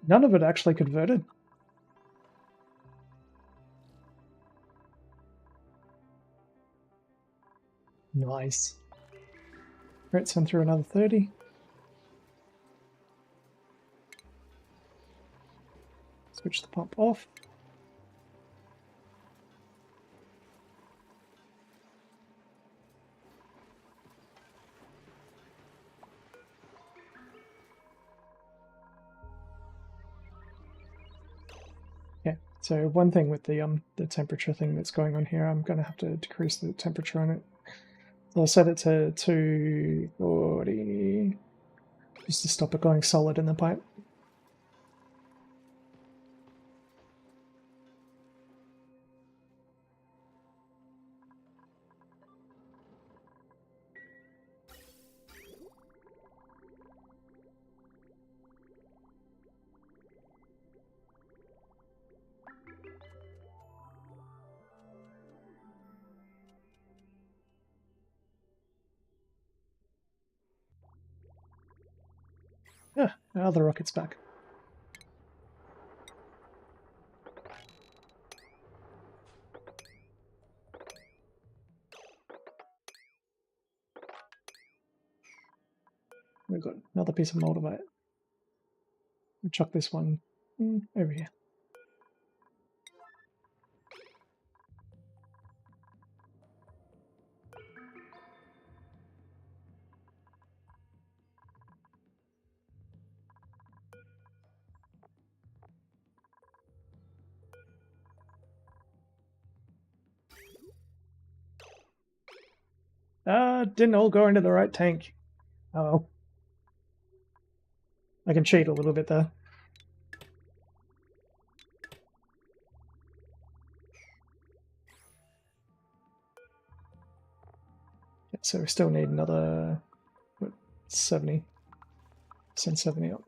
None of it actually converted. Nice. Right, send through another 30. Switch the pump off. Yeah, so one thing with the temperature thing that's going on here, I'm going to have to decrease the temperature on it. So I'll set it to 240, just to stop it going solid in the pipe. Yeah, now the rocket's back. We've got another piece of moldavite. We'll chuck this one over here. Didn't all go into the right tank. Oh well. I can cheat a little bit there. Yeah, so we still need another, what, 70. Send 70 up.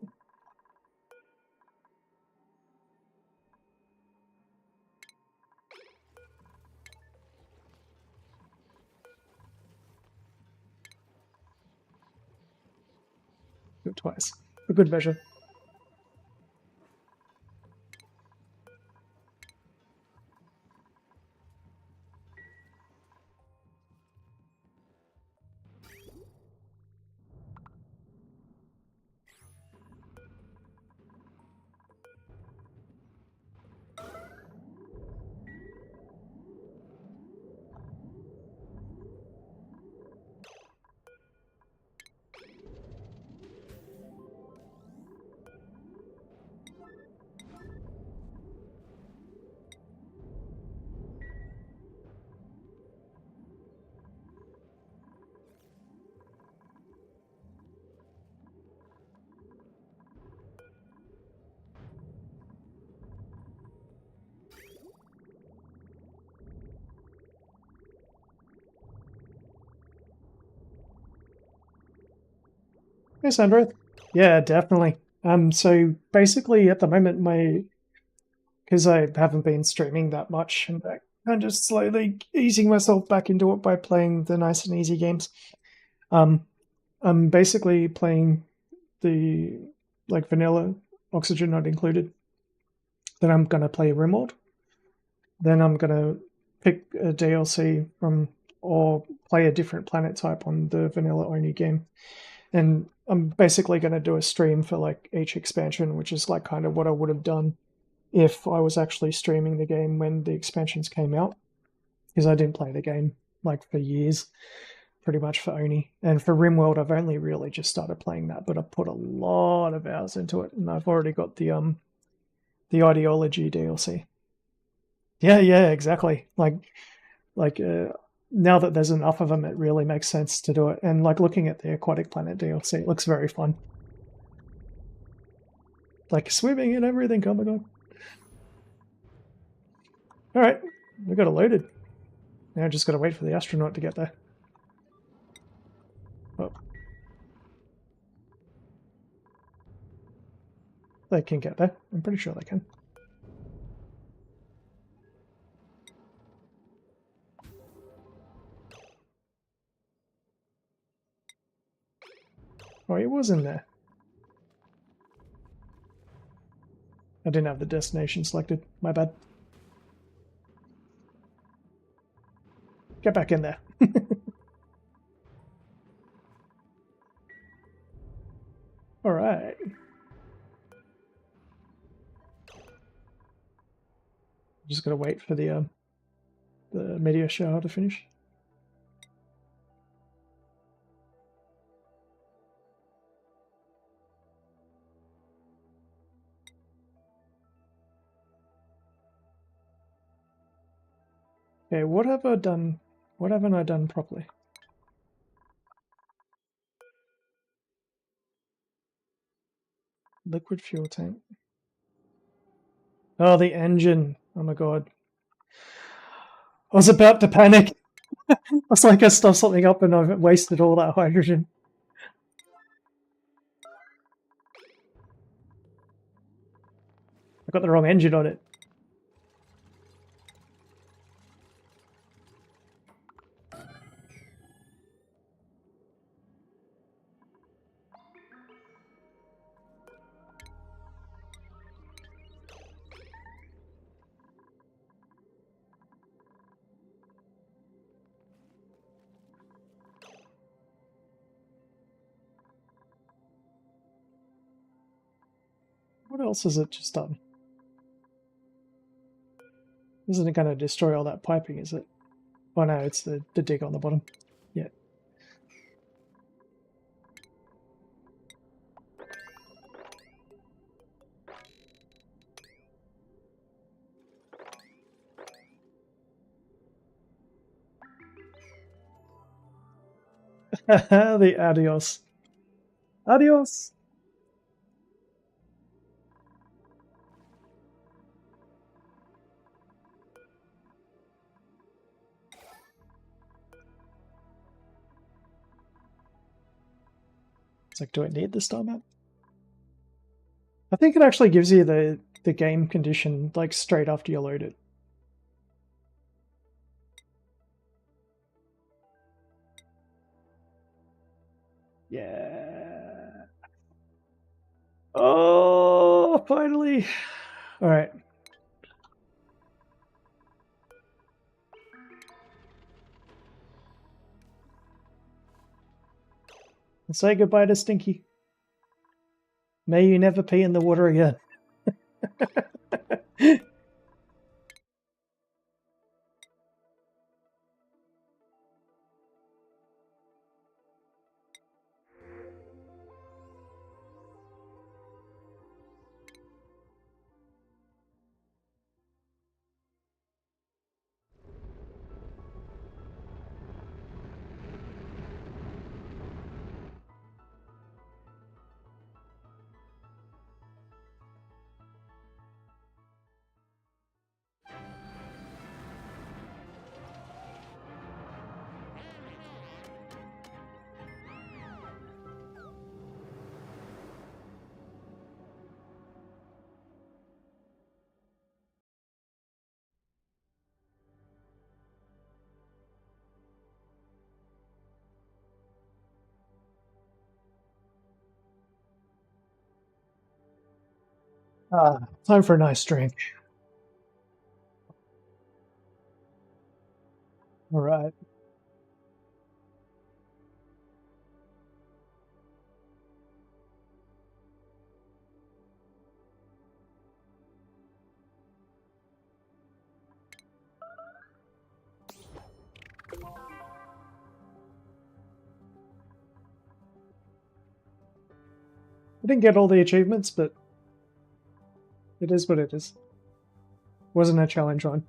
Do it twice. For good measure. Hey, Sandra. Yeah, definitely. So basically at the moment because I haven't been streaming that much and I'm just slowly easing myself back into it by playing the nice and easy games. Um, I'm basically playing the like vanilla, oxygen not included. Then I'm gonna play Rimworld. Then I'm gonna pick a DLC from or play a different planet type on the vanilla only game. And I'm basically going to do a stream for like each expansion, which is like kind of what I would have done if I was actually streaming the game when the expansions came out, because I didn't play the game like for years, pretty much for Oni. And for RimWorld, I've only really just started playing that, but I've put a lot of hours into it, and I've already got the ideology DLC. Yeah, yeah, exactly. Like now that there's enough of them, it really makes sense to do it. And like looking at the Aquatic Planet DLC, it looks very fun. Like swimming and everything. Oh my god. Alright, we got it loaded. Now I just gotta wait for the astronaut to get there. Oh, they can get there. I'm pretty sure they can. Oh, he was in there. I didn't have the destination selected. My bad. Get back in there. Alright. Just gotta wait for the meteor shower to finish. Okay, what have I done? What haven't I done properly? Liquid fuel tank. Oh, the engine. Oh my god. I was about to panic. I was like, I stuffed something up and I've wasted all that hydrogen. I got the wrong engine on it. What else has it just done? Isn't it going to destroy all that piping, is it? Oh no, it's the dig on the bottom. Yeah. The adios. Adios! It's like, do I need the star map? I think it actually gives you the game condition like straight after you load it. Yeah. Oh, finally. All right. And say goodbye to Stinky. May you never pee in the water again. Time for a nice drink. All right. I didn't get all the achievements, but it is what it is. Wasn't a challenge run.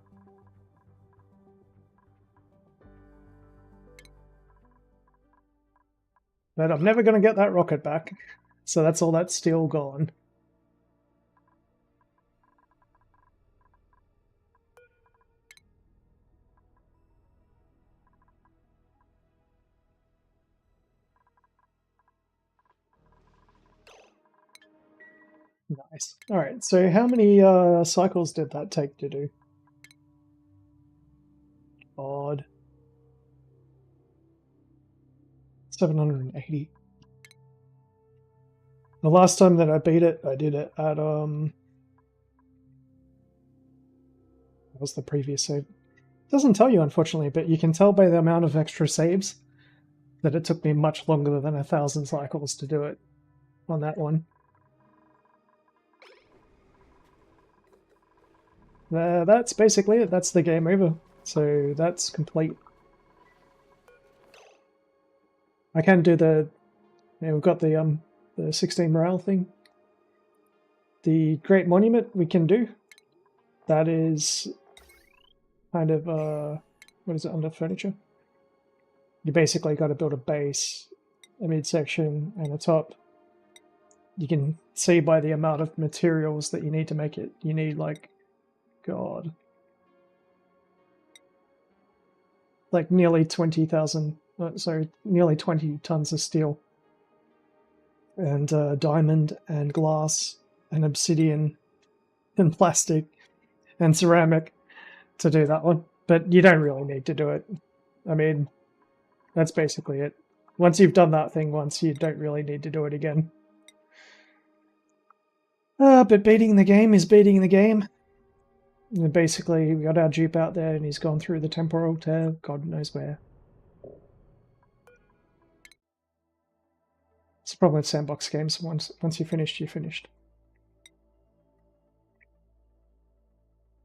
But I'm never going to get that rocket back. So that's all that's still gone. Nice. Alright, so how many cycles did that take to do? Odd. 780. The last time that I beat it, I did it at what was the previous save? It doesn't tell you, unfortunately, but you can tell by the amount of extra saves that it took me much longer than 1,000 cycles to do it on that one. That's basically it. That's the game over. So that's complete. I can do the. We've got the 16 morale thing. The Great Monument we can do. That is kind of what is it, under furniture? You basically got to build a base, a midsection, and a top. You can see by the amount of materials that you need to make it. You need like, God, like nearly 20,000. Sorry, nearly 20 tons of steel, and diamond, and glass, and obsidian, and plastic, and ceramic to do that one. But you don't really need to do it. I mean, that's basically it. Once you've done that thing once, you don't really need to do it again. But beating the game is beating the game. And basically, we got our dupe out there, and he's gone through the temporal to God knows where. It's the problem with sandbox games. Once you're finished, you're finished.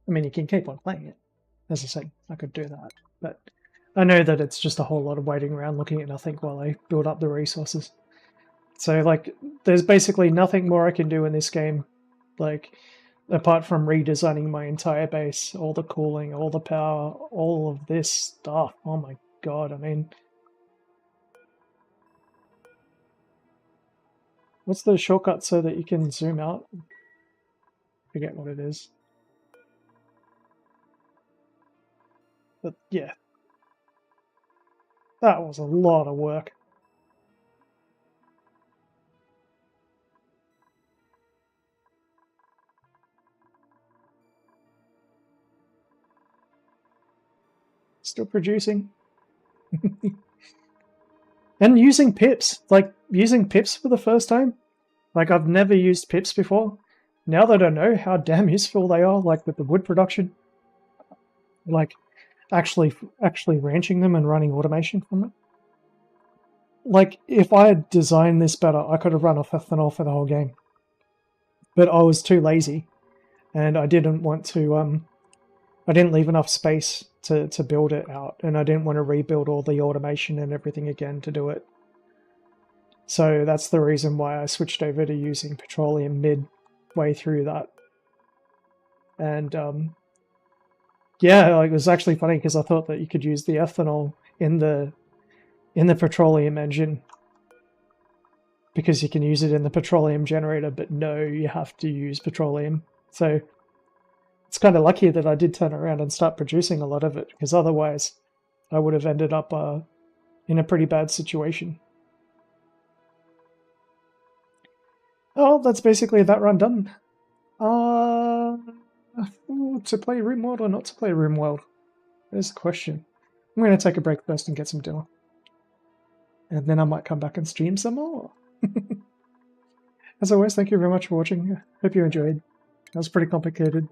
I mean, you can keep on playing it. As I said, I could do that. But I know that it's just a whole lot of waiting around looking at nothing while I build up the resources. So, like, there's basically nothing more I can do in this game. Like, apart from redesigning my entire base, all the cooling, all the power, all of this stuff. Oh my god, I mean... What's the shortcut so that you can zoom out? Forget what it is. But yeah. That was a lot of work. Still producing. And using pips. Like, using pips for the first time. Like, I've never used pips before. Now that I know how damn useful they are, like with the wood production. Like, actually ranching them and running automation from it. Like, if I had designed this better, I could have run off ethanol for the whole game. But I was too lazy. And I didn't want to, I didn't leave enough space to build it out. And I didn't want to rebuild all the automation and everything again to do it. So that's the reason why I switched over to using petroleum midway through that. And yeah, it was actually funny because I thought that you could use the ethanol in the petroleum engine because you can use it in the petroleum generator, but no, you have to use petroleum. So it's kind of lucky that I did turn around and start producing a lot of it, because otherwise I would have ended up in a pretty bad situation. Oh, that's basically that run done. To play RimWorld or not to play RimWorld? There's the question. I'm going to take a break first and get some dinner. And then I might come back and stream some more. As always, thank you very much for watching. Hope you enjoyed. That was pretty complicated.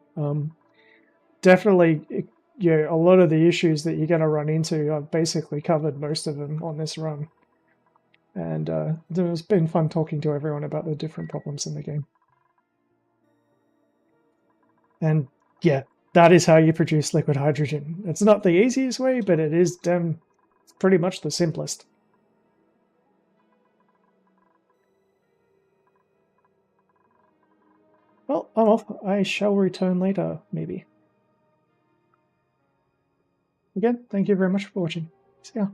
Definitely, yeah, a lot of the issues that you're going to run into, I've basically covered most of them on this run. And it's been fun talking to everyone about the different problems in the game. And yeah, that is how you produce liquid hydrogen. It's not the easiest way, but it is pretty much the simplest. Well, I'm off. I shall return later, maybe. Again, thank you very much for watching. See ya.